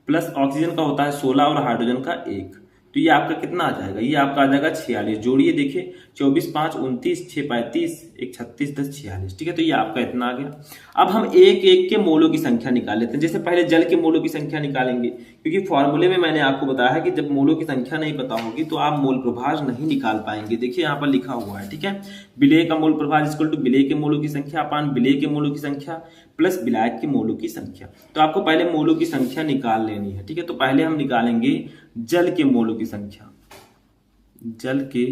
प्लस ऑक्सीजन का होता है 16 और हाइड्रोजन का 1 तो ये आपका कितना आ जाएगा, ये आपका आ जाएगा 46। जोड़िए देखिए 24 5 29, 6 35, 1 36, 10 46। ठीक है, तो ये आपका इतना आ गया। अब हम एक एक के मोलों की संख्या निकाल लेते हैं। जैसे पहले जल के मोलों की संख्या निकालेंगे, क्योंकि फॉर्मूले में मैंने आपको बताया है कि जब मोलों की संख्या नहीं पता होगी तो आप मोल प्रभाज नहीं निकाल पाएंगे। देखिए यहाँ पर लिखा हुआ है, ठीक है, विलेय का मोल प्रभाज इक्वल टू विलेय के मोलों की संख्या अपान विलेय के मोलों की संख्या प्लस विलायक के मोलों की संख्या। तो आपको पहले मोलों की संख्या निकाल लेनी है। ठीक है, तो पहले हम निकालेंगे जल के मोलों की संख्या। जल के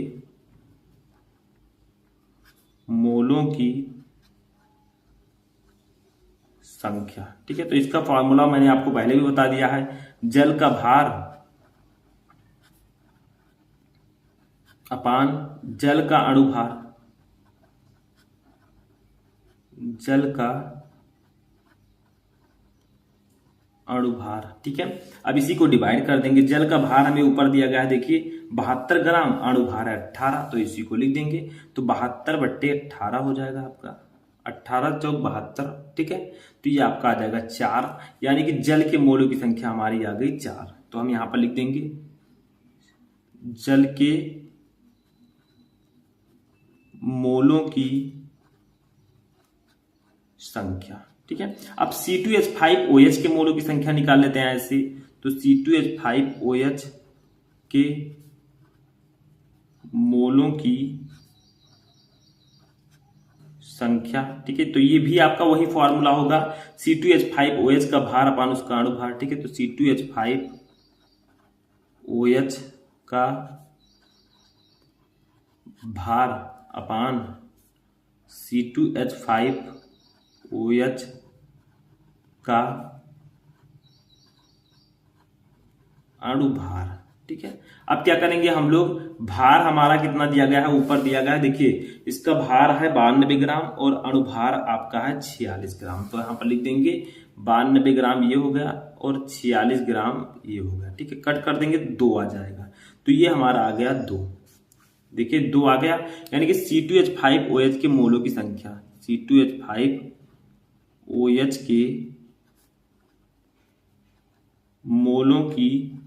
मोलों की संख्या। ठीक है, तो इसका फॉर्मूला मैंने आपको पहले भी बता दिया है, जल का भार अपान जल का अणुभार, जल का अणुभार। ठीक है, अब इसी को डिवाइड कर देंगे। जल का भार हमें ऊपर दिया गया है, देखिए 72 ग्राम, अणुभार है 18, तो इसी को लिख देंगे। तो 72/18 हो जाएगा आपका, 18 चौक 72। ठीक है, तो ये आपका आ जाएगा 4, यानी कि जल के मोलों की संख्या हमारी आ गई 4। तो हम यहां पर लिख देंगे जल के मोलों की संख्या। ठीक है, अब C2H5OH के मोलों की संख्या निकाल लेते हैं ऐसे। तो C2H5OH के मोलों की संख्या। ठीक है, तो ये भी आपका वही फॉर्मूला होगा, C2H5OH का भार अपान उसका अणुभार। ठीक है, तो C2H5OH का भार अपान C2H5OH का अणुभार। ठीक है, अब क्या करेंगे हम लोग, भार हमारा कितना दिया गया है, ऊपर दिया गया है, देखिए इसका भार है 92 ग्राम और अणुभार आपका है 46 ग्राम। तो यहां पर लिख देंगे 92 ग्राम ये हो गया और 46 ग्राम ये हो गया। ठीक है, कट कर देंगे 2 आ जाएगा, तो ये हमारा आ गया 2। देखिए 2 आ गया, यानी कि C2H5OH के मोलों की संख्या, C2H5OH के मोलों की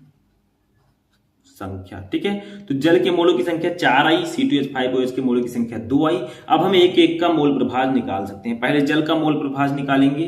संख्या। ठीक है, तो जल के मोलों की संख्या 4 आई, C2H5OH के मोलों की संख्या 2 आई। अब हम एक एक का मोल प्रभाज निकाल सकते हैं। पहले जल का मोल प्रभाज निकालेंगे।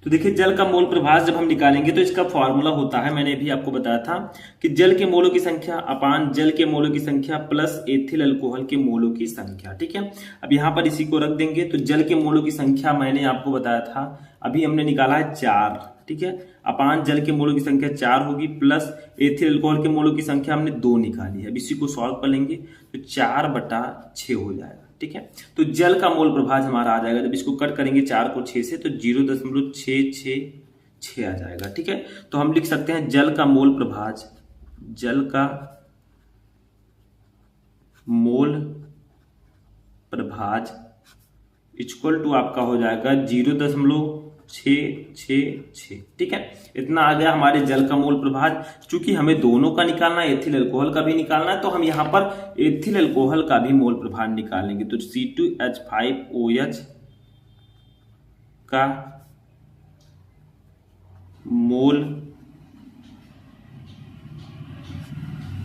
तो देखिए जल का मोल प्रभाज जब हम निकालेंगे तो इसका फॉर्मूला होता है, मैंने अभी आपको बताया था कि जल के मोलों की संख्या अपान जल के मोलों की संख्या प्लस एथिल अल्कोहल के मोलों की संख्या। ठीक है, अब यहां पर इसी को रख देंगे। तो जल के मोलों की संख्या मैंने आपको बताया था, अभी हमने निकाला है 4। ठीक है, अपान जल के मोलों की संख्या 4 होगी प्लस एथिल अल्कोहल के मोलों की संख्या हमने 2 निकाली है। अब इसी को सॉल्व कर लेंगे तो 4/6 हो जाएगा। ठीक है, तो जल का मोल प्रभाज हमारा आ जाएगा, जब इसको कट करेंगे 4 को 6 से तो 0.666 आ जाएगा। ठीक है, तो हम लिख सकते हैं जल का मोल प्रभाज, जल का मोल प्रभाज इक्वल टू आपका हो जाएगा 0.666। ठीक है, इतना आ गया हमारे जल का मोल प्रभाज। चूंकि हमें दोनों का निकालना है, एथिल अल्कोहल का भी निकालना है, तो हम यहां पर एथिल अल्कोहल का भी मोल प्रभाज निकालेंगे। तो C2H5OH का मोल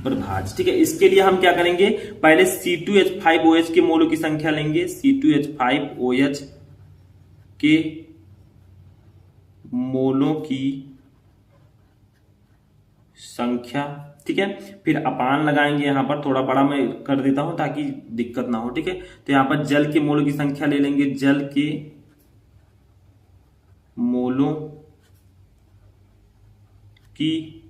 प्रभाज। ठीक है, इसके लिए हम क्या करेंगे, पहले C2H5OH के मोलों की संख्या लेंगे, C2H5OH के मोलों की संख्या। ठीक है, फिर अपान लगाएंगे, यहां पर थोड़ा बड़ा मैं कर देता हूं ताकि दिक्कत ना हो। ठीक है, तो यहां पर जल के मोलों की संख्या ले लेंगे, जल के मोलों की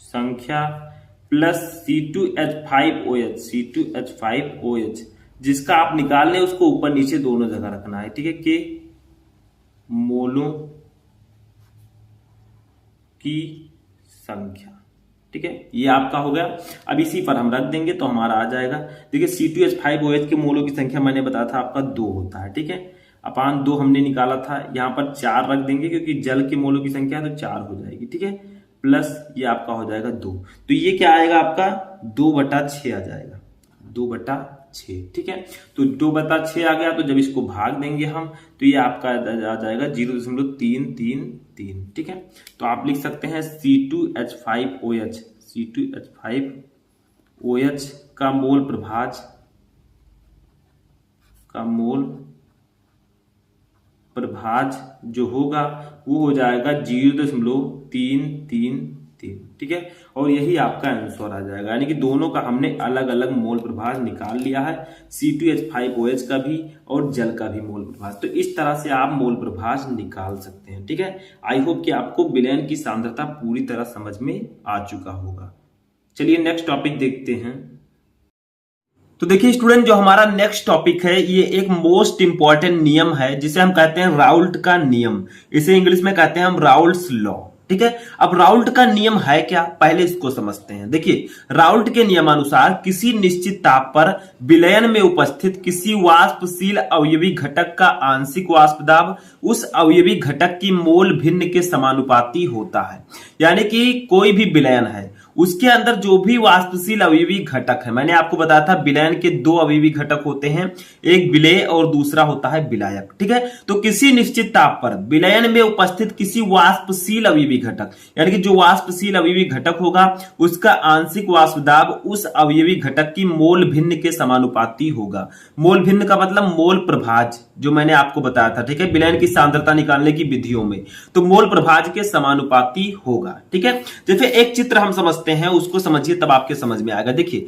संख्या प्लस C2H5OH जिसका आप निकाल लें उसको ऊपर नीचे दोनों जगह रखना है। ठीक है, के मोलों की संख्या। ठीक है, ये आपका हो गया। अब इसी पर हम रख देंगे तो हमारा आ जाएगा। देखिए C2H5OH के मोलों की संख्या मैंने बताया था आपका 2 होता है। ठीक है, अपान 2 हमने निकाला था, यहां पर 4 रख देंगे क्योंकि जल के मोलों की संख्या तो 4 हो जाएगी। ठीक है, प्लस ये आपका हो जाएगा 2, तो ये क्या आएगा आपका 2/6 आ जाएगा, 2/6। ठीक है, तो 2/6 आ गया, तो जब इसको भाग देंगे हम तो ये आपका आ जाएगा 0.333। ठीक है, तो आप लिख सकते हैं C2H5OH का मोल प्रभाज जो होगा वो हो जाएगा 0.333, ठीक है। और यही आपका आंसर आ जाएगा, यानी कि दोनों का हमने अलग अलग मोल प्रभाज निकाल लिया है, C2H5OH का भी और जल का भी मोल प्रभाज। तो इस तरह से आप मोल प्रभाज निकाल सकते हैं, ठीक है। आई होप कि आपको विलयन की सांद्रता पूरी तरह समझ में आ चुका होगा। चलिए नेक्स्ट टॉपिक देखते हैं। तो देखिए स्टूडेंट, जो हमारा नेक्स्ट टॉपिक है ये एक मोस्ट इंपॉर्टेंट नियम है जिसे हम कहते हैं राउल्ट का नियम। इसे इंग्लिश में कहते हैं हम राउल्ट्स लॉ, ठीक है। अब राउल्ट का नियम है क्या, पहले इसको समझते हैं। देखिए राउल्ट के नियमानुसार किसी निश्चित ताप पर विलयन में उपस्थित किसी वाष्पशील अवयवी घटक का आंशिक वाष्प दाब उस अवयवी घटक की मोल भिन्न के समानुपाती होता है। यानी कि कोई भी विलयन है उसके अंदर जो भी वाष्पशील अवयवी घटक है, मैंने आपको बताया था विलयन के दो अवयवी घटक होते हैं, एक विलेय और दूसरा होता है विलायक, ठीक है। तो किसी निश्चित ताप पर विलयन में उपस्थित किसी वाष्पशील अवयवी घटक, यानी कि जो वाष्पशील अवयवी घटक होगा उसका आंशिक वाष्प दाब उस अवयवी घटक की मोल भिन्न के समानुपाती होगा। मोल भिन्न का मतलब मोल प्रभाज, जो मैंने आपको बताया था, ठीक है, विलयन की सांद्रता निकालने की विधियों में। तो मोल प्रभाज के समानुपाती होगा, ठीक है। जैसे एक चित्र हम समझते हैं, उसको समझिए तब आपके समझ में आएगा। देखिए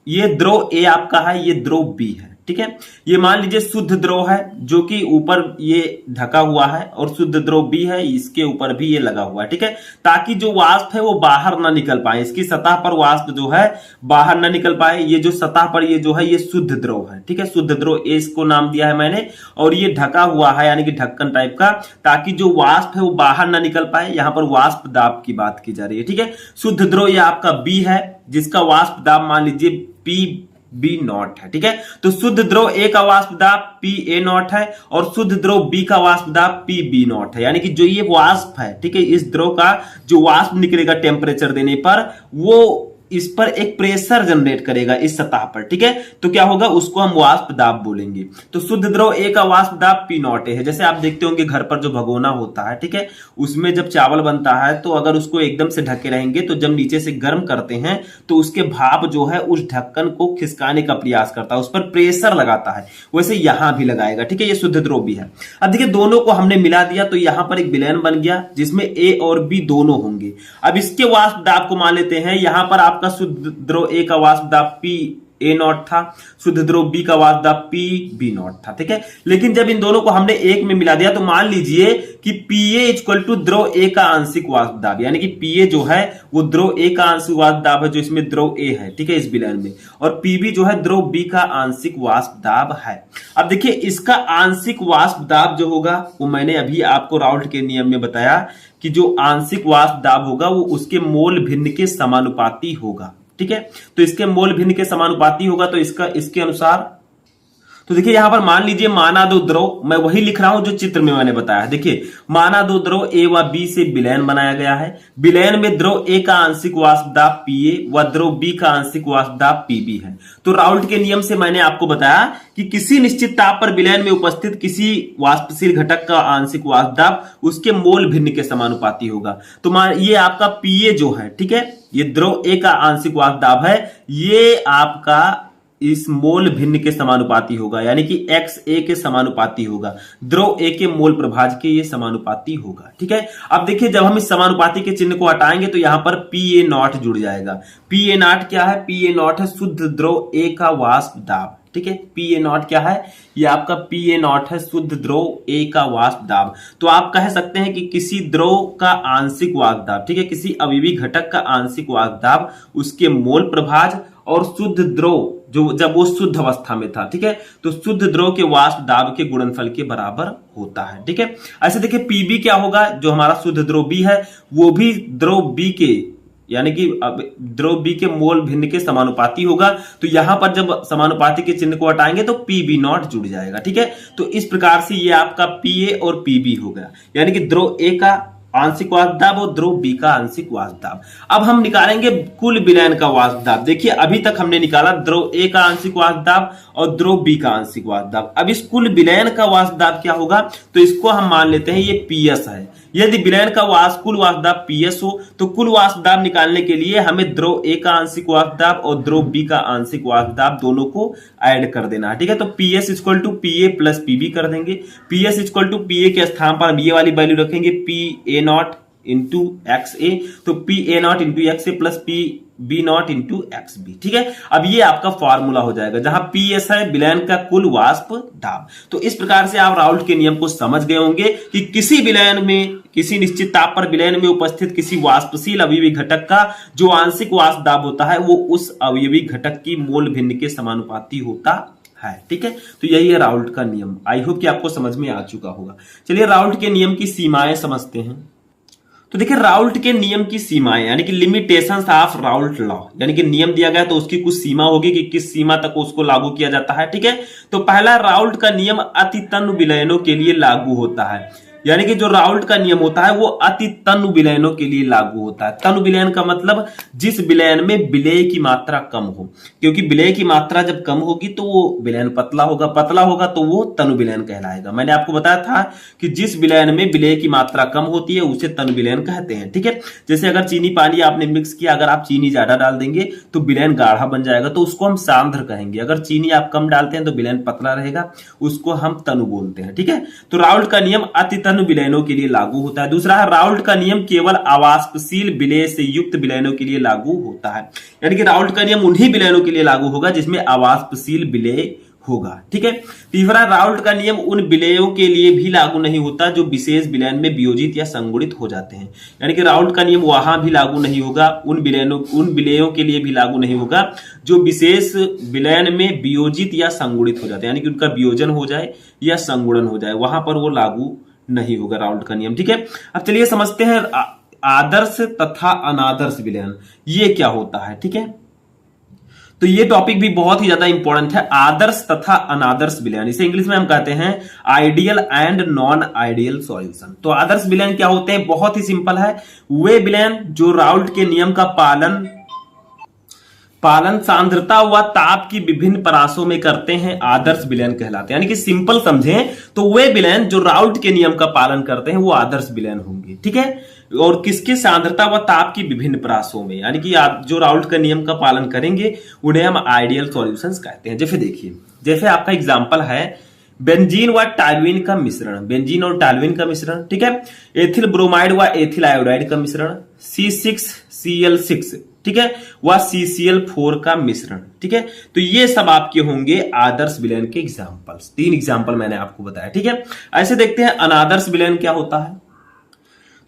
ये द्रव ए आपका है, ये द्रव बी है, ठीक है। ये मान लीजिए शुद्ध द्रव है जो कि ऊपर ये ढका हुआ है और शुद्ध द्रव बी है, इसके ऊपर भी ये लगा हुआ है, ठीक है, ताकि जो वाष्प है वो बाहर ना निकल पाए, इसकी सतह पर वाष्प जो है बाहर ना निकल पाए। ये जो सतह पर ये जो है ये शुद्ध द्रव है, ठीक है, शुद्ध द्रव ए इसको नाम दिया है मैंने, और ये ढका हुआ है यानी कि ढक्कन टाइप का, ताकि जो वाष्प है वो बाहर ना निकल पाए। यहां पर वाष्प दाब की बात की जा रही है, ठीक है। शुद्ध द्रव ये आपका बी है जिसका वाष्प दाब मान लीजिए PB0 है, ठीक है। तो शुद्ध द्रव ए का वाष्प दाब PA0 है और शुद्ध द्रव बी का वाष्प दाब PB0 है। यानी कि जो ये वाष्प है, ठीक है, इस द्रव का जो वाष्प निकलेगा टेम्परेचर देने पर वो इस पर एक प्रेशर जनरेट करेगा इस सतह पर, ठीक है। तो क्या होगा, उसको हम वाष्प दाब बोलेंगे। तो शुद्ध द्रव ए का वाष्प दाब P0 है। जैसे आप देखते होंगे घर पर जो भगोना होता है, ठीक है, उसमें जब चावल बनता है तो अगर उसको एकदम से ढके रहेंगे तो जब नीचे से गर्म करते हैं तो उसके भाप जो है उस ढक्कन को खिसकाने का प्रयास करता है, उस पर प्रेशर लगाता है, वैसे यहां भी लगाएगा, ठीक है। ये शुद्ध द्रव भी है। अब देखिए दोनों को हमने मिला दिया तो यहां पर एक विलयन बन गया जिसमें ए और बी दोनों होंगे। अब इसके वाष्प दाब को मान लेते हैं, यहां पर आपका शुद्ध द्रव ए का वाष्प दाब PA0 था, शुद्ध द्रव बी का वाष्प दाब PB0 था, ठीक है। लेकिन जब इन दोनों को हमने एक में मिला दिया तो मान लीजिए कि PA इक्वल टू द्रव ए का आंशिक वाष्प दाब, यानी कि PA जो है वो द्रव ए का आंशिक वाष्प दाब है जो इसमें द्रव ए है, ठीक है, इस विलयन में, और PB जो है द्रव बी का आंशिक वाष्प दाब है। अब देखिए इसका आंशिक वाष्प दाब जो होगा वो मैंने अभी आपको राउल्ट के नियम में बताया कि जो आंशिक वाष्प दाब होगा वो उसके मोल भिन्न के समानुपाती होगा, ठीक है। तो इसके मोल भिन्न के समानुपाती होगा तो इसके अनुसार, तो देखिए यहां पर मान लीजिए माना दो द्रव, मैं वही लिख रहा हूं जो चित्र में मैंने बताया। देखिए माना दो द्रव ए व बी से विलयन बनाया गया है। विलयन में द्रव ए का आंशिक वाष्प दाब PA व द्रव बी का आंशिक वाष्प दाब PB है। तो राउल्ट के नियम से मैंने आपको बताया कि किसी निश्चित ताप पर विलयन में उपस्थित किसी वाष्पशील घटक का आंशिक वाष्प दाब उसके मोल भिन्न के समानुपाती होगा। तो मान ये आपका PA जो है, ठीक है, ये द्रव ए का आंशिक वाष्प दाब है, ये आपका इस मोल भिन्न के समानुपाती होगा, यानी कि XA के समानुपाती होगा, द्रव ए के मोल प्रभाज के ये समानुपाती होगा, ठीक है। अब देखिए जब हम इस समानुपाती के चिन्ह को हटाएंगे तो यहां पर PA0 जुड़ जाएगा। PA0 क्या है, PA0 है शुद्ध द्रव ए का वाष्प दाब, ठीक है। PA0 क्या है, ये आपका PA0 है शुद्ध द्रव ए का वाष्प दाब। तो आप कह सकते हैं कि किसी द्रव का आंशिक वाष्प दाब, ठीक है, किसी अवयवी घटक का आंशिक वाष्प दाब उसके मोल प्रभाज और शुद्ध द्रव जो जब वो शुद्ध अवस्था में था, ठीक है, तो शुद्ध द्रव के वाष्प दाब के गुणनफल के बराबर होता है, ठीक है। ऐसे देखिए PB क्या होगा, जो हमारा शुद्ध द्रव बी है वो भी द्रव बी के, यानी कि द्रव बी के मोल भिन्न के समानुपाती होगा। तो यहां पर जब समानुपाती के चिन्ह को हटाएंगे तो PB0 जुड़ जाएगा, ठीक है। तो इस प्रकार से ये आपका PA और PB हो गया, यानी कि द्रव ए का आंशिक वाष्प दाब और द्रव बी का आंशिक वाष्प दाब। अब हम निकालेंगे कुल विलयन का वाष्प दाब। देखिए अभी तक हमने निकाला द्रव ए का आंशिक वाष्प दाब और द्रव बी का आंशिक वाष्प दाब। अब इस कुल विलयन का वाष्प दाब क्या होगा, तो इसको हम मान लेते हैं ये PS है, यदि विलयन का कुल वाष्प दाब PS हो तो कुल वाष्प दाब निकालने के लिए हमें द्रव A का आंशिक वाष्प दाब और द्रव B का आंशिक वाष्प दाब दोनों को ऐड कर देना है। ठीक है, तो PS equal to PA plus PB कर देंगे। PS इक्वल टू PA के स्थान पर ये वाली वैल्यू रखेंगे PA नॉट इंटू XA, तो PA not into XA plus PB not into XB। ठीक है, अब ये आपका फॉर्मूला हो जाएगा जहां PS है विलयन का कुल वाष्प दाब। तो इस प्रकार से आप राउल्ट के नियम को समझ गए होंगे कि किसी विलयन में किसी निश्चित ताप पर विलयन में उपस्थित किसी वाष्पशील अवयवी घटक का जो आंशिक वाष्प दाब होता है वो उस अवयवी घटक की मोल भिन्न के समानुपाती होता है। ठीक है, तो यही है राउल्ट का नियम। आई होप कि आपको समझ में आ चुका होगा। चलिए राउल्ट के नियम की सीमाएं समझते हैं। तो देखिए राउल्ट के नियम की सीमाएं यानी कि लिमिटेशंस ऑफ राउल्ट लॉ, यानी कि नियम दिया गया तो उसकी कुछ सीमा होगी कि किस सीमा तक उसको लागू किया जाता है। ठीक है, तो पहला राउल्ट का नियम अति तन्य विलयनों के लिए लागू होता है, यानी कि जो राउल्ट का नियम होता है वो अति तन्य विलयनों के लिए लागू होता है। तन्य विलयन का मतलब जिस विलयन में विलेय की मात्रा कम हो, क्योंकि विलेय की मात्रा जब कम होगी तो वो विलयन पतला होगा, पतला होगा तो वो तन्य विलयन कहलाएगा। मैंने आपको बताया था कि जिस विलयन में विलेय की मात्रा कम होती है उसे तन्य विलयन कहते हैं। ठीक है, जैसे अगर चीनी पानी आपने मिक्स किया, अगर आप चीनी ज्यादा डाल देंगे तो विलयन गाढ़ा बन जाएगा, तो उसको हम सांद्र कहेंगे। अगर चीनी आप कम डालते हैं तो विलयन पतला रहेगा, उसको हम तनु बोलते हैं। ठीक है, तो राउल्ट का नियम अति विलयनों के लिए लागू होता है। दूसरा है राउल्ट का नियम केवल अवाष्पशील विलेय से युक्त विलयनों के लिए लागू होता है, यानी कि राउल्ट का नियम उन्हीं विलयनों के लिए लागू होगा जिसमें अवाष्पशील विलेय होगा। ठीक है, तीसरा राउल्ट का नियम उन विलेयों के लिए भी लागू नहीं होता जो विशेष विलयन में वियोजित या संगुणित हो जाते हैं, यानी कि राउल्ट का नियम वहां भी लागू नहीं होगा, उन विलेयों के लिए भी लागू नहीं होगा जो विशेष विलयन में वियोजित या संगुणित हो जाते हैं, यानी कि उनका वियोजन हो जाए या संगुणन हो जाए, वहां पर वो लागू नहीं होगा राउल्ट का नियम। ठीक है, अब चलिए समझते हैं आदर्श तथा अनादर्श विलयन ये क्या होता है। ठीक है, तो ये टॉपिक भी बहुत ही ज्यादा इंपॉर्टेंट है, आदर्श तथा अनादर्श विलयन। इसे इंग्लिश में हम कहते हैं ideal and non ideal solution. तो आदर्श विलयन क्या होते हैं, बहुत ही सिंपल है, वे विलयन जो राउल्ट के नियम का पालन सांद्रता व ताप की विभिन्न परासों में करते हैं आदर्श विलयन कहलाते हैं। यानी कि सिंपल समझें तो वे विलयन जो राउल्ट के नियम का पालन करते हैं वो आदर्श विलयन होंगे। ठीक है, और किसके सांद्रता व ताप की विभिन्न परासों में, यानी कि जो राउल्ट के नियम का पालन करेंगे उन्हें हम आइडियल सॉल्यूशंस कहते हैं। जैसे देखिए, जैसे आपका एग्जांपल है बेंजीन व टालुइन का मिश्रण, बेंजीन और टालुइन का मिश्रण। ठीक है, एथिल ब्रोमाइड व एथिल आयोडाइड का मिश्रण, C6Cl6, ठीक है, व CCl4 का मिश्रण। ठीक है, तो ये सब आपके होंगे आदर्श विलयन के एग्जांपल्स। 3 एग्जांपल मैंने आपको बताया। ठीक है, ऐसे देखते हैं अनादर्श विलयन क्या होता है।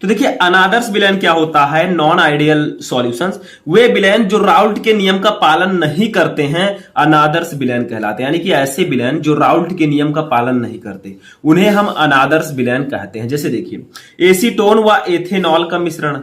तो देखिए अनादर्श विलयन क्या होता है, नॉन आइडियल सॉल्यूशंस, वे विलयन जो राउल्ट के नियम का पालन नहीं करते हैं अनादर्श विलयन कहलाते हैं। यानी कि ऐसे विलयन जो राउल्ट के नियम का पालन नहीं करते उन्हें हम अनादर्श विलयन कहते हैं। जैसे देखिए एसीटोन व एथेनॉल का मिश्रण,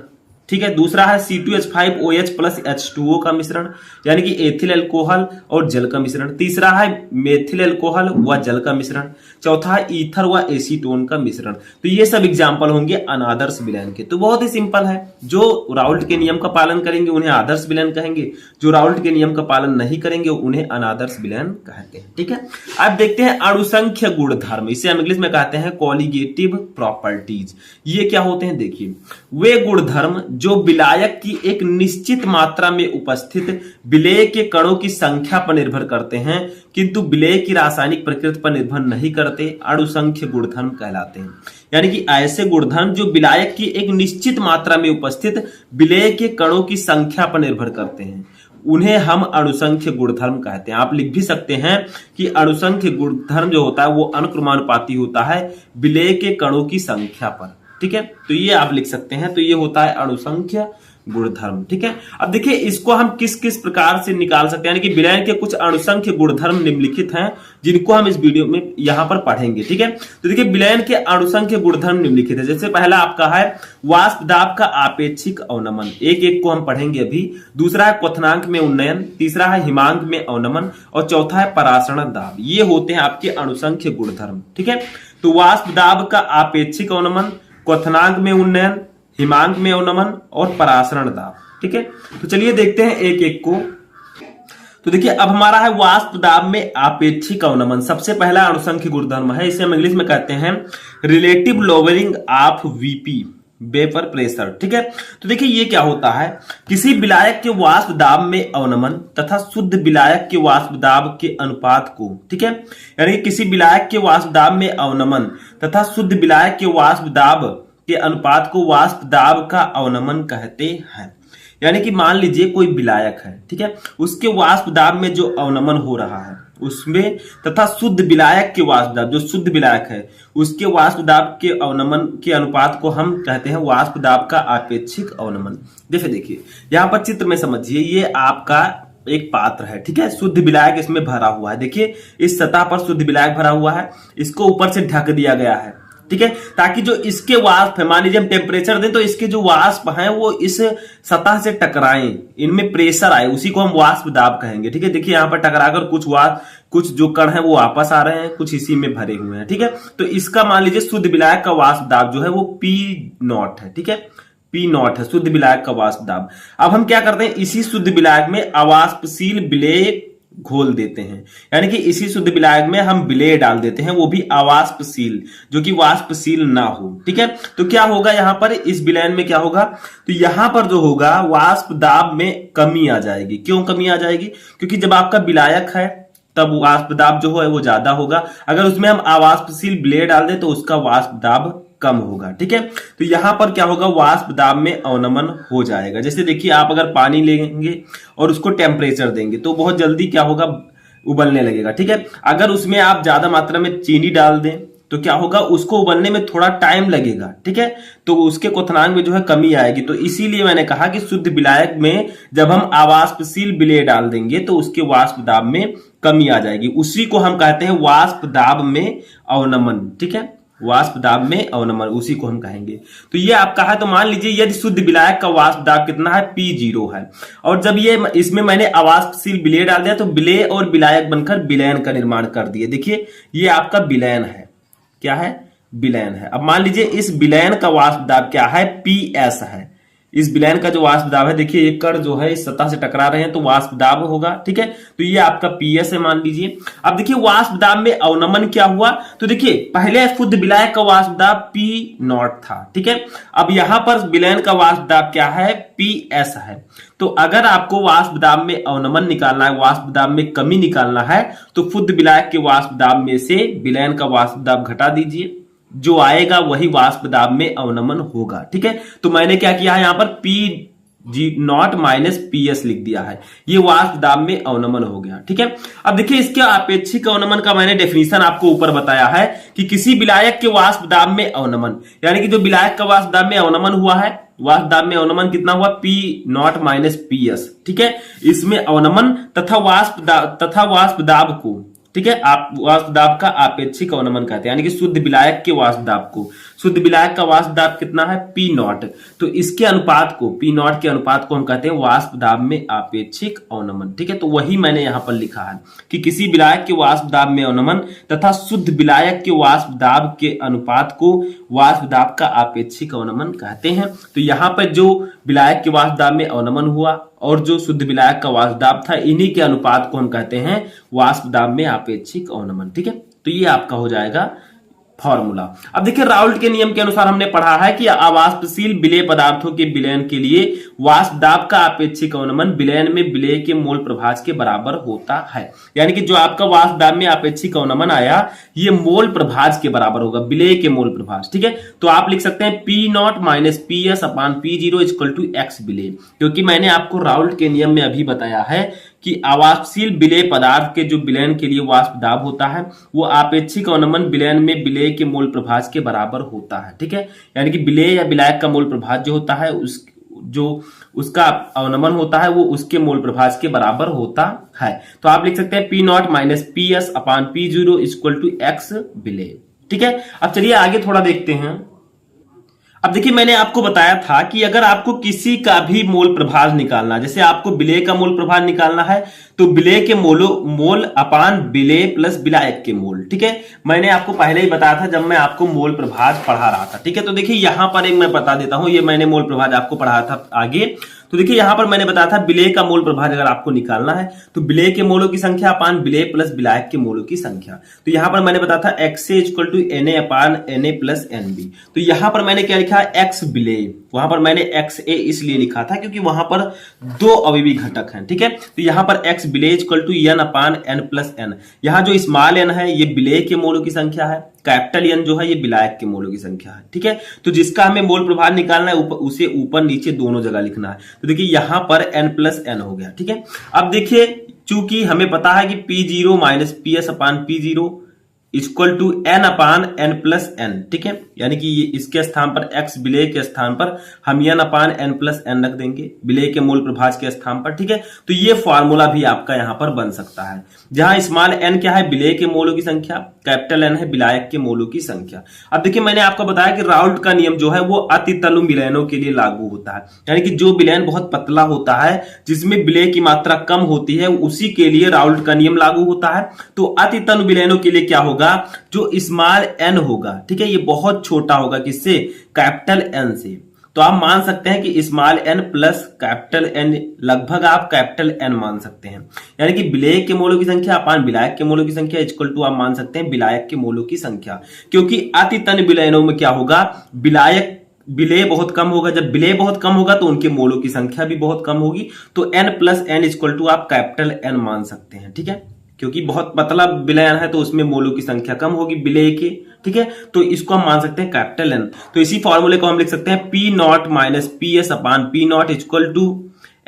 ठीक है, दूसरा है C2H5OH प्लस H2O का मिश्रण, यानी कि एथिल अल्कोहल और जल का मिश्रण, तीसरा है मेथिल अल्कोहल व जल का मिश्रण, चौथा है ईथर व एसीटोन का मिश्रण। तो ये सब एग्जांपल होंगे अनादर्श विलयन के। तो बहुत ही सिंपल है, जो राउल्ट के नियम का पालन करेंगे उन्हें आदर्श विलयन कहेंगे, जो राउल्ट के नियम का पालन नहीं करेंगे उन्हें अनादर्श विलयन कहते हैं। ठीक है, अब देखते हैं अणुसंख्य गुणधर्म, इसे हम इंग्लिश में कहते हैं कॉलिगेटिव प्रॉपर्टीज। ये क्या होते हैं, देखिए वे गुणधर्म जो विलायक की एक निश्चित मात्रा में उपस्थित विलेय के कणों की संख्या पर निर्भर करते हैं किंतु विलेय की रासायनिक प्रकृति पर निर्भर नहीं करते, अणुसंख्य गुणधर्म कहलाते हैं। यानी कि ऐसे गुणधर्म जो विलायक की एक निश्चित मात्रा में उपस्थित विलेय के कणों की संख्या पर निर्भर करते हैं उन्हें हम अणुसंख्य गुणधर्म कहते हैं। आप लिख भी सकते हैं कि अणुसंख्य गुणधर्म जो होता है वो अनुक्रमानुपाती होता है विलेय के कणों की संख्या पर। ठीक है, तो ये आप लिख सकते हैं, तो ये होता है अणुसंख्य गुणधर्म। ठीक है, अब देखिए इसको हम किस किस प्रकार से निकाल सकते हैं, यानी कि विलयन के कुछ अणुसंख्य गुणधर्म निम्नलिखित हैं जिनको हम इस वीडियो में यहां पर पढ़ेंगे। ठीक है, तो देखिए विलयन के अणुसंख्य गुणधर्म निम्नलिखित है। जैसे पहला आपका है वाष्प दाब का आपेक्षिक अवनमन, एक एक को हम पढ़ेंगे अभी। दूसरा है क्वथनांक में उन्नयन, तीसरा है हिमांक में अवनमन और चौथा है परासरण दाब। ये होते हैं आपके अणुसंख्य गुणधर्म। ठीक है, तो वाष्प दाब का आपेक्षिक अवनमन, क्वथनांक में उन्नयन, हिमांक में अवनमन और परासरण दाब। ठीक है, तो चलिए देखते हैं एक एक को। तो देखिए अब हमारा है वाष्प दाब में आपेक्षिक अवनमन। सबसे पहला अणुसंख्य गुणधर्म है, इसे हम इंग्लिश में कहते हैं relative lowering of VP, vapour pressure. ठीक है, तो देखिए ये क्या होता है, किसी विलायक के वाष्प दाब में अवनमन तथा शुद्ध विलायक के वाष्प दाब के अनुपात को, ठीक है, यानी किसी विलायक के वाष्प दाब में अवनमन तथा शुद्ध विलायक के वाष्प दाब के अनुपात को वाष्प दाब का अवनमन कहते हैं। यानी कि मान लीजिए कोई विलायक है, ठीक है, उसके वाष्प दाब में जो अवनमन हो रहा है उसमें तथा शुद्ध विलायक के वाष्प दाब, जो शुद्ध विलायक है उसके वाष्प दाब के अवनमन के अनुपात को हम कहते हैं वाष्प दाब का आपेक्षिक अवनमन। जैसे देखिए यहां पर चित्र में समझिए, ये आपका एक पात्र है, ठीक है, शुद्ध विलायक इसमें भरा हुआ है। देखिए इस सतह पर शुद्ध विलायक भरा हुआ है, इसको ऊपर से ढक दिया गया है, ठीक है, ताकि जो इसके वाष्प है, मान लीजिए हम टेम्परेचर दें तो इसके जो वाष्प हैं वो इस सतह से टकराएं, इनमें प्रेशर आए, उसी को हम वाष्प दाब कहेंगे। ठीक है, देखिए यहां पर टकराकर कुछ जो कण है वो वापस आ रहे हैं, कुछ इसी में भरे हुए हैं। ठीक है, तो इसका मान लीजिए शुद्ध विलायक का वाष्प दाब जो है वो P0 है। ठीक है, P0 है शुद्ध विलायक का वाष्प दाब। अब हम क्या करते हैं, इसी शुद्ध विलायक में अवाष्पशील विलेय घोल देते हैं, यानी कि इसी शुद्ध विलायक में हम विलेय डाल देते हैं, वो भी अवाष्पशील, जो कि वाष्पशील ना हो। ठीक है, तो क्या होगा यहां पर इस विलयन में क्या होगा, तो यहां पर जो होगा वाष्प दाब में कमी आ जाएगी। क्यों कमी आ जाएगी, क्योंकि जब आपका विलायक है तब वाष्प दाब जो है वो ज्यादा होगा, अगर उसमें हम अवाष्पशील विलेय डाल दें तो उसका वाष्प दाब कम होगा। ठीक है, तो यहां पर क्या होगा, वाष्प दाब में अवनमन हो जाएगा। जैसे देखिए आप अगर पानी लेंगे और उसको टेम्परेचर देंगे तो बहुत जल्दी क्या होगा, उबलने लगेगा। ठीक है, अगर उसमें आप ज्यादा मात्रा में चीनी डाल दें तो क्या होगा, उसको उबलने में थोड़ा टाइम लगेगा। ठीक है, तो उसके क्वथनांक में जो है कमी आएगी। तो इसीलिए मैंने कहा कि शुद्ध विलायक में जब हम अवाष्पशील विलेय डाल देंगे तो उसके वाष्प दाब में कमी आ जाएगी, उसी को हम कहते हैं वाष्प दाब में अवनमन। ठीक है, वाष्प दाब में अवनमन, उसी को हम कहेंगे। तो ये आपका है, तो मान लीजिए यदि शुद्ध विलायक का वाष्प दाब कितना है, P0 है, और जब ये इसमें मैंने अवाष्पशील विलेय डाल दिया तो विलेय और विलायक बनकर विलयन का निर्माण कर दिए। देखिए ये आपका विलयन है, क्या है, विलयन है। अब मान लीजिए इस विलयन का वाष्प दाब क्या है, PS है। इस विलयन का जो वाष्प दाब है, देखिए ये कण जो है इस सतह से टकरा रहे हैं तो वाष्प दाब होगा। ठीक है, तो ये आपका PS है मान लीजिए। अब देखिए वाष्प दाब में अवनमन क्या हुआ, तो देखिए पहले शुद्ध विलायक का वाष्प दाब P0 था। ठीक है, अब यहां पर विलयन का वाष्प दाब क्या है, PS है। तो अगर आपको वाष्प दाब में अवनमन निकालना है, वाष्प दाब में कमी निकालना है, तो शुद्ध विलायक के वाष्प दाब में से विलयन का वाष्प दाब घटा दीजिए, जो आएगा वही वाष्प दाब में अवनमन होगा। ठीक है, तो मैंने क्या किया है, यहां पर P0 माइनस PS लिख दिया है, ये वाष्प दाब में अवनमन हो गया। ठीक है, अब देखिए इसके आपेक्षिक अवनमन का मैंने डेफिनेशन आपको ऊपर बताया है कि किसी विलायक के वाष्प दाब में अवनमन, यानी कि जो विलायक का वाष्प दाब में अवनमन हुआ है, वाष्प दाब में अवनमन कितना हुआ, P0 माइनस PS। ठीक है, इसमें अवनमन तथा वाष्प दाब को, ठीक है, आप वाष्प दाब का आपेक्षिक अवनमन कहते हैं, यानी कि शुद्ध विलायक के वाष्प दाब को, शुद्ध विलायक का वाष्प दाब कितना है, P0, तो इसके अनुपात को, P0 के अनुपात को हम कहते हैं वाष्प दाब में आपेक्षिक अवनमन। ठीक है, तो वही मैंने यहां पर लिखा है कि किसी विलायक के वाष्प दाब में अवनमन तथा शुद्ध विलायक के वाष्प दाब के अनुपात को वाष्प दाब का आपेक्षिक अवनमन कहते हैं। तो यहां पर जो विलायक के वाष्प दाब में अवनमन हुआ और जो शुद्ध विलायक का वाष्प दाब था, इन्हीं के अनुपात को हम कहते हैं वाष्प दाब में आपेक्षिक अवनमन। ठीक है, तो ये आपका हो जाएगा फॉर्मूला। अब देखिए राउल्ट के नियम के अनुसार हमने पढ़ा है कि अवाष्पशील विलेय पदार्थों के विलयन के लिए वाष्प दाब का आपेक्षिक अवनमन विलयन में विलेय के मोल प्रभाज के बराबर होता है। यानी कि जो आपका वाष्प दाब में आपेक्षिक अवनमन आया, ये मोल प्रभाज के बराबर होगा, विलेय के मोल प्रभाज। ठीक है, तो आप लिख सकते हैं P0 minus PS upon P0 equal to X विलेय, क्योंकि मैंने आपको राउल्ट के नियम में अभी बताया है कि अवाष्पशील विलेय पदार्थ के जो विलयन के लिए वाष्प दाब होता है वो आपेक्षिक अवनमन विलयन में विलेय के मोल प्रभाज के बराबर होता है। ठीक है, यानी कि विलेय या विलायक का मोल प्रभाज जो होता है उसका अवनमन होता है वो उसके मोल प्रभाज के बराबर होता है। तो आप लिख सकते हैं P0 minus PS upon P0 equal to X विलेय। ठीक है, अब चलिए आगे थोड़ा देखते हैं। अब देखिए मैंने आपको बताया था कि अगर आपको किसी का भी मोल प्रभाज निकालना, जैसे आपको विलेय का मोल प्रभाज निकालना है तो विलेय के मोल अपान विलेय प्लस विलायक के मोल। ठीक है, मैंने आपको पहले ही बताया था जब मैं आपको मोल प्रभाज पढ़ा रहा था। ठीक है, तो देखिए यहां पर एक मैं बता देता हूं, ये मैंने मोल प्रभाज आपको पढ़ाया था आगे। तो देखिए यहां पर मैंने बताया था विलेय का मोल प्रभाज अगर आपको निकालना है तो विलेय के मोलों की संख्या अपान विलेय प्लस विलायक के मोलों की संख्या। तो यहां पर मैंने बताया था XA equal to Na upon Na plus NB। तो यहां पर मैंने क्या लिखा, एक्स विलेय, वहां पर मैंने XA इसलिए लिखा था क्योंकि वहां पर दो अवयवी घटक हैं, ठीक है। तो यहां पर x विलेय equal to n upon n plus n, यहां जो स्मॉल n है ये विलेय के मोलों की संख्या है, कैपिटल N जो है ये विलायक के मोलों की संख्या है, ठीक है। तो जिसका हमें मोल प्रभाव निकालना है उसे ऊपर नीचे दोनों जगह लिखना है। तो देखिए यहां पर n प्लस n हो गया, ठीक है। अब देखिए चूंकि हमें पता है कि P0 minus PS upon P0 equal to n upon n plus n, ठीक है। यानी कि इसके स्थान पर x विलेय के स्थान पर हम n upon n plus n रख देंगे विलेय के मोल प्रभाज के स्थान पर, ठीक है। तो ये फॉर्मूला भी आपका यहां पर बन सकता है, जहां स्मॉल n क्या है, विलेय के मोलों की संख्या, कैपिटल N है विलायक के मोलों की संख्या। अब देखिए मैंने आपको बताया कि राउल्ट का नियम जो है वो अति तनु विलयनों के लिए लागू होता है, यानी कि जो विलयन बहुत पतला होता है जिसमें विलेय की मात्रा कम होती है उसी के लिए राउल्ट का नियम लागू होता है। तो अति तनु विलयनों के लिए क्या होगा, जो स्मॉल n होगा, ठीक है, ये बहुत छोटा होगा किससे, कैपिटल N से। तो आप मान सकते हैं कि small n plus capital N, लगभग आप कैपिटल N मान सकते हैं, यानी कि विलेय के मोलों की संख्या अपान विलायक के मोलों की संख्या इक्वल टू आप मान सकते हैं विलायक के मोलों की संख्या। क्योंकि अति तन विलयनों में क्या होगा, विलेय बहुत कम होगा, जब विलेय बहुत कम होगा तो उनके मोलों की संख्या भी बहुत कम होगी। तो n plus n equal to आप कैपिटल N मान सकते हैं, ठीक है। क्योंकि बहुत पतला विलयन है तो उसमें मोलों की संख्या कम होगी विलेय के, ठीक है। तो इसको हम मान सकते हैं कैपिटल N। तो इसी फॉर्मूले को हम लिख सकते हैं P0 minus PS upon P0 equal to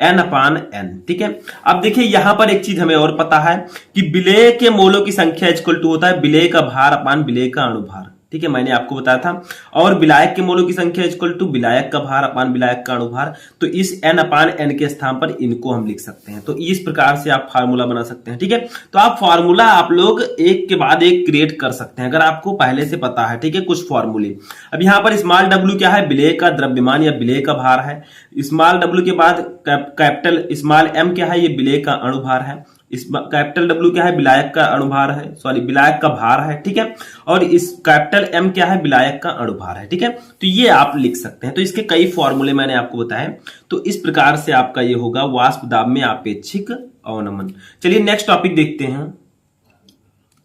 n upon n, ठीक है। अब देखिए यहां पर एक चीज हमें और पता है कि विलेय के मोलों की संख्या इक्वल टू होता है विलेय का भार अपान विलेय का अणुभार, ठीक है, मैंने आपको बताया था। और विलायक के मोलों की संख्या इक्वल टू विलायक का भार अपान विलायक का अणुभार। तो इस n अपान n के स्थान पर इनको हम लिख सकते हैं। तो इस प्रकार से आप फार्मूला बना सकते हैं, ठीक है। तो आप फार्मूला आप लोग एक के बाद एक क्रिएट कर सकते हैं अगर आपको पहले से पता है, ठीक है, कुछ फॉर्मूले। अब यहाँ पर स्मॉल w क्या है, विलेय का द्रव्यमान या विलेय का भार है। स्मॉल w के बाद कैपिटल स्मॉल m क्या है, ये विलेय का अणुभार है। इस कैपिटल W क्या है, विलायक का अणुभार है, सॉरी विलायक का भार है, ठीक है। और इस कैपिटल M क्या है, विलायक का अणुभार है, ठीक है। तो ये आप लिख सकते हैं। तो इसके कई फॉर्मूले मैंने आपको बताए। तो इस प्रकार से आपका ये होगा वाष्प दाब में आपेक्षिक अवनमन। चलिए नेक्स्ट टॉपिक देखते हैं।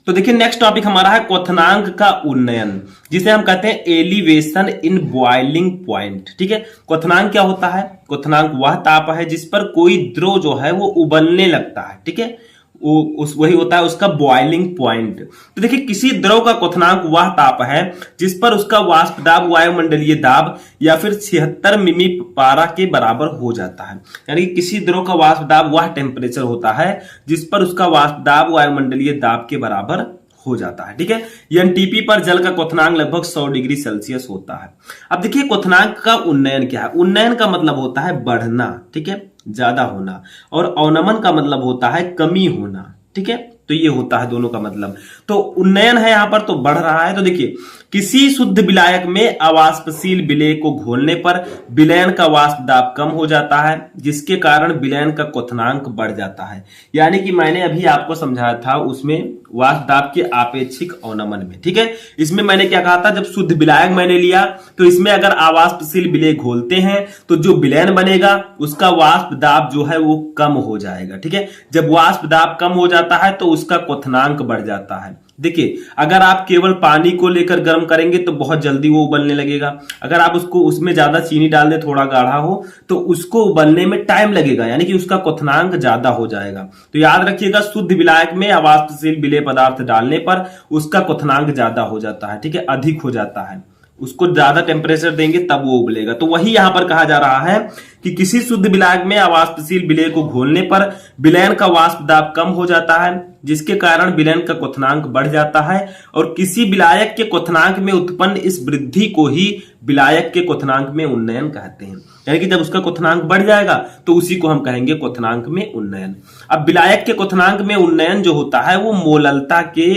तो देखिए नेक्स्ट टॉपिक हमारा है क्वथनांक का उन्नयन, जिसे हम कहते हैं एलिवेशन इन बॉइलिंग पॉइंट, ठीक है। क्वथनांक क्या होता है, क्वथनांक वह ताप है जिस पर कोई द्रव जो है वो उबलने लगता है, ठीक है, वही होता है उसका बॉइलिंग पॉइंट। तो देखिए किसी द्रव का क्वथनांक वह ताप है जिस पर उसका वाष्प दाब वायुमंडलीय दाब या फिर 76 मिमी पारा के बराबर हो जाता है। यानी कि किसी द्रव का वाष्प दाब वह टेम्परेचर होता है जिस पर उसका वाष्प दाब वायुमंडलीय दाब के बराबर हो जाता है, ठीक है। एनटीपी पर जल का क्वथनांक लगभग 100 डिग्री सेल्सियस होता है। अब देखिए क्वथनांक का उन्नयन क्या है, उन्नयन का मतलब होता है बढ़ना, ठीक है, ज्यादा होना, और अवनमन का मतलब होता है कमी होना, ठीक है। तो ये होता है दोनों का मतलब। तो उन्नयन है यहां पर तो बढ़ रहा है। तो देखिए किसी शुद्ध विलायक में अवाष्पशील विलेय को घोलने पर विलयन का वाष्प दाब कम हो जाता है जिसके कारण विलयन का क्वथनांक बढ़ जाता है। यानी कि मैंने अभी आपको समझाया था उसमें वाष्प दाब के आपेक्षिक अवनमन में, ठीक है। इसमें मैंने क्या कहा था, जब शुद्ध विलायक मैंने लिया तो इसमें अगर अवाष्पशील विलेय घोलते हैं तो जो विलयन बनेगा उसका वाष्प दाब जो है वो कम हो जाएगा, ठीक है। जब वाष्प दाब कम हो जाता है तो उसका क्वथनांक बढ़ जाता है। देखिए अगर आप केवल पानी को लेकर गर्म करेंगे तो बहुत जल्दी वो उबलने लगेगा। अगर आप उसको उसमें ज्यादा चीनी डाल दें, थोड़ा गाढ़ा हो, तो उसको उबलने में टाइम लगेगा, यानी कि उसका क्वथनांक ज्यादा हो जाएगा। तो याद रखिएगा शुद्ध विलायक में अवाष्पशील विलेय पदार्थ डालने पर उसका क्वथनांक ज्यादा हो जाता है, ठीक है, अधिक हो जाता है। उसको ज्यादा टेम्परेचर देंगे तब वो उबलेगा। तो वही यहां पर कहा जा रहा है कि किसी शुद्ध विलायक में अवाष्पशील विलेय को घोलने पर विलयन का वाष्प दाब कम हो जाता है जिसके कारण विलयन का क्वथनांक बढ़ जाता है, और किसी विलायक के क्वथनांक में उत्पन्न इस वृद्धि को ही विलायक के क्वथनांक में उन्नयन कहते हैं। यानी कि जब उसका क्वथनांक बढ़ जाएगा तो उसी को हम कहेंगे क्वथनांक में उन्नयन। अब विलायक के क्वथनांक में उन्नयन जो होता है वो मोललता के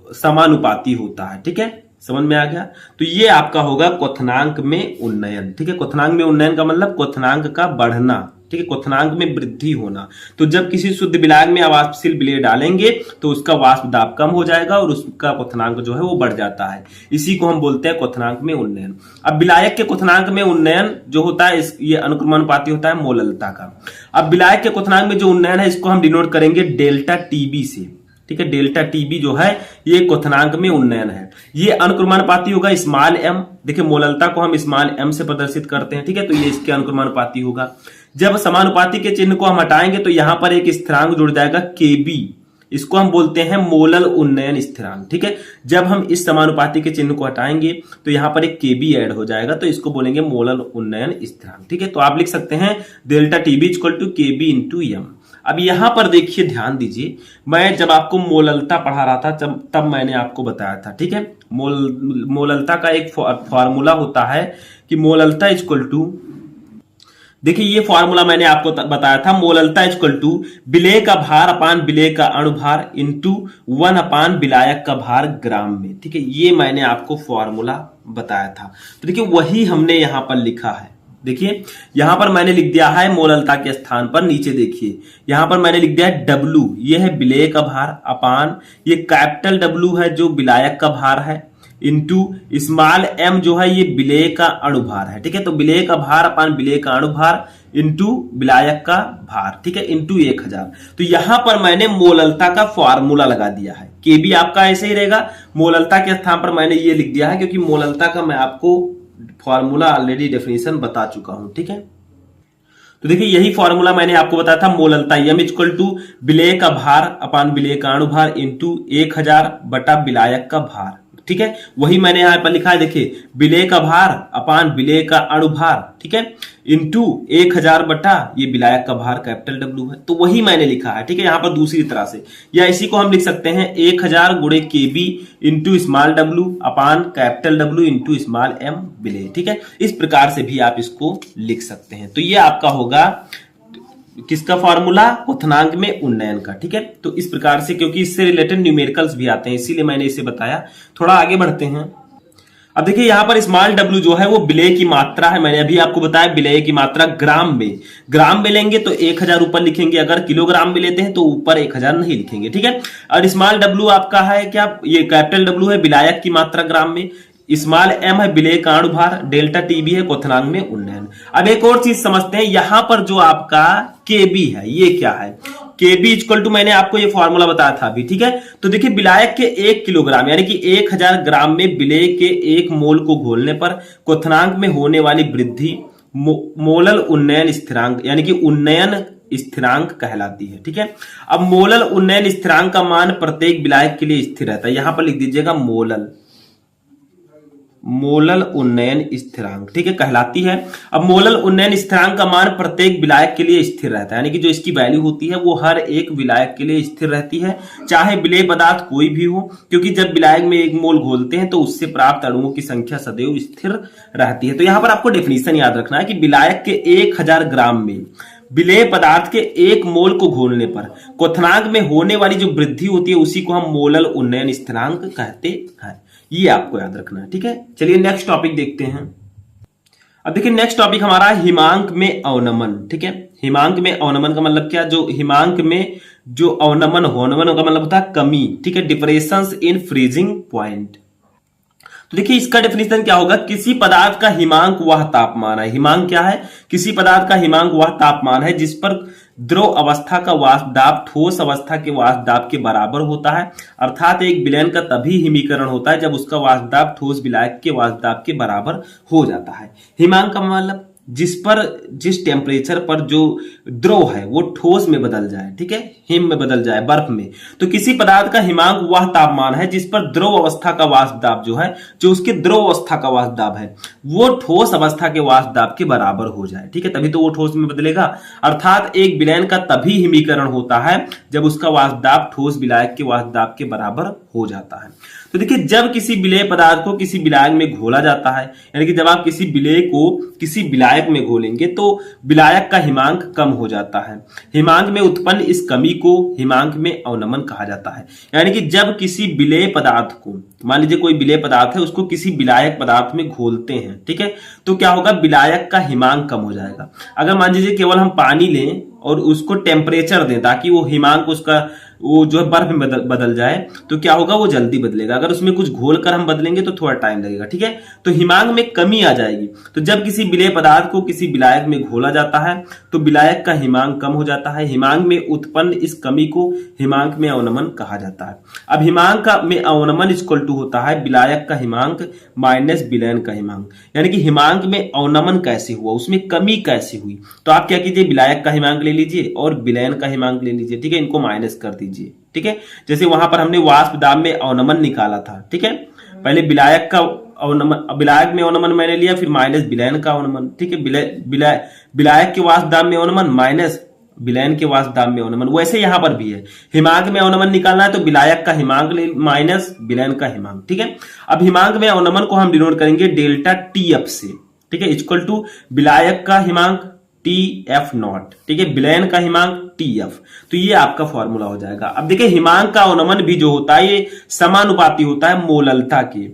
समानुपाती होता है, ठीक है, समझ में आ गया। तो ये आपका होगा क्वथनांक में उन्नयन, ठीक है। क्वथनांक में उन्नयन का मतलब क्वथनांक का बढ़ना, ठीक है, क्वथनांक में वृद्धि होना। तो जब किसी शुद्ध विलायक में अवाष्पशील विलेय डालेंगे तो उसका वाष्प दाब कम हो जाएगा और उसका क्वथनांक जो है वो बढ़ जाता है। इसी को हम बोलते हैं क्वथनांक में उन्नयन। अब विलायक के क्वथनांक में उन्नयन जो होता है ये अनुक्रमानुपाती होता है मोललता का। अब विलायक के क्वथनांक में जो उन्नयन है इसको हम डिनोट करेंगे डेल्टा टीबी से, ठीक है। डेल्टा टीबी जो है ये क्वथनांक में उन्नयन है। ये अनुक्रमानुपाती होगा स्मॉल एम, देखिए मोललता को हम स्मॉल एम से प्रदर्शित करते हैं, ठीक है, तो ये इसके अनुक्रमानुपाती होगा। जब समानुपाती के चिन्ह को हम हटाएंगे तो यहां पर एक स्थिरांक जुड़ जाएगा केबी, इसको हम बोलते हैं मोलल उन्नयन स्थिरांक, ठीक है। जब हम इस समानुपाती के चिन्ह को हटाएंगे तो यहां पर एक केबी ऐड हो जाएगा, तो इसको बोलेंगे मोलल उन्नयन स्थिरांक, ठीक है। तो आप लिख सकते हैं delta TB equal to KB into m. अब यहां पर देखिए ध्यान दीजिए, मैं जब आपको मोललता पढ़ा रहा था तब मैंने आपको बताया था, ठीक है, मोललता का एक फॉर्मूला होता है कि मोललता इक्वल टू, देखिए ये फॉर्मूला मैंने आपको बताया था, मोललता इक्वल टू विलेय का भार अपान विलेय का अणुभार इंटू 1 अपान विलायक का भार ग्राम में, ठीक है, ये मैंने आपको फॉर्मूला बताया था। तो देखिए वही हमने यहां पर लिखा है। देखिए यहां पर मैंने लिख दिया है मोललता के स्थान पर, नीचे देखिए यहां पर मैंने लिख दिया है W, ये है विलेय का भार अपान ये कैपिटल W है जो विलायक का भार है इंटू स्मॉल m जो है ये विलेय का अणुभार है, ठीक है। तो विलेय का भार अपान विलेय का अणुभार इंटू विलायक का भार, ठीक है, इंटू 1000। तो यहां पर मैंने मोललता का फॉर्मूला लगा दिया है। केबी आपका ऐसे ही रहेगा, मोललता के स्थान पर मैंने ये लिख दिया है क्योंकि मोललता का मैं आपको फॉर्मूला ऑलरेडी डेफिनेशन बता चुका हूं, ठीक है। तो देखिए यही फॉर्मूला मैंने आपको बताया था, मोललता यम इक्वल टू विलेय का भार अपान विलेय का अणुभार इंटू 1000 बटा विलायक का भार, ठीक है। वही मैंने यहां पर लिखा है, देखिए विलेय का भार अपान विलेय का अणुभार, ठीक है, इंटू 1000 बटा ये विलायक का भार कैपिटल W है, तो वही मैंने लिखा है, ठीक है। यहां पर दूसरी तरह से या इसी को हम लिख सकते हैं 1000 गुणे KB into small W upon capital W into small m विलेय, ठीक है। इस प्रकार से भी आप इसको लिख सकते हैं। तो ये आपका होगा किसका फॉर्मूला, क्वथनांक में उन्नयन का, ठीक है। तो इस प्रकार से, क्योंकि इससे रिलेटेड न्यूमेरिकल्स भी आते हैं इसीलिए मैंने इसे बताया। थोड़ा आगे बढ़ते हैं। अब देखिए यहां पर स्मॉल w जो है वो विलेय की मात्रा है, मैंने अभी आपको बताया विलेय की मात्रा ग्राम में लेंगे तो 1000 ऊपर लिखेंगे, अगर किलोग्राम में लेते हैं तो ऊपर 1000 नहीं लिखेंगे, ठीक है। और स्मॉल w आपका है क्या, ये कैपिटल W है विलायक की मात्रा ग्राम में, स्मॉल m है विलेय का अणुभार, डेल्टा टीबी है क्वथनांक में उन्नयन। अब एक और चीज समझते हैं, यहां पर जो आपका केबी है ये क्या है, केबी इक्वल टू मैंने आपको ये फॉर्मूला बताया था अभी, ठीक है। तो देखिए विलायक के 1 किलोग्राम यानी कि 1000 ग्राम में विलेय के 1 मोल को घोलने पर क्वथनांक में होने वाली वृद्धि मोलल उन्नयन स्थिरांक यानी कि उन्नयन स्थिरांक कहलाती है, ठीक है। अब मोलल उन्नयन स्थिरांक का मान प्रत्येक विलायक के लिए स्थिर रहता है, यहां पर लिख दीजिएगा मोलल उन्नयन स्थिरांक, ठीक है, कहलाती है। अब मोलल उन्नयन स्थिरांक का मान प्रत्येक विलायक के लिए स्थिर रहता है, यानी कि जो इसकी वैल्यू होती है वो हर एक विलायक के लिए स्थिर रहती है, चाहे विलेय पदार्थ कोई भी हो, क्योंकि जब विलायक में 1 मोल घोलते हैं तो उससे प्राप्त अणुओं की संख्या सदैव स्थिर रहती है। तो यहां पर आपको डेफिनेशन याद रखना है कि विलायक के 1000 ग्राम में विलेय पदार्थ के 1 मोल को घोलने पर क्वथनांक में होने वाली जो वृद्धि होती है उसी को हम मोलल उन्नयन स्थिरांक कहते हैं, ये आपको याद रखना है, ठीक है। चलिए नेक्स्ट टॉपिक देखते हैं। अब देखिए नेक्स्ट टॉपिक हमारा हिमांक में अवनमन, ठीक है। हिमांक में अवनमन का मतलब क्या, जो हिमांक में जो अवनमन का मतलब होता है कमी, ठीक है, डिप्रेशंस इन फ्रीजिंग पॉइंट। तो देखिए इसका डेफिनेशन क्या होगा, किसी पदार्थ का हिमांक वह तापमान है, हिमांक क्या है, किसी पदार्थ का हिमांक वह तापमान है जिस पर द्रव अवस्था का वाष्प दाब ठोस अवस्था के वाष्प दाब के बराबर होता है, अर्थात एक विलयन का तभी हिमीकरण होता है जब उसका वाष्प दाब ठोस विलायक के वाष्प दाब के बराबर हो जाता है। हिमांक का मतलब जिस टेम्परेचर पर जो द्रव है वो ठोस में बदल जाए, ठीक है, हिम में बदल जाए, बर्फ में। तो किसी पदार्थ का हिमांक वह तापमान है जिस पर द्रव अवस्था का वाष्प दाब जो है, जो उसके द्रव अवस्था का वाष्प दाब है वो ठोस अवस्था के वाष्प दाब के बराबर हो जाए, ठीक है, तभी तो वो ठोस में बदलेगा। अर्थात एक विलयन का तभी हिमीकरण होता है जब उसका वाष्प दाब ठोस विलायक के वाष्प दाब के बराबर हो जाता है। तो देखिए जब किसी विलेय पदार्थ को किसी विलायक में घोला जाता है, यानी कि जब आप किसी विलेय को किसी विलायक विलायक में घोलेंगे तो विलायक का हिमांक कम हो जाता है। हिमांक में उत्पन्न इस कमी को हिमांक में अवनमन कहा जाता है। यानी कि जब किसी विलेय पदार्थ को, मान लीजिए कोई विलेय पदार्थ है, उसको किसी विलायक पदार्थ में घोलते हैं, ठीक है, तो क्या होगा, विलायक का हिमांक कम हो जाएगा। अगर मान लीजिए केवल हम पानी लें और उसको टेम्परेचर दें ताकि वो हिमांक उसका वो जो है बर्फ में बदल जाए, तो क्या होगा, वो जल्दी बदलेगा। अगर उसमें कुछ घोल कर हम बदलेंगे तो थोड़ा टाइम लगेगा, ठीक है। तो हिमांक में कमी आ जाएगी। तो जब किसी विलेय पदार्थ को किसी विलायक में घोला जाता है तो विलायक का हिमांक कम हो जाता है। हिमांक में उत्पन्न इस कमी को हिमांक में अवनमन कहा जाता है। अब हिमांक में अवनमन इक्वल टू होता है विलायक का हिमांक माइनस विलयन का हिमांक। यानी कि हिमांक में अवनमन कैसे हुआ, उसमें कमी कैसे हुई, तो आप क्या कीजिए, विलायक का हिमांक ले लीजिए और विलयन का हिमांक ले लीजिए, ठीक है, इनको माइनस कर दीजिए, ठीक है। जैसे वहां पर हमने वाष्प दाब में अवनमन निकाला था, ठीक है, पहले विलायक का अवनमन, विलायक में अवनमन मैंने लिया, फिर माइनस विलयन का अवनमन, ठीक है। विलायक के वाष्प दाब में अवनमन माइनस विलयन के वाष्प दाब में अवनमन। वैसे यहां पर भी है, हिमांक में अवनमन निकालना है तो विलायक का हिमांक माइनस विलयन का हिमांक, ठीक है। अब हिमांक में अवनमन को हम डिनोट करेंगे डेल्टा टीएफ से, ठीक है, इक्वल टू विलायक का हिमांक टी एफ नॉट, ठीक है, विलयन का हिमांक टी एफ। तो ये आपका फॉर्मूला हो जाएगा। अब देखिए हिमांक का अवनमन भी जो होता है ये समानुपाती होता है मोललता के।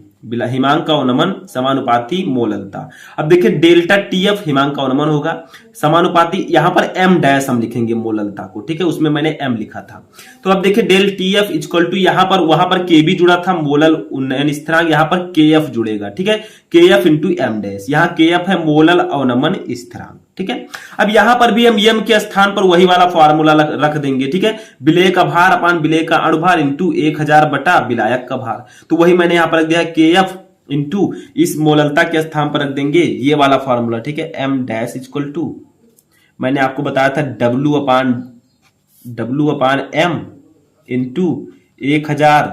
हिमांक का अवनमन समानुपाती मोललता। अब देखिए डेल्टा टीएफ हिमांक का अवनमन होगा, समानुपाती, यहां पर एम डैश हम लिखेंगे मोललता को, ठीक है, उसमें मैंने एम लिखा था। तो अब देखिए डेल टीएफ इक्वल टू, यहां पर वहां पर के भी जुड़ा था मोलल उन्नयन स्थिरांक, यहां पर के एफ जुड़ेगा, ठीक है, के एफ इंटू एम डैश। यहां के एफ है मोलल अवनमन स्थिरांक, ठीक है। अब यहां पर भी हम एम के स्थान पर वही वाला फॉर्मूला रख देंगे, ठीक है, विलेय का भार अपान विलेय का अणुभार इंटू 1000 बटा विलायक का भार। तो वही मैंने यहां पर रख दिया के एफ इंटू इस मोललता के स्थान पर रख देंगे ये वाला फॉर्मूला, ठीक है, एम डैश इक्वल टू, मैंने आपको बताया था डब्ल्यू अपान एम इंटू 1000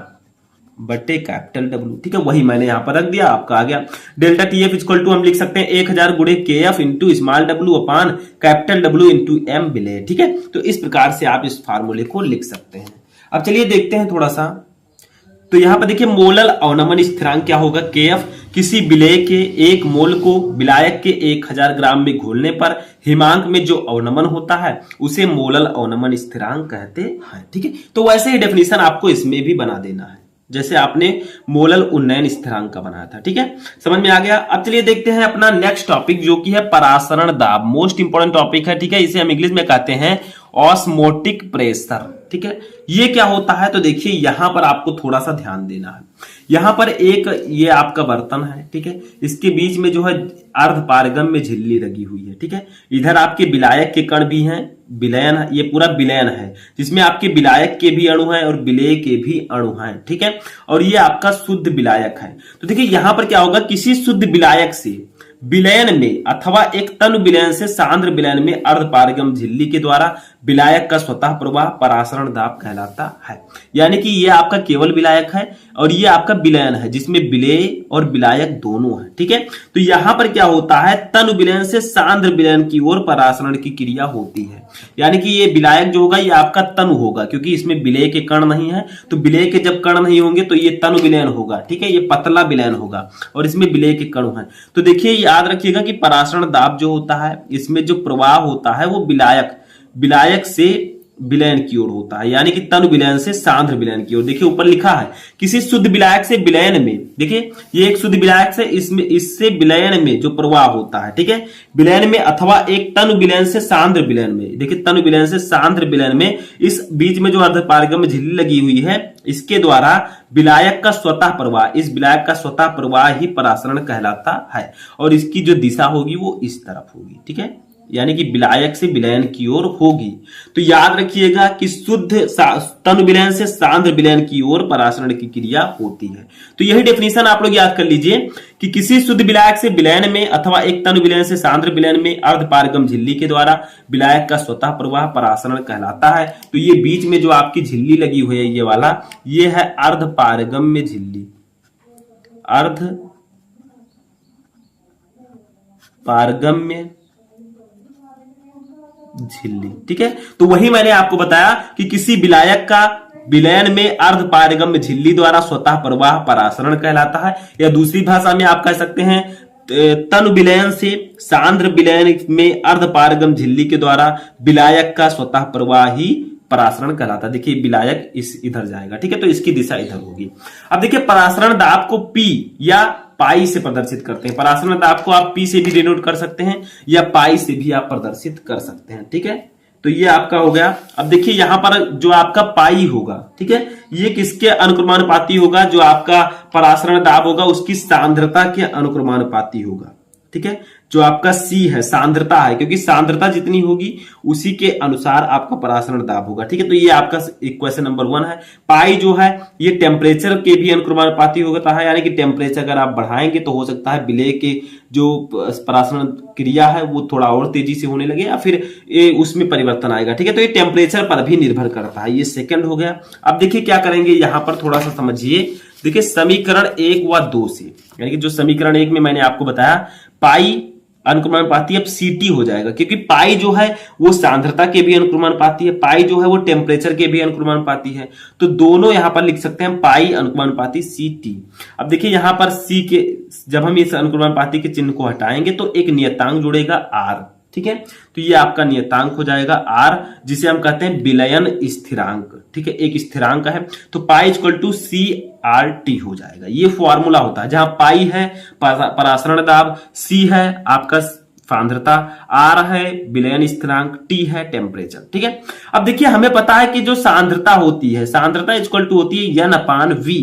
बटे कैपिटल डब्ल्यू, ठीक है, वही मैंने यहां पर रख दिया, आपका आ गया। डेल्टा टीएफ इक्वल टू हम लिख सकते हैं 1000 गुणे के एफ इंटू स्मॉल डब्ल्यू अपान कैपिटल डब्ल्यू इंटू एम विलेय, ठीक है। तो इस प्रकार से आप इस फार्मूले को लिख सकते हैं। अब चलिए देखते हैं थोड़ा सा, तो यहां पर देखिए मोलल अवनमन स्थिरांक क्या होगा, के एफ, किसी विलेय के एक मोल को विलायक के 1000 ग्राम में घोलने पर हिमांक में जो अवनमन होता है उसे मोलल अवनमन स्थिरांक कहते हैं, ठीक है। तो वैसे ही डेफिनेशन आपको इसमें भी बना देना है जैसे आपने मोलल उन्नयन स्थिरांक का बनाया था, ठीक है, समझ में आ गया। अब चलिए देखते हैं अपना नेक्स्ट टॉपिक जो कि है परासरण दाब, मोस्ट इंपोर्टेंट टॉपिक है, ठीक है, इसे हम इंग्लिश में कहते हैं ऑस्मोटिक प्रेशर, ठीक है। ये क्या होता है, तो देखिए यहां पर आपको थोड़ा सा ध्यान देना है। यहां पर एक ये आपका बर्तन है, ठीक है, इसके बीच में जो है अर्धपारगम्य झिल्ली लगी हुई है, ठीक है। इधर आपके विलायक के कण भी हैं, विलयन, ये पूरा विलयन है जिसमें आपके विलायक के भी अणु हैं और विलेय के भी अणु हैं, ठीक है, और ये आपका शुद्ध विलायक है। तो देखिए यहां पर क्या होगा, किसी शुद्ध विलायक से विलयन में अथवा एक तनु विलयन से सांद्र विलयन में अर्धपारगम झिल्ली के द्वारा विलायक का स्वतः प्रवाह परासरण दाब कहलाता है। यानी कि ये आपका केवल विलायक है और ये आपका विलयन है जिसमें विलेय और विलायक दोनों है, ठीक है। तो यहां पर क्या होता है, तनु विलयन से सांद्र विलयन की ओर परासरण की क्रिया होती है। यानी कि ये विलायक जो होगा ये आपका तनु होगा, क्योंकि इसमें विलेय के कण नहीं है, तो विलेय के जब कण नहीं होंगे तो ये तनु विलयन होगा, ठीक है, ये पतला विलयन होगा और इसमें विलेय के कण है। तो देखिए याद रखिएगा कि परासरण दाब जो होता है इसमें जो प्रवाह होता है वो विलायक से विलयन की ओर होता है, यानी कि तनु विलयन से सांद्र विलयन की ओर। देखिए ऊपर लिखा है किसी शुद्ध विलायक से विलयन में, देखिए ये एक शुद्ध विलायक से इससे विलयन में जो प्रवाह होता है, ठीक है, विलयन में अथवा एक तनु विलयन से सांद्र विलयन में, देखिए तनु विलयन से सांद्र विलयन में इस बीच में जो अर्धपारगम्य झिल्ली लगी हुई है इसके द्वारा विलायक का स्वतः प्रवाह, इस विलायक का स्वतः प्रवाह ही परासरण कहलाता है और इसकी जो दिशा होगी वो इस तरफ होगी, ठीक है, यानी कि विलायक से विलयन की ओर होगी। तो याद रखिएगा कि शुद्ध तनु विलयन से सांद्र विलयन की ओर परासरण की क्रिया होती है। तो यही डेफिनेशन आप लोग याद कर लीजिए कि किसी शुद्ध विलायक से विलयन में अथवा एक तनु विलयन से सांद्र विलयन में अर्धपारगम झिल्ली के द्वारा विलायक का स्वतः प्रवाह परासरण कहलाता है। तो ये बीच में जो आपकी झिल्ली लगी हुई है ये वाला, ये है अर्धपारगम्य झिल्ली, अर्धपारगम्य झिल्ली, ठीक है। तो वही मैंने आपको बताया कि किसी विलायक का विलयन में अर्धपारगम्य झिल्ली द्वारा स्वतः प्रवाह परासरण कहलाता है, या दूसरी भाषा में आप कह सकते हैं तनु विलयन से सांद्र विलयन में अर्धपारगम झिल्ली के द्वारा विलायक का स्वतः प्रवाही परासरण कहलाता है। देखिए विलायक इस इधर जाएगा, ठीक है, तो इसकी दिशा इधर होगी। अब देखिए परासरण दाब को पी या पाई से प्रदर्शित करते हैं। परासरण दाब को आप पी से भी डिनोट कर सकते हैं या पाई से भी आप प्रदर्शित कर सकते हैं, ठीक है। तो ये आपका हो गया। अब देखिए यहां पर जो आपका पाई होगा, ठीक है, ये किसके अनुक्रमानुपाती होगा? जो आपका परासरण दाब होगा उसकी सांद्रता के अनुक्रमानुपाती होगा, ठीक है। जो आपका C है सांद्रता है, क्योंकि सांद्रता जितनी होगी उसी के अनुसार आपका परासरण दाब होगा, ठीक है। तो ये आपका इक्वेशन नंबर 1 है। पाई जो है ये टेम्परेचर के भी अनुक्रमानुपाती होता है, यानी कि टेम्परेचर अगर आप बढ़ाएंगे तो हो सकता है विलेय के जो परासरण क्रिया है वो थोड़ा और तेजी से होने लगे या फिर उसमें परिवर्तन आएगा, ठीक है। तो ये टेम्परेचर पर भी निर्भर करता है। ये सेकंड हो गया। अब देखिए क्या करेंगे, यहां पर थोड़ा सा समझिए। देखिए समीकरण 1 व 2 से, यानी कि जो समीकरण 1 में मैंने आपको बताया पाई अनुक्रमानुपाती अब Ct हो जाएगा, क्योंकि पाई जो है वो सांद्रता के भी अनुक्रमानुपाती है, पाई जो है वो टेम्परेचर के भी अनुक्रमानुपाती है। तो दोनों यहां पर लिख सकते हैं पाई अनुक्रमानुपाती Ct। अब देखिए यहां पर C के जब हम इस अनुक्रमानुपाती के चिन्ह को हटाएंगे तो एक नियतांक जुड़ेगा R, ठीक है। तो ये आपका नियतांक हो जाएगा R, जिसे हम कहते हैं विलयन स्थिरांक, ठीक है, एक स्थिरांक है। तो पाई इक्वल टू CRT हो जाएगा। ये फॉर्मूला होता है जहां पाई है परासरण दाब, C है आपका सांद्रता, R है विलयन स्थिरांक, T है टेम्परेचर, ठीक है। अब देखिए हमें पता है कि जो सांद्रता होती है, सांद्रता इक्वल टू होती है N/V।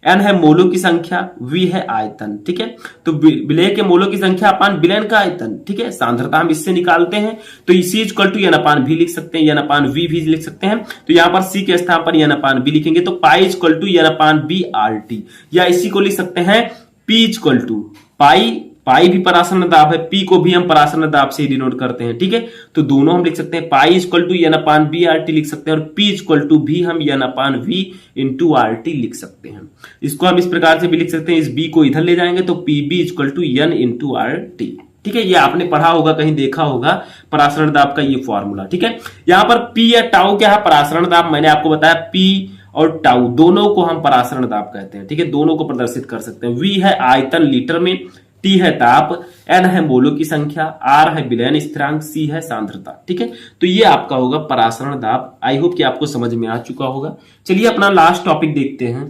N है मोलों की संख्या, V है आयतन, ठीक है। तो विलेय के मोलों की संख्या अपान विलयन का आयतन, ठीक है। सांद्रता हम इससे निकालते हैं तो इसी इक्वल टू N/V लिख सकते हैं, N/V भी लिख सकते हैं। तो यहां पर C के स्थान पर N/V लिखेंगे तो पाई इक्वल टू N/V/RT, या इसी को लिख सकते हैं P इक्वल टू पाई भी परासरण दाब है, P को भी हम परासरण दाब से डिनोट करते हैं, ठीक है। तो दोनों हम लिख सकते हैं पाई इक्वल टू N/V/RT लिख सकते हैं और P इक्वल टू भी हम N/V/RT लिख सकते हैं। इसको हम इस प्रकार से भी लिख सकते हैं, इस B को इधर ले जाएंगे तो PB इक्वल टू N/RT, ठीक है। ये आपने पढ़ा होगा, कहीं देखा होगा परासरण दाब का ये फॉर्मूला, ठीक है। यहां पर P या टाउ क्या है? परासरण दाब। मैंने आपको बताया P और टाउ दोनों को हम परासरण दाब कहते हैं, ठीक है। दोनों को प्रदर्शित कर सकते हैं। V है आयतन लीटर में, T है ताप, N है मोलों की संख्या, R है विलयन स्थिरांक, C है सांद्रता, ठीक है। तो ये आपका होगा परासरण दाब। आई होप कि आपको समझ में आ चुका होगा। चलिए अपना लास्ट टॉपिक देखते हैं।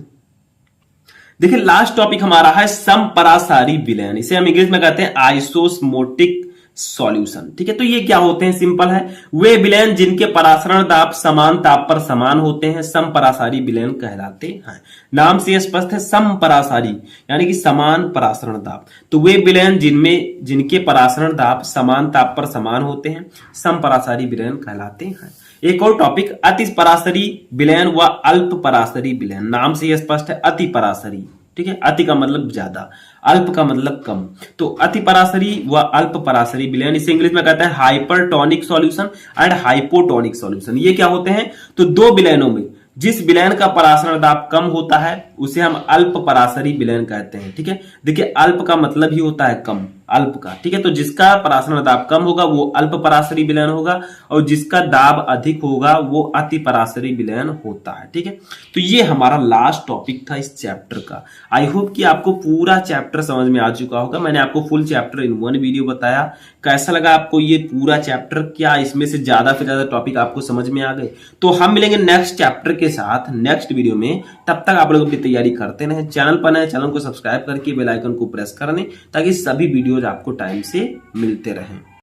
देखिए लास्ट टॉपिक हमारा है समपरासारी विलयन। इसे हम इंग्लिश में कहते हैं आइसोस्मोटिक सॉल्यूशन, ठीक है। तो ये क्या होते हैं? सिंपल है, वे विलयन जिनके परासरण दाब समान ताप पर समान होते हैं समपरासारी विलयन कहलाते हैं। नाम से स्पष्ट है, समपरासारी यानी कि समान परासरण दाब। तो वे विलयन जिनके परासरण दाब समान ताप पर समान होते हैं समपरासारी विलयन कहलाते हैं। एक और टॉपिक अति परासरी विलयन व अल्प परासरी विलयन। नाम से स्पष्ट है, अति परासरी, ठीक है। अति का मतलब ज्यादा, अल्प का मतलब कम। तो अति परासरी व अल्प परासरी विलयन, इसे इंग्लिश में कहते हैं hypertonic solution and hypotonic solution. ये क्या होते हैं? तो दो विलयनों में जिस विलयन का परासरण दाब कम होता है उसे हम अल्प परासरी विलयन कहते हैं, ठीक है। देखिए अल्प का मतलब ही होता है कम, अल्प का, ठीक है। तो जिसका परासरण दाब कम होगा वो अल्प परासरी विलयन होगा और जिसका दाब अधिक होगा वो अति परासरी विलयन होता है, ठीक है। तो ये हमारा लास्ट टॉपिक था इस चैप्टर का। आई होप कि आपको पूरा चैप्टर समझ में आ चुका होगा। मैंने आपको full chapter in one video बताया। कैसा लगा आपको ये पूरा चैप्टर? क्या इसमें से ज्यादा टॉपिक आपको समझ में आ गए? तो हम मिलेंगे नेक्स्ट चैप्टर के साथ नेक्स्ट वीडियो में। तब तक आप लोग अपनी तैयारी करते रहें। चैनल पर नए, चैनल को सब्सक्राइब करके बेल आइकन को प्रेस कर दें ताकि सभी वीडियोज आपको टाइम से मिलते रहें।